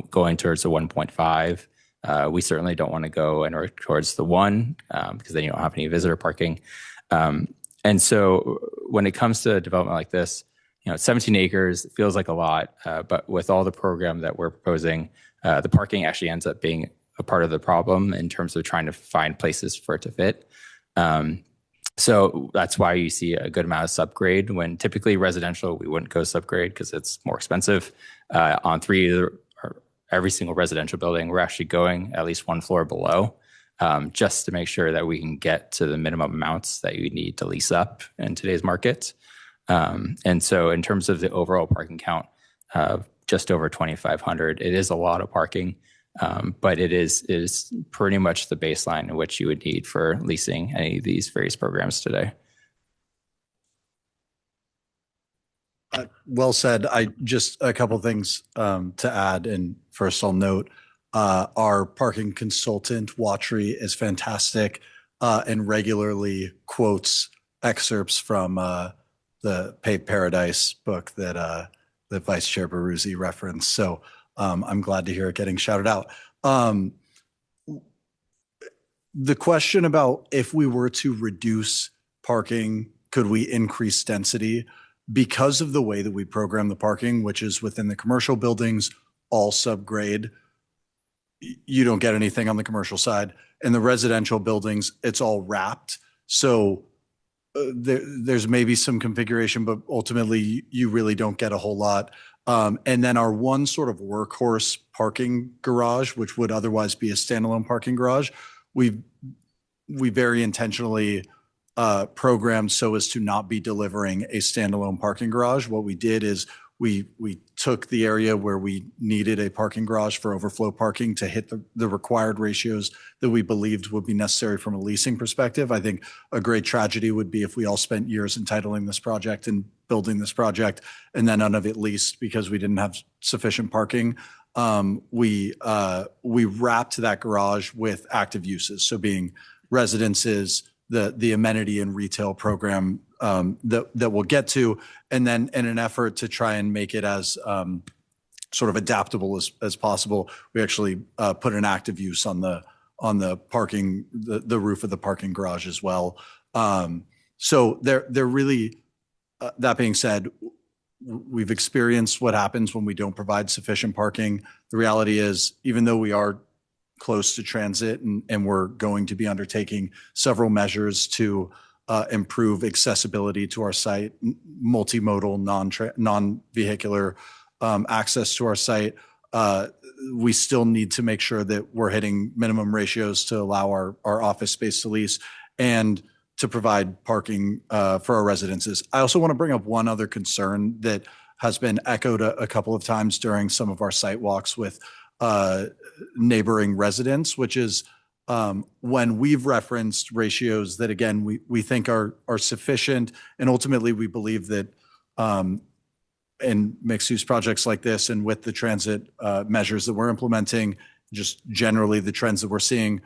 going towards the 1.5. We certainly don't want to go anywhere towards the 1 because then you don't have any visitor parking. And so when it comes to a development like this, 17 acres feels like a lot, but with all the program that we're proposing, the parking actually ends up being a part of the problem in terms of trying to find places for it to fit. So that's why you see a good amount of subgrade when typically residential, we wouldn't go subgrade because it's more expensive. On every single residential building, we're actually going at least 1 floor below just to make sure that we can get to the minimum amounts that you need to lease up in today's market. And so in terms of the overall parking count of just over 2,500, it is a lot of parking. But it is pretty much the baseline in which you would need for leasing any of these various programs today. Well said. I just a couple of things to add. And first, I'll note our parking consultant, Watry, is fantastic and regularly quotes excerpts from the Paved Paradise book that Vice Chair Baruzzi referenced. So I'm glad to hear it getting shouted out. The question about if we were to reduce parking, could we increase density? Because of the way that we program the parking, which is within the commercial buildings, all subgrade, you don't get anything on the commercial side. In the residential buildings, it's all wrapped. So there's maybe some configuration, but ultimately you really don't get a whole lot. And then our one sort of workhorse parking garage, which would otherwise be a standalone parking garage, we very intentionally programmed so as to not be delivering a standalone parking garage. What we did is we took the area where we needed a parking garage for overflow parking to hit the required ratios that we believed would be necessary from a leasing perspective. I think a great tragedy would be if we all spent years entitling this project and building this project and then none of it leased because we didn't have sufficient parking. We wrapped that garage with active uses, so being residences, the amenity and retail program that we'll get to, and then in an effort to try and make it as sort of adaptable as possible, we actually put an active use on the parking, the roof of the parking garage as well. So they're really, that being said, we've experienced what happens when we don't provide sufficient parking. The reality is, even though we are close to transit and we're going to be undertaking several measures to improve accessibility to our site, multimodal, non-vehicular access to our site, we still need to make sure that we're hitting minimum ratios to allow our office space to lease and to provide parking for our residences. I also want to bring up one other concern that has been echoed a couple of times during some of our site walks with neighboring residents, which is when we've referenced ratios that, again, we think are sufficient, and ultimately we believe that in mixed-use projects like this and with the transit measures that we're implementing, just generally the trends that we're seeing,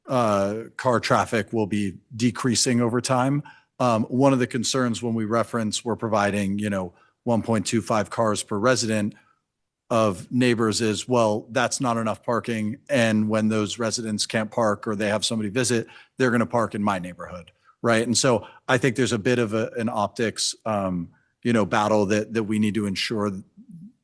car traffic will be decreasing over time. One of the concerns when we reference we're providing 1.25 cars per resident of neighbors is, well, that's not enough parking. And when those residents can't park or they have somebody visit, they're going to park in my neighborhood, right? And so I think there's a bit of an optics, battle that we need to ensure,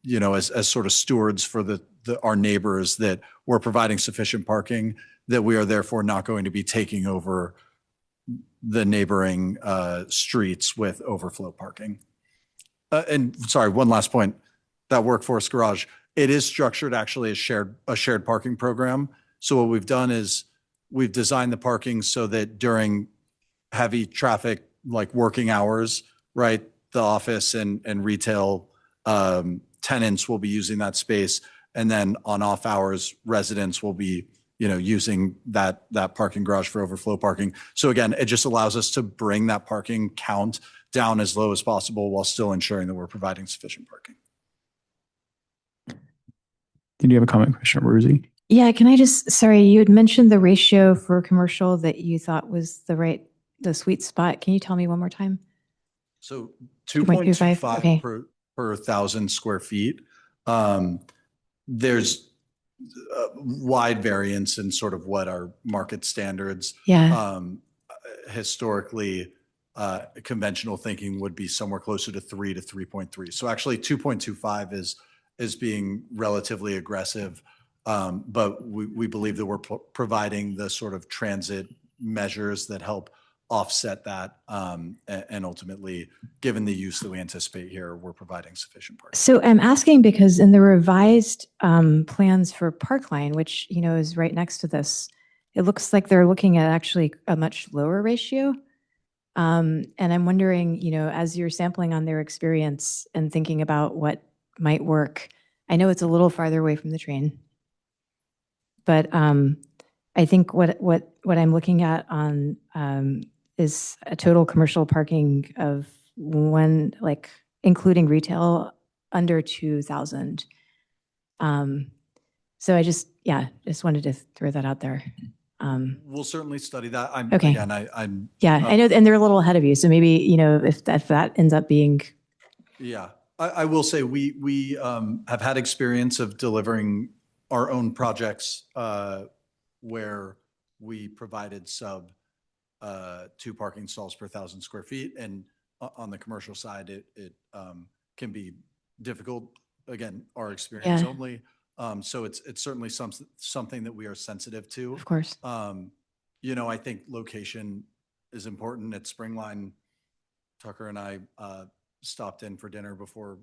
as sort of stewards for our neighbors, that we're providing sufficient parking, that we are therefore not going to be taking over the neighboring streets with overflow parking. And sorry, one last point, that workforce garage, it is structured actually as a shared parking program. So what we've done is we've designed the parking so that during heavy traffic, like working hours, right, the office and retail tenants will be using that space. And then on off hours, residents will be, using that parking garage for overflow parking. So again, it just allows us to bring that parking count down as low as possible while still ensuring that we're providing sufficient parking. Did you have a comment, Commissioner Abruzzi? Yeah, can I sorry, you had mentioned the ratio for commercial that you thought was the sweet spot. Can you tell me one more time? So 2.25, 2.25 okay. per 1,000 square feet. There's a wide variance in sort of what our market standards. Yeah. Historically, conventional thinking would be somewhere closer to 3 to 3.3. So actually 2.25 is being relatively aggressive. But we believe that we're providing the sort of transit measures that help offset that. And ultimately, given the use that we anticipate here, we're providing sufficient parking. So I'm asking because in the revised plans for Parkline, which, is right next to this, it looks like they're looking at actually a much lower ratio. And I'm wondering, as you're sampling on their experience and thinking about what might work, I know it's a little farther away from the train, but I think what I'm looking at on is a total commercial parking of including retail, under 2,000. So I just wanted to throw that out there. We'll certainly study that. Okay. Again, I know, and they're a little ahead of you. So maybe, if that ends up being. Yeah, I will say we have had experience of delivering our own projects where we provided sub 2 parking stalls per 1,000 square feet. And on the commercial side, it can be difficult. Again, our experience only. So it's certainly something that we are sensitive to. Of course. I think location is important. At Springline, Tucker and I stopped in for dinner before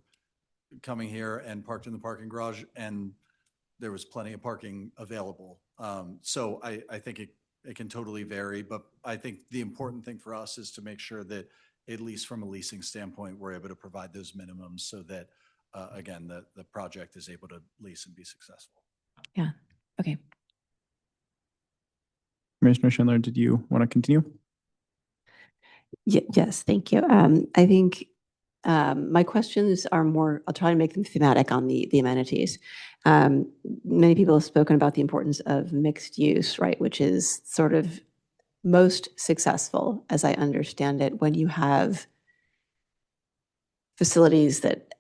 coming here and parked in the parking garage, and there was plenty of parking available. So I think it can totally vary, but I think the important thing for us is to make sure that, at least from a leasing standpoint, we're able to provide those minimums so that, again, the project is able to lease and be successful. Yeah. Okay. Commissioner Schindler, did you want to continue? Yes, thank you. I think my questions are more, I'll try to make them thematic on the amenities. Many people have spoken about the importance of mixed use, right, which is sort of most successful, as I understand it, when you have facilities that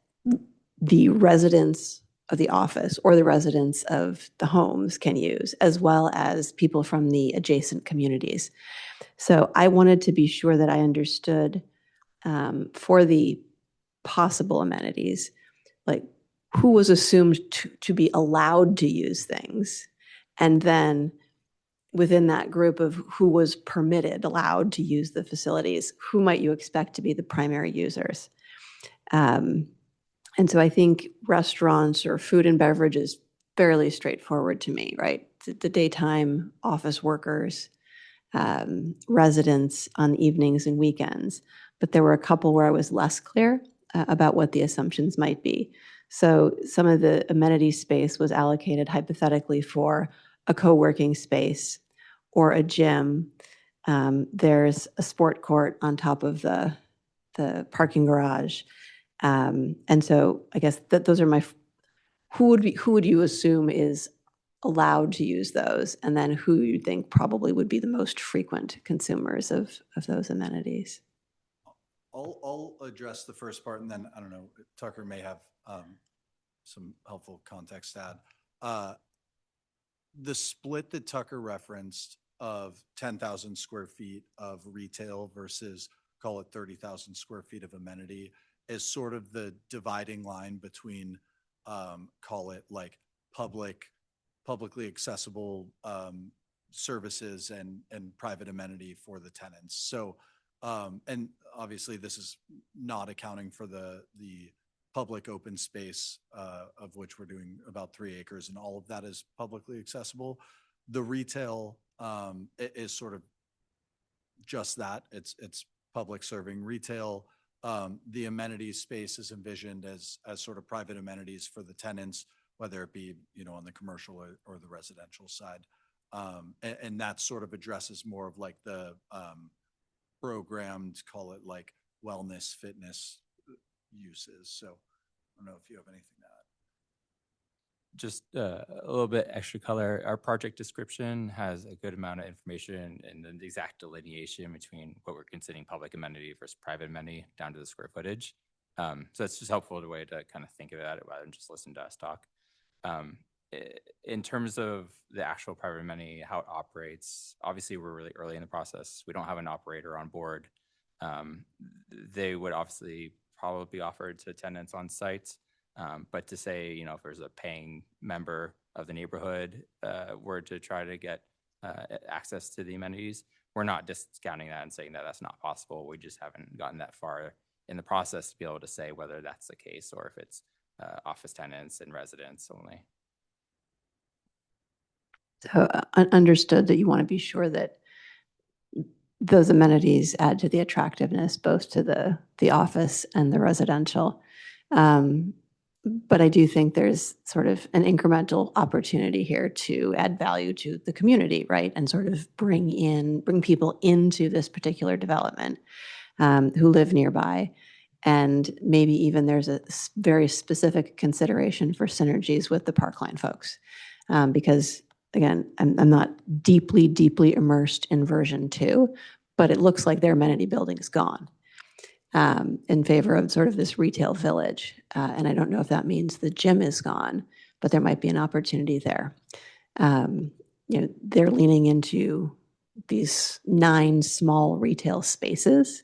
the residents of the office or the residents of the homes can use, as well as people from the adjacent communities. So I wanted to be sure that I understood for the possible amenities, like who was assumed to be allowed to use things, and then within that group of who was allowed to use the facilities, who might you expect to be the primary users? And so I think restaurants or food and beverage is fairly straightforward to me, right? The daytime office workers, residents on evenings and weekends. But there were a couple where I was less clear about what the assumptions might be. So some of the amenity space was allocated hypothetically for a co-working space or a gym. There's a sport court on top of the parking garage. And so I guess that those are who would you assume is allowed to use those, and then who you think probably would be the most frequent consumers of those amenities? I'll address the first part, and then I don't know, Tucker may have some helpful context to add. The split that Tucker referenced of 10,000 square feet of retail versus, call it 30,000 square feet of amenity, is sort of the dividing line between call it like publicly accessible services and private amenity for the tenants. So, and obviously this is not accounting for the public open space, of which we're doing about 3 acres, and all of that is publicly accessible. The retail is sort of just that. It's public serving retail. The amenity space is envisioned as sort of private amenities for the tenants, whether it be, on the commercial or the residential side. And that sort of addresses more of like the programmed, call it like wellness, fitness uses. So I don't know if you have anything to add. Just a little bit extra color. Our project description has a good amount of information and the exact delineation between what we're considering public amenity versus private amenity down to the square footage. So it's just helpful to way to kind of think about it rather than just listen to us talk. In terms of the actual private amenity, how it operates, obviously we're really early in the process. We don't have an operator on board. They would obviously probably be offered to tenants on site. But to say, if there's a paying member of the neighborhood were to try to get access to the amenities, we're not discounting that and saying that that's not possible. We just haven't gotten that far in the process to be able to say whether that's the case or if it's office tenants and residents only. So understood that you want to be sure that those amenities add to the attractiveness both to the office and the residential. But I do think there's sort of an incremental opportunity here to add value to the community, right? And sort of bring people into this particular development who live nearby. And maybe even there's a very specific consideration for synergies with the Parkline folks. Because again, I'm not deeply, deeply immersed in version 2, but it looks like their amenity building is gone. In favor of sort of this retail village. And I don't know if that means the gym is gone, but there might be an opportunity there. They're leaning into these 9 small retail spaces,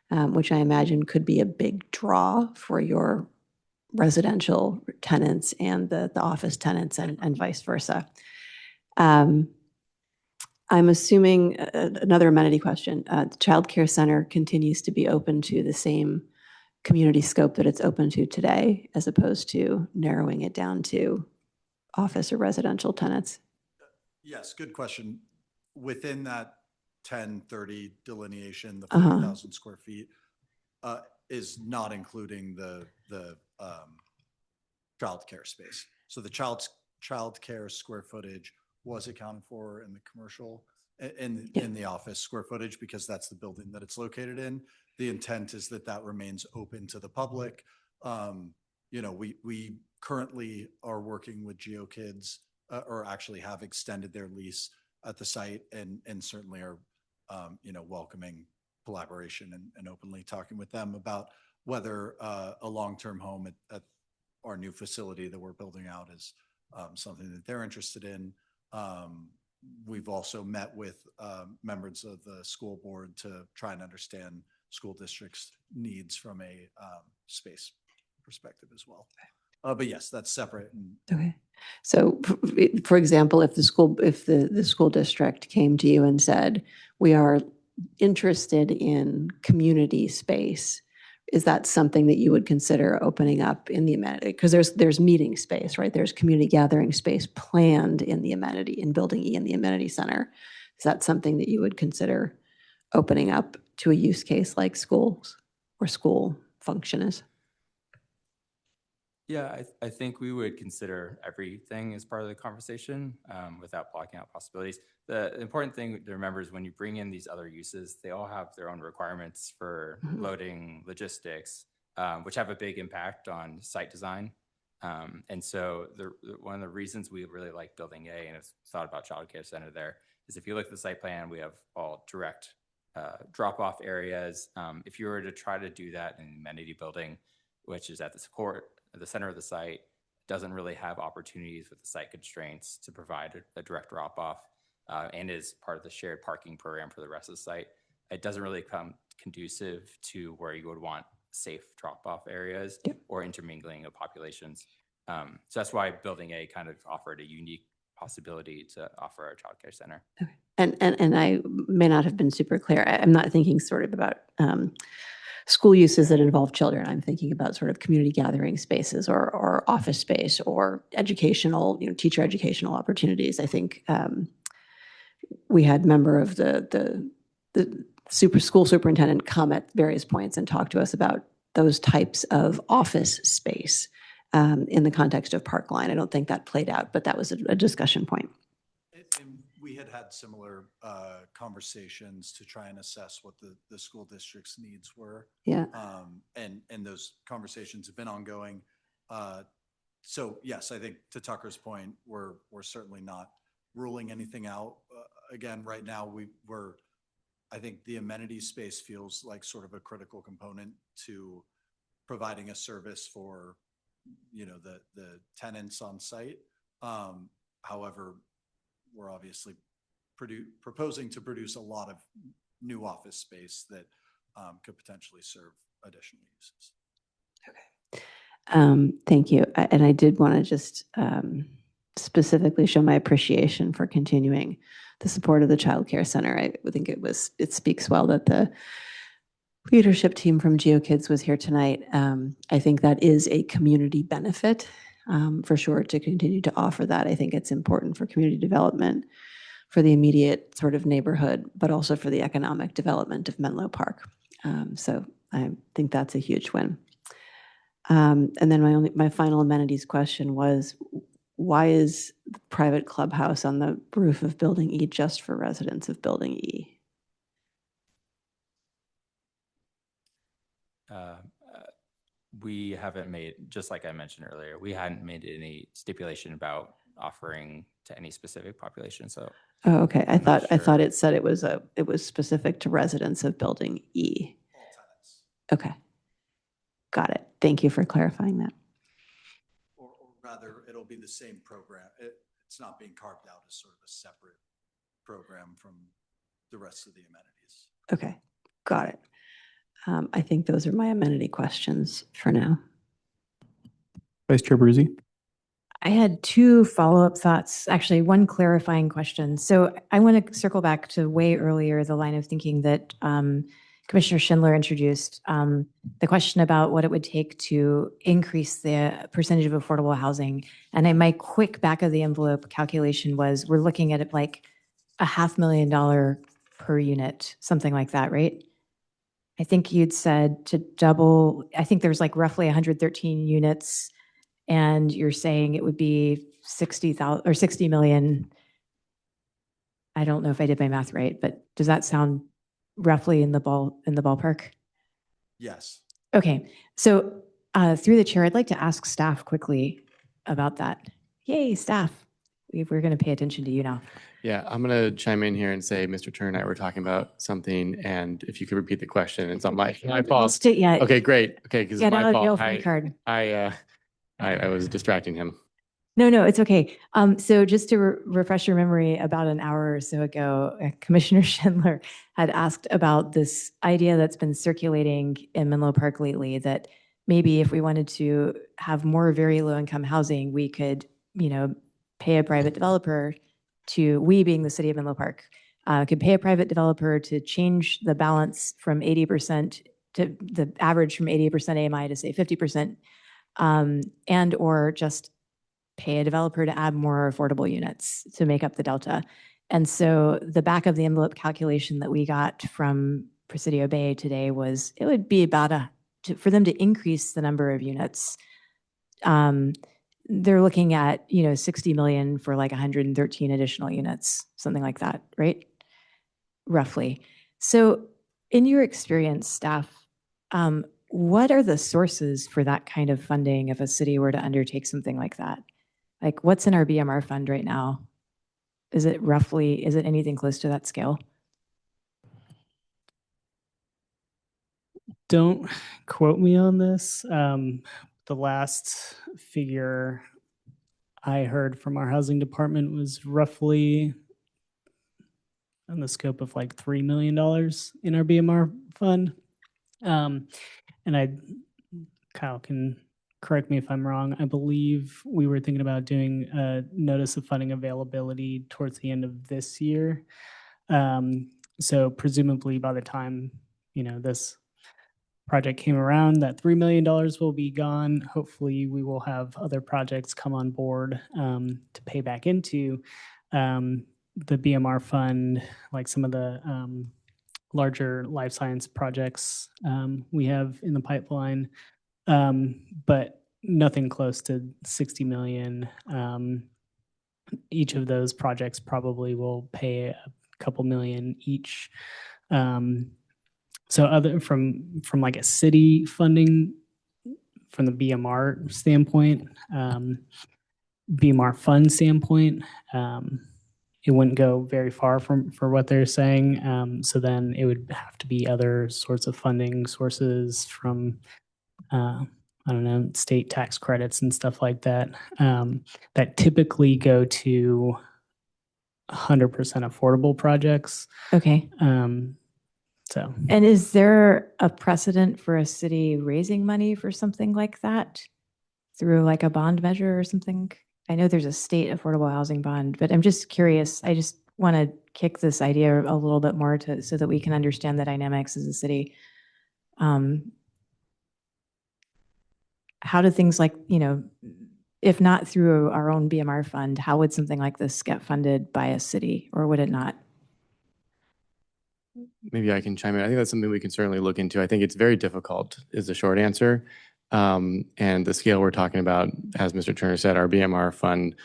which I imagine could be a big draw for your residential tenants and the office tenants and vice versa. I'm assuming another amenity question. The Child Care Center continues to be open to the same community scope that it's open to today, as opposed to narrowing it down to office or residential tenants? Yes, good question. Within that 1030 delineation, the 40,000 square feet is not including the childcare space. So the childcare square footage was accounted for in the commercial, in the office square footage, because that's the building that it's located in. The intent is that remains open to the public. We currently are working with GeoKids, or actually have extended their lease at the site, and certainly are, welcoming collaboration and openly talking with them about whether a long-term home at our new facility that we're building out is something that they're interested in. We've also met with members of the school board to try and understand school district's needs from a space perspective as well. But yes, that's separate. Okay. So for example, if the school district came to you and said, we are interested in community space, is that something that you would consider opening up in the amenity? Because there's meeting space, right? There's community gathering space planned in the amenity, in Building E in the amenity center. Is that something that you would consider opening up to a use case like schools or school function is? Yeah, I think we would consider everything as part of the conversation without blocking out possibilities. The important thing to remember is when you bring in these other uses, they all have their own requirements for loading, logistics, which have a big impact on site design. And so one of the reasons we really like Building A and have thought about Child Care Center there is if you look at the site plan, we have all direct drop-off areas. If you were to try to do that in an amenity building, which is at the center of the site, doesn't really have opportunities with the site constraints to provide a direct drop-off, and is part of the shared parking program for the rest of the site. It doesn't really come conducive to where you would want safe drop-off areas or intermingling of populations. So that's why Building A kind of offered a unique possibility to offer our childcare center. And I may not have been super clear. I'm not thinking sort of about school uses that involve children. I'm thinking about sort of community gathering spaces or office space or educational, teacher educational opportunities. I think we had member of the school superintendent come at various points and talk to us about those types of office space in the context of Parkline. I don't think that played out, but that was a discussion point. And we had similar conversations to try and assess what the school district's needs were. Yeah. And those conversations have been ongoing. So yes, I think to Tucker's point, we're certainly not ruling anything out. Again, right now I think the amenity space feels like sort of a critical component to providing a service for, the tenants on site. However, we're obviously proposing to produce a lot of new office space that could potentially serve additional uses. Thank you. And I did want to just specifically show my appreciation for continuing the support of the Child Care Center. I think it speaks well that the leadership team from GeoKids was here tonight. I think that is a community benefit for sure to continue to offer that. I think it's important for community development, for the immediate sort of neighborhood, but also for the economic development of Menlo Park. So I think that's a huge win. And then my final amenities question was, why is the private clubhouse on the roof of Building E just for residents of Building E? We haven't made, just like I mentioned earlier, we hadn't made any stipulation about offering to any specific population. So, oh, okay. I thought it said it was specific to residents of Building E. All tenants. Okay, got it. Thank you for clarifying that. Or rather, it'll be the same program. It's not being carved out as sort of a separate program from the rest of the amenities. Okay, got it. I think those are my amenity questions for now. Vice Chair Abruzzi. I had two follow-up thoughts, actually one clarifying question. So I want to circle back to way earlier, the line of thinking that Commissioner Schindler introduced, the question about what it would take to increase the percentage of affordable housing. And my quick back of the envelope calculation was, we're looking at it like $500,000 per unit, something like that, right? I think you'd said to double, I think there's like roughly 113 units, and you're saying it would be 60,000 or 60 million. I don't know if I did my math right, but does that sound roughly in the ballpark? Yes. Okay, so through the chair, I'd like to ask staff quickly about that. Yay, staff. We're going to pay attention to you now. Yeah, I'm going to chime in here and say, Mr. Turner and I were talking about something, and if you could repeat the question, it's on my fault. Yeah. Okay, great. Okay, because it's Get my out of jail fault. free card. I was distracting him. No, it's okay. So just to refresh your memory, about an hour or so ago, Commissioner Schindler had asked about this idea that's been circulating in Menlo Park lately, that maybe if we wanted to have more very low income housing, we could, pay a private developer to, we being the city of Menlo Park, could pay a private developer to change the balance from 80% to the average from 80% AMI to say 50%, and or just pay a developer to add more affordable units to make up the delta. And so the back of the envelope calculation that we got from Presidio Bay today was, it would be about for them to increase the number of units, they're looking at, 60 million for like 113 additional units, something like that, right? Roughly. So in your experience, staff, what are the sources for that kind of funding if a city were to undertake something like that? Like, what's in our BMR fund right now? Is it anything close to that scale? Don't quote me on this. The last figure I heard from our housing department was roughly on the scope of like $3 million in our BMR fund. And Kyle can correct me if I'm wrong, I believe we were thinking about doing a notice of funding availability towards the end of this year. So presumably by the time, this project came around, that $3 million will be gone. Hopefully we will have other projects come on board to pay back into the BMR fund, like some of the larger life science projects we have in the pipeline, but nothing close to 60 million. Each of those projects probably will pay a couple million each. So other from like a city funding from the BMR standpoint, BMR fund standpoint, it wouldn't go very far for what they're saying. So then it would have to be other sorts of funding sources from, I don't know, state tax credits and stuff like that, that typically go to 100% affordable projects. Okay. So. And is there a precedent for a city raising money for something like that through like a bond measure or something? I know there's a state affordable housing bond, but I'm just curious. I just want to kick this idea a little bit more so that we can understand the dynamics as a city. How do things like, if not through our own BMR fund, how would something like this get funded by a city, or would it not? Maybe I can chime in. I think that's something we can certainly look into. I think it's very difficult is the short answer. And the scale we're talking about, as Mr. Turner said, our BMR fund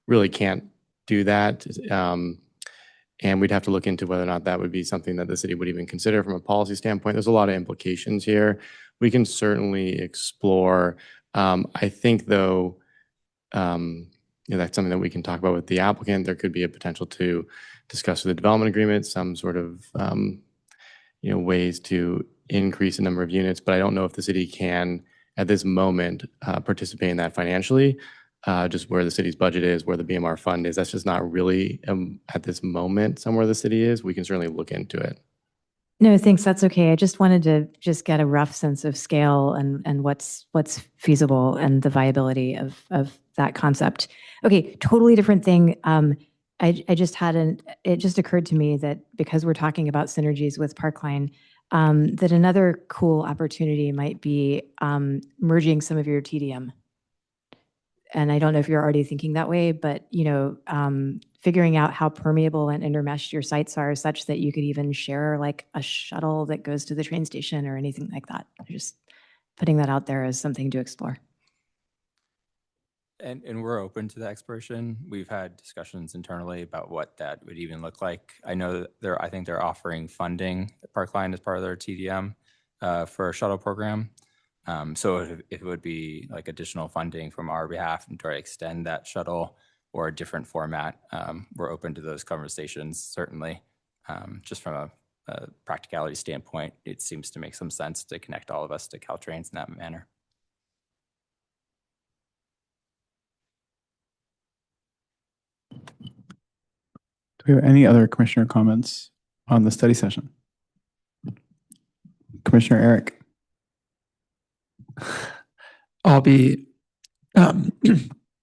really can't do that. And we'd have to look into whether or not that would be something that the city would even consider from a policy standpoint. There's a lot of implications here. We can certainly explore. I think, though, that's something that we can talk about with the applicant. There could be a potential to discuss with the development agreement some sort of ways to increase the number of units, but I don't know if the city can at this moment participate in that financially. Just where the city's budget is, where the BMR fund is, that's just not really at this moment somewhere the city is. We can certainly look into it. No, thanks. That's okay. I just wanted to just get a rough sense of scale and what's feasible and the viability of that concept. Okay, totally different thing. I just it just occurred to me that because we're talking about synergies with Parkline, that another cool opportunity might be merging some of your TDM. And I don't know if you're already thinking that way, but figuring out how permeable and intermeshed your sites are such that you could even share like a shuttle that goes to the train station or anything like that. Just putting that out there as something to explore. And we're open to the exploration. We've had discussions internally about what that would even look like. I know that I think they're offering funding at Parkline as part of their TDM for a shuttle program. So if it would be like additional funding from our behalf and try to extend that shuttle or a different format, we're open to those conversations, certainly. Just from a practicality standpoint, it seems to make some sense to connect all of us to Caltrains in that manner. Do we have any other commissioner comments on the study session? Commissioner Eric. I'll be,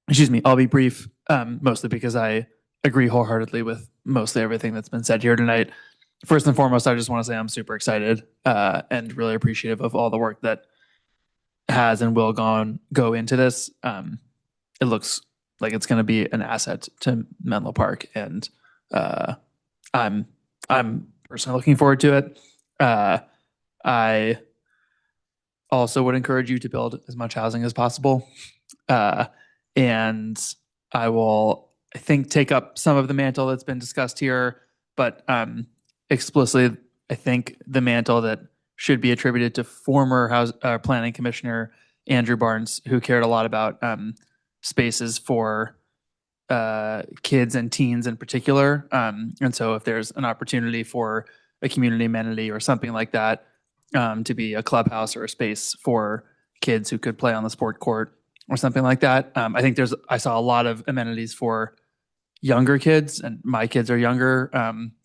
excuse me, I'll be brief, mostly because I agree wholeheartedly with mostly everything that's been said here tonight. First and foremost, I just want to say I'm super excited and really appreciative of all the work that has and will go into this. It looks like it's going to be an asset to Menlo Park, and I'm personally looking forward to it. I also would encourage you to build as much housing as possible. And I will, I think, take up some of the mantle that's been discussed here, but explicitly, I think the mantle that should be attributed to former planning commissioner Andrew Barnes, who cared a lot about spaces for kids and teens in particular. And so if there's an opportunity for a community amenity or something like that, to be a clubhouse or a space for kids who could play on the sport court or something like that. I think I saw a lot of amenities for younger kids, and my kids are younger,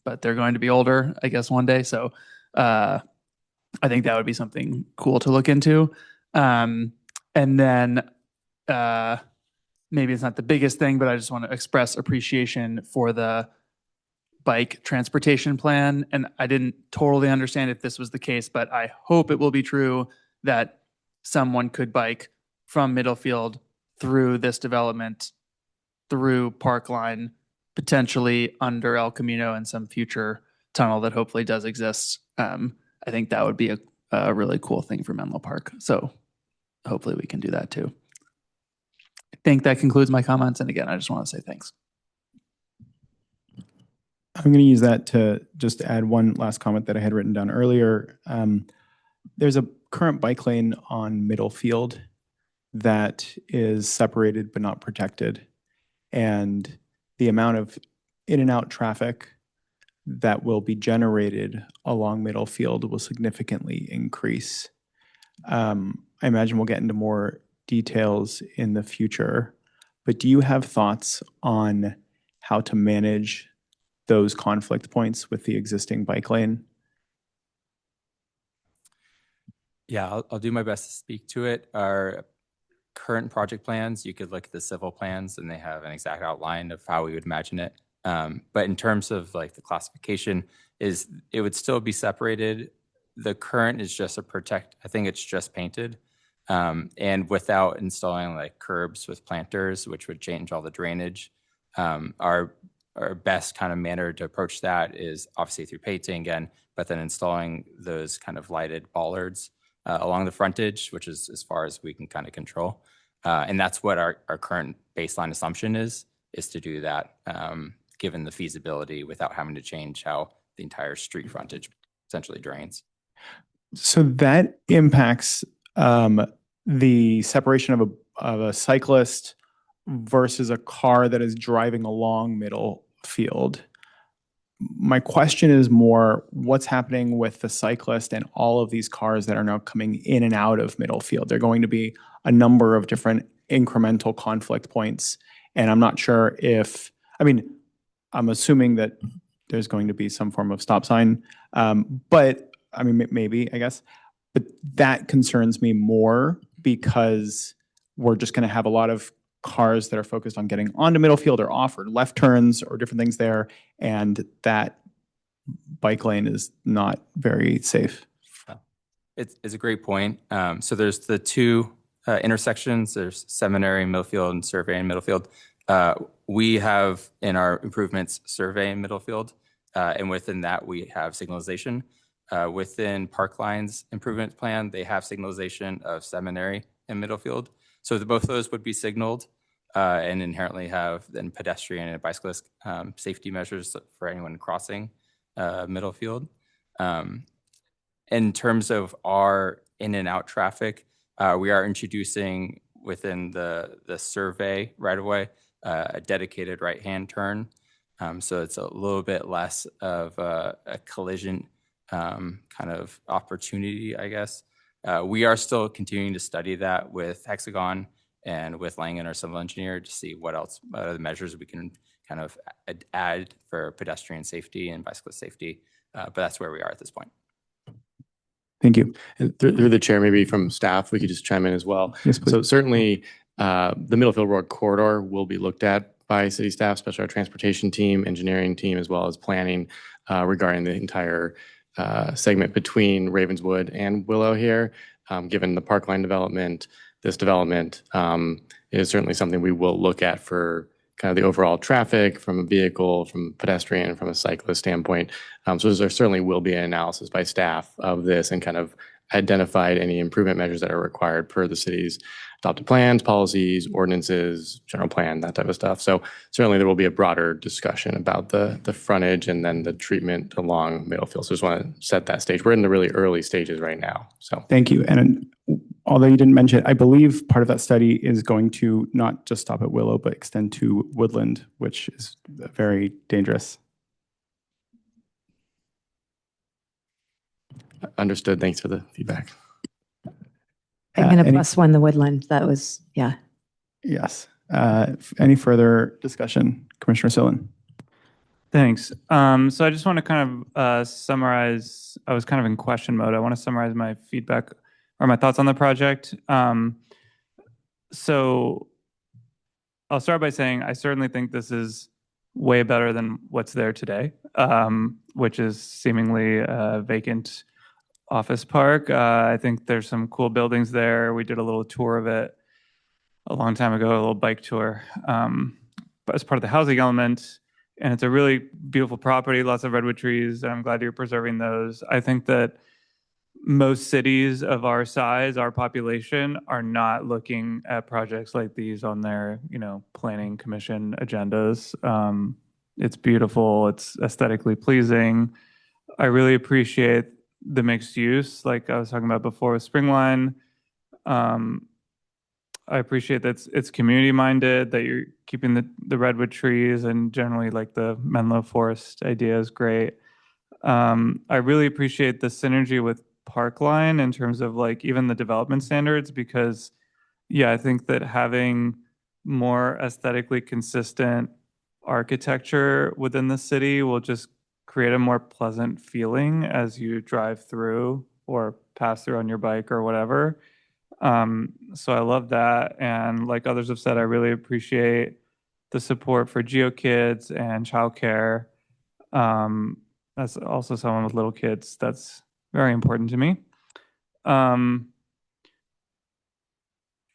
but they're going to be older, I guess, one day. So I think that would be something cool to look into. And then maybe it's not the biggest thing, but I just want to express appreciation for the bike transportation plan. And I didn't totally understand if this was the case, but I hope it will be true that someone could bike from Middlefield through this development, through Parkline, potentially under El Camino and some future tunnel that hopefully does exist. I think that would be a really cool thing for Menlo Park. So hopefully we can do that too. I think that concludes my comments. And again, I just want to say thanks. I'm going to use that to just add one last comment that I had written down earlier. There's a current bike lane on Middlefield that is separated but not protected. And the amount of in and out traffic that will be generated along Middlefield will significantly increase. I imagine we'll get into more details in the future, but do you have thoughts on how to manage those conflict points with the existing bike lane? Yeah, I'll do my best to speak to it. Our current project plans, you could look at the civil plans and they have an exact outline of how we would imagine it. But in terms of like the classification, it would still be separated. The current is just I think it's just painted. And without installing like curbs with planters, which would change all the drainage. Our best kind of manner to approach that is obviously through painting again, but then installing those kind of lighted bollards along the frontage, which is as far as we can kind of control. And that's what our current baseline assumption is to do that, given the feasibility without having to change how the entire street frontage essentially drains. So that impacts the separation of a cyclist versus a car that is driving along Middlefield. My question is more what's happening with the cyclist and all of these cars that are now coming in and out of Middlefield. There are going to be a number of different incremental conflict points. And I'm not sure I'm assuming that there's going to be some form of stop sign. But I mean, maybe, I guess. But that concerns me more because we're just going to have a lot of cars that are focused on getting onto Middlefield or off or left turns or different things there. And that bike lane is not very safe. It's a great point. So there's the two intersections. There's Seminary in Middlefield and Survey in Middlefield. We have in our improvements Survey in Middlefield. And within that, we have signalization. Within Parkline's improvement plan, they have signalization of Seminary and Middlefield. So both of those would be signaled and inherently have then pedestrian and bicyclist safety measures for anyone crossing Middlefield. In terms of our in and out traffic, we are introducing within the Survey right of way a dedicated right-hand turn. So it's a little bit less of a collision kind of opportunity, I guess. We are still continuing to study that with Hexagon and with Langen, our civil engineer, to see what other measures we can kind of add for pedestrian safety and bicyclist safety. But that's where we are at this point. Thank you. And through the chair, maybe from staff, we could just chime in as well. Yes, please. So certainly the Middlefield Road corridor will be looked at by city staff, especially our transportation team, engineering team, as well as planning regarding the entire segment between Ravenswood and Willow here. Given the Parkline development, this development is certainly something we will look at for kind of the overall traffic from a vehicle, from pedestrian, from a cyclist standpoint. So there certainly will be an analysis by staff of this and kind of identified any improvement measures that are required per the city's adopted plans, policies, ordinances, general plan, that type of stuff. So certainly there will be a broader discussion about the frontage and then the treatment along Middlefield. So just want to set that stage. We're in the really early stages right now. So Thank you. And although you didn't mention it, I believe part of that study is going to not just stop at Willow, but extend to Woodland, which is very dangerous. Understood. Thanks for the feedback. I'm going to plus one the Woodland. That was, yeah. Yes. Any further discussion? Commissioner Sillen. Thanks. So I just want to kind of summarize. I was kind of in question mode. I want to summarize my feedback or my thoughts on the project. So I'll start by saying I certainly think this is way better than what's there today, which is seemingly a vacant office park. I think there's some cool buildings there. We did a little tour of it a long time ago, a little bike tour, but as part of the housing element. And it's a really beautiful property, lots of redwood trees, and I'm glad you're preserving those. I think that most cities of our size, our population, are not looking at projects like these on their, planning commission agendas. It's beautiful. It's aesthetically pleasing. I really appreciate the mixed use, like I was talking about before with Springline. I appreciate that it's community minded, that you're keeping the redwood trees, and generally like the Menlo Forest idea is great. I really appreciate the synergy with Parkline in terms of like even the development standards, because I think that having more aesthetically consistent architecture within the city will just create a more pleasant feeling as you drive through or pass through on your bike or whatever. So I love that. And like others have said, I really appreciate the support for GeoKids and childcare. As also someone with little kids, that's very important to me.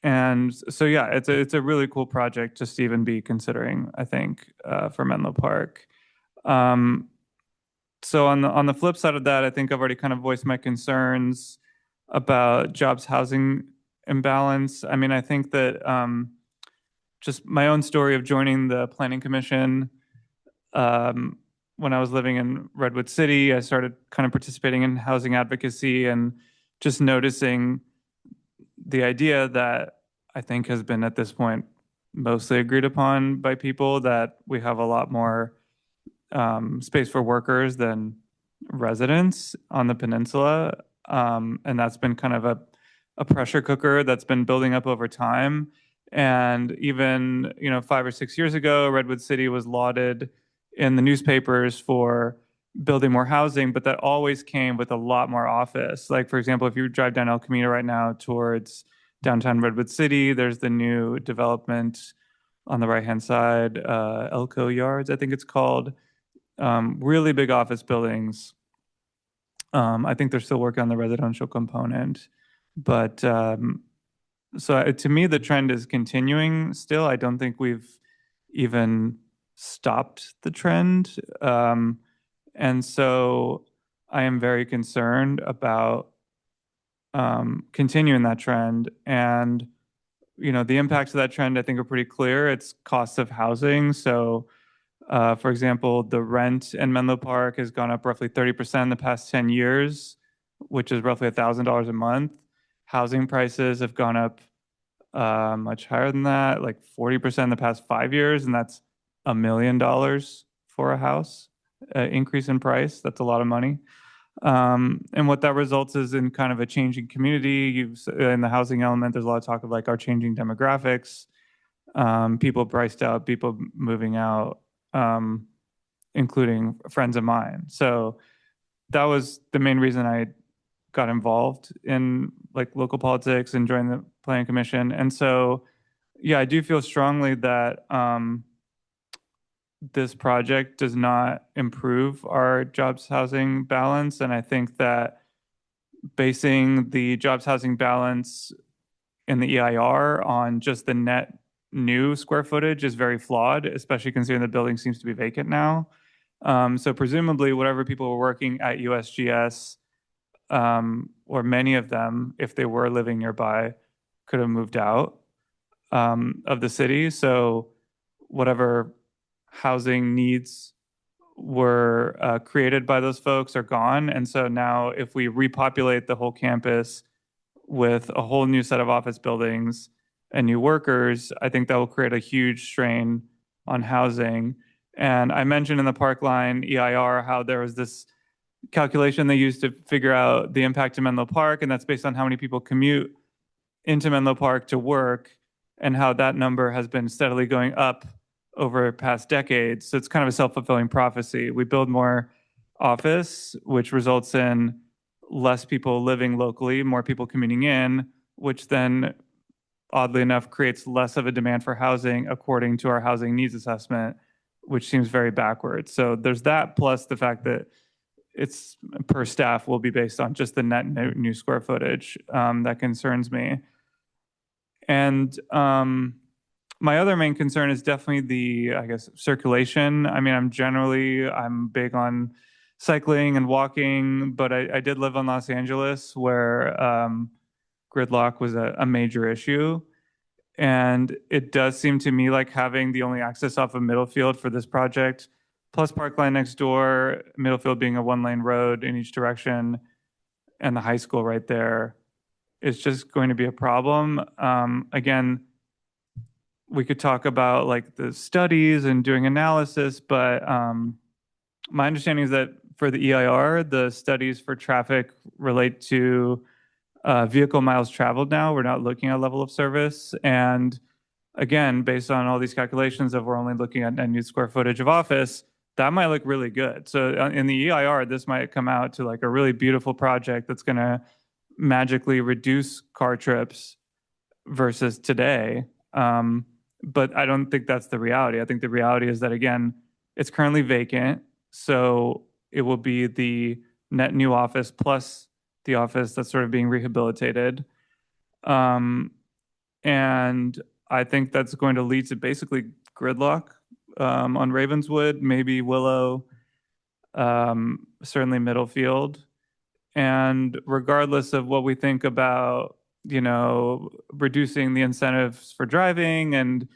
And so, it's a really cool project just to even be considering, I think, for Menlo Park. So on the flip side of that, I think I've already kind of voiced my concerns about jobs housing imbalance. I mean, I think that just my own story of joining the Planning Commission, when I was living in Redwood City, I started kind of participating in housing advocacy and just noticing the idea that I think has been at this point mostly agreed upon by people, that we have a lot more space for workers than residents on the peninsula. And that's been kind of a pressure cooker that's been building up over time. And even, 5 or 6 years ago, Redwood City was lauded in the newspapers for building more housing, but that always came with a lot more office. Like, for example, if you drive down El Camino right now towards downtown Redwood City, there's the new development on the right-hand side, Elko Yards, I think it's called. Really big office buildings. I think they're still working on the residential component. But so to me, the trend is continuing still. I don't think we've even stopped the trend. And so I am very concerned about continuing that trend. And, the impacts of that trend, I think, are pretty clear. It's cost of housing. So, for example, the rent in Menlo Park has gone up roughly 30% in the past 10 years, which is roughly $1,000 a month. Housing prices have gone up much higher than that, like 40% in the past 5 years, and that's $1 million for a house increase in price. That's a lot of money. And what that results is in kind of a changing community. In the housing element, there's a lot of talk of like our changing demographics, people priced out, people moving out, including friends of mine. So that was the main reason I got involved in like local politics and joined the Planning Commission. And so, I do feel strongly that this project does not improve our jobs housing balance. And I think that basing the jobs housing balance in the EIR on just the net new square footage is very flawed, especially considering the building seems to be vacant now. So presumably whatever people were working at USGS, or many of them, if they were living nearby, could have moved out of the city. So whatever housing needs were created by those folks are gone. And so now if we repopulate the whole campus with a whole new set of office buildings and new workers, I think that will create a huge strain on housing. And I mentioned in the Parkline EIR how there was this calculation they used to figure out the impact to Menlo Park, and that's based on how many people commute into Menlo Park to work, and how that number has been steadily going up over past decades. So it's kind of a self-fulfilling prophecy. We build more office, which results in less people living locally, more people commuting in, which then oddly enough, creates less of a demand for housing according to our housing needs assessment, which seems very backwards. So there's that, plus the fact that it's per staff will be based on just the net new square footage. That concerns me. And my other main concern is definitely the, I guess, circulation. I mean, I'm big on cycling and walking, but I did live in Los Angeles where gridlock was a major issue. And it does seem to me like having the only access off of Middlefield for this project, plus Parkline next door, Middlefield being a one-lane road in each direction, and the high school right there, is just going to be a problem. Again, we could talk about like the studies and doing analysis, but my understanding is that for the EIR, the studies for traffic relate to vehicle miles traveled now. We're not looking at level of service. And again, based on all these calculations of we're only looking at net new square footage of office, that might look really good. So in the EIR, this might come out to like a really beautiful project that's going to magically reduce car trips versus today. But I don't think that's the reality. I think the reality is that, again, it's currently vacant. So it will be the net new office plus the office that's sort of being rehabilitated. And I think that's going to lead to basically gridlock on Ravenswood, maybe Willow, certainly Middlefield. And regardless of what we think about, reducing the incentives for driving, and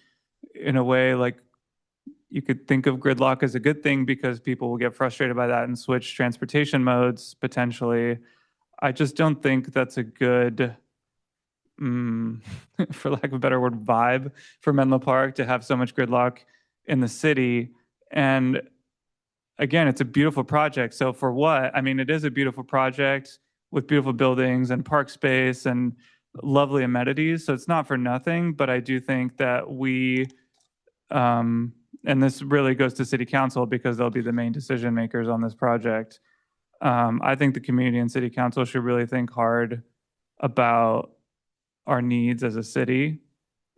in a way, like, you could think of gridlock as a good thing because people will get frustrated by that and switch transportation modes potentially. I just don't think that's a good, for lack of a better word, vibe for Menlo Park to have so much gridlock in the city. And again, it's a beautiful project. So for what? I mean, it is a beautiful project with beautiful buildings and park space and lovely amenities. So it's not for nothing, but I do think that we, and this really goes to city council because they'll be the main decision makers on this project. I think the community and city council should really think hard about our needs as a city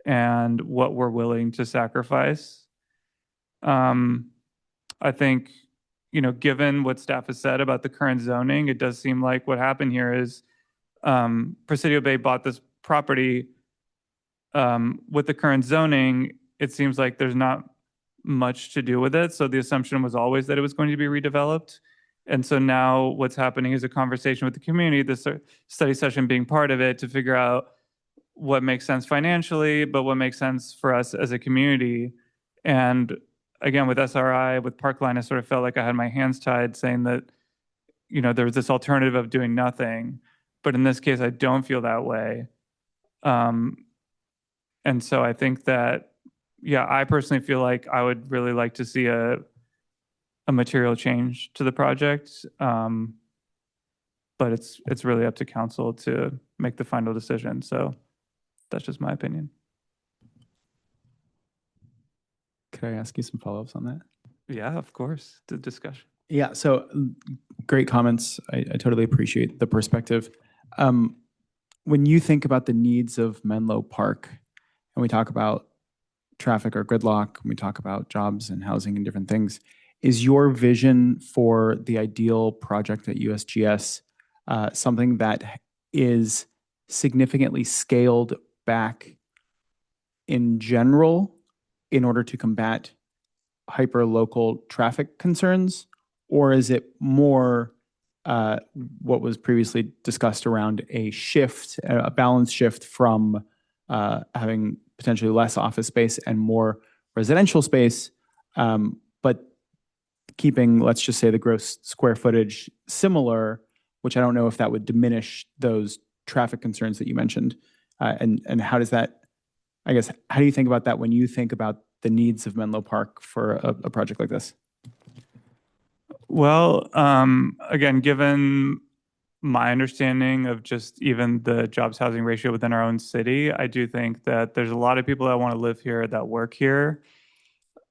and what we're willing to sacrifice. I think, given what staff has said about the current zoning, it does seem like what happened here is Presidio Bay bought this property with the current zoning. It seems like there's not much to do with it. So the assumption was always that it was going to be redeveloped. And so now what's happening is a conversation with the community, this study session being part of it, to figure out what makes sense financially, but what makes sense for us as a community. And again, with SRI, with Parkline, I sort of felt like I had my hands tied saying that, there was this alternative of doing nothing. But in this case, I don't feel that way. And so I think that, I personally feel like I would really like to see a material change to the project. But it's really up to council to make the final decision. So that's just my opinion. Could I ask you some follow-ups on that? Yeah, of course. The discussion. Yeah, so great comments. I totally appreciate the perspective. When you think about the needs of Menlo Park, and we talk about traffic or gridlock, and we talk about jobs and housing and different things, is your vision for the ideal project at USGS something that is significantly scaled back in general in order to combat hyper-local traffic concerns? Or is it more what was previously discussed around a shift, a balance shift from having potentially less office space and more residential space, but keeping, let's just say, the gross square footage similar, which I don't know if that would diminish those traffic concerns that you mentioned. And how does that, I guess, how do you think about that when you think about the needs of Menlo Park for a project like this? Well, again, given my understanding of just even the jobs housing ratio within our own city, I do think that there's a lot of people that want to live here, that work here.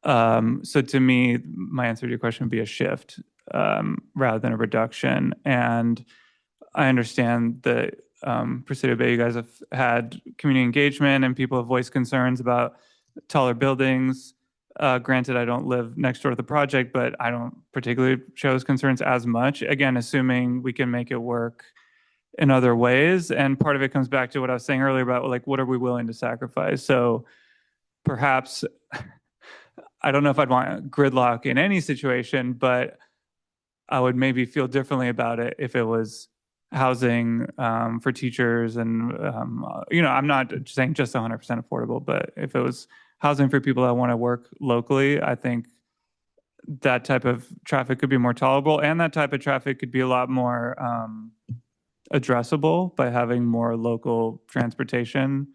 So to me, my answer to your question would be a shift rather than a reduction. And I understand the Presidio Bay, you guys have had community engagement and people have voiced concerns about taller buildings. Granted, I don't live next door to the project, but I don't particularly share those concerns as much. Again, assuming we can make it work in other ways. And part of it comes back to what I was saying earlier about like, what are we willing to sacrifice? So perhaps, I don't know if I'd want gridlock in any situation, but I would maybe feel differently about it if it was housing for teachers and, I'm not saying just 100% affordable, but if it was housing for people that want to work locally, I think that type of traffic could be more tolerable, and that type of traffic could be a lot more addressable by having more local transportation.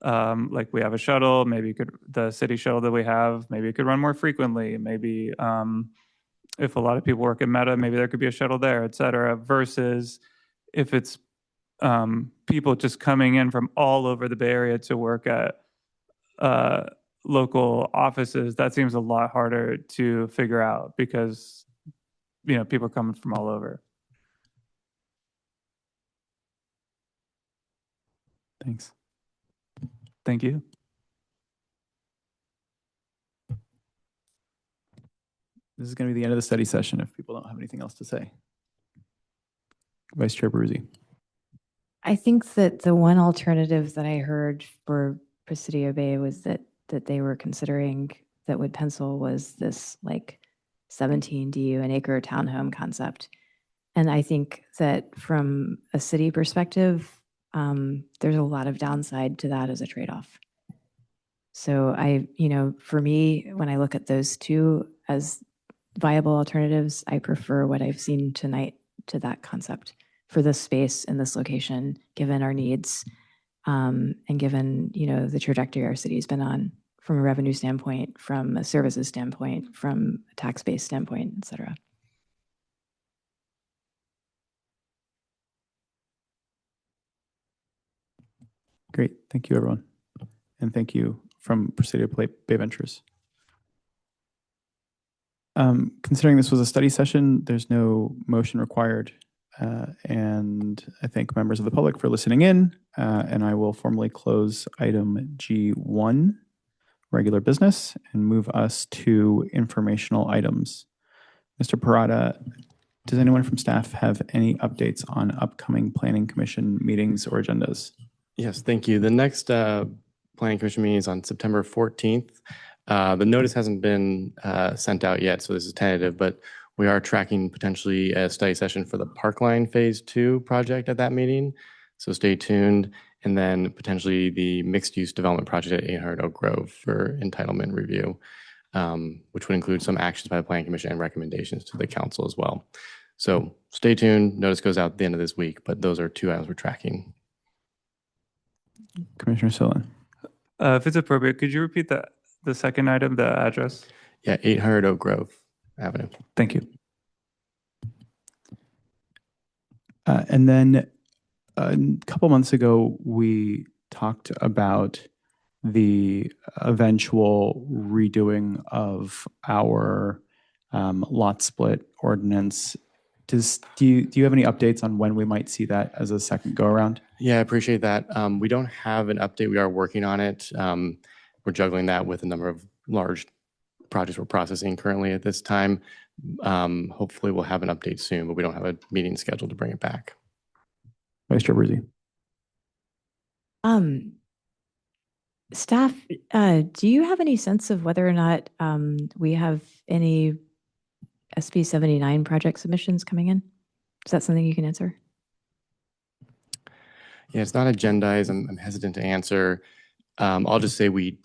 Like we have a shuttle, maybe the city shuttle that we have, maybe it could run more frequently. Maybe if a lot of people work at Meta, maybe there could be a shuttle there, et cetera, versus if it's people just coming in from all over the Bay Area to work at local offices. That seems a lot harder to figure out because, people are coming from all over. Thanks. Thank you. This is going to be the end of the study session if people don't have anything else to say. Vice Chair Baruzzi. I think that the one alternative that I heard for Presidio Bay was that they were considering that would pencil was this like 17 DU an acre townhome concept. And I think that from a city perspective, there's a lot of downside to that as a trade-off. So for me, when I look at those two as viable alternatives, I prefer what I've seen tonight to that concept for this space and this location, given our needs, and given, the trajectory our city's been on from a revenue standpoint, from a services standpoint, from a tax-based standpoint, et cetera. Great. Thank you, everyone. And thank you from Presidio Bay Ventures. Considering this was a study session, there's no motion required. And I thank members of the public for listening in. And I will formally close item G1, regular business, and move us to informational items. Mr. Parada, does anyone from staff have any updates on upcoming Planning Commission meetings or agendas? Yes, thank you. The next Planning Commission meeting is on September 14th. The notice hasn't been sent out yet, so this is tentative, but we are tracking potentially a study session for the Parkline Phase 2 project at that meeting. So stay tuned. And then potentially the mixed-use development project at 800 Oak Grove for entitlement review, which would include some actions by the Planning Commission and recommendations to the council as well. So stay tuned. Notice goes out at the end of this week, but those are two items we're tracking. Commissioner Sillen. If it's appropriate, could you repeat the second item, the address? Yeah, 800 Oak Grove Avenue. Thank you. And then a couple months ago, we talked about the eventual redoing of our lot split ordinance. Do you have any updates on when we might see that as a second go around? Yeah, I appreciate that. We don't have an update. We are working on it. We're juggling that with a number of large projects we're processing currently at this time. Hopefully we'll have an update soon, but we don't have a meeting scheduled to bring it back. Vice Chair Baruzzi. Staff, do you have any sense of whether or not we have any SB 79 project submissions coming in? Is that something you can answer? Yeah, it's not agendized. I'm hesitant to answer. I'll just say we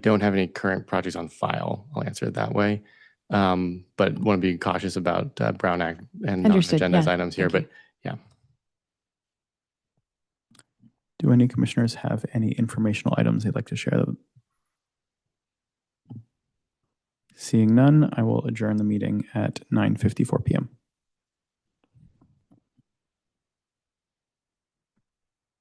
don't have any current projects on file. I'll answer it that way. But want to be cautious about Brown Act and non-agendized items here. But yeah. Do any commissioners have any informational items they'd like to share? Seeing none, I will adjourn the meeting at 9:54 p.m.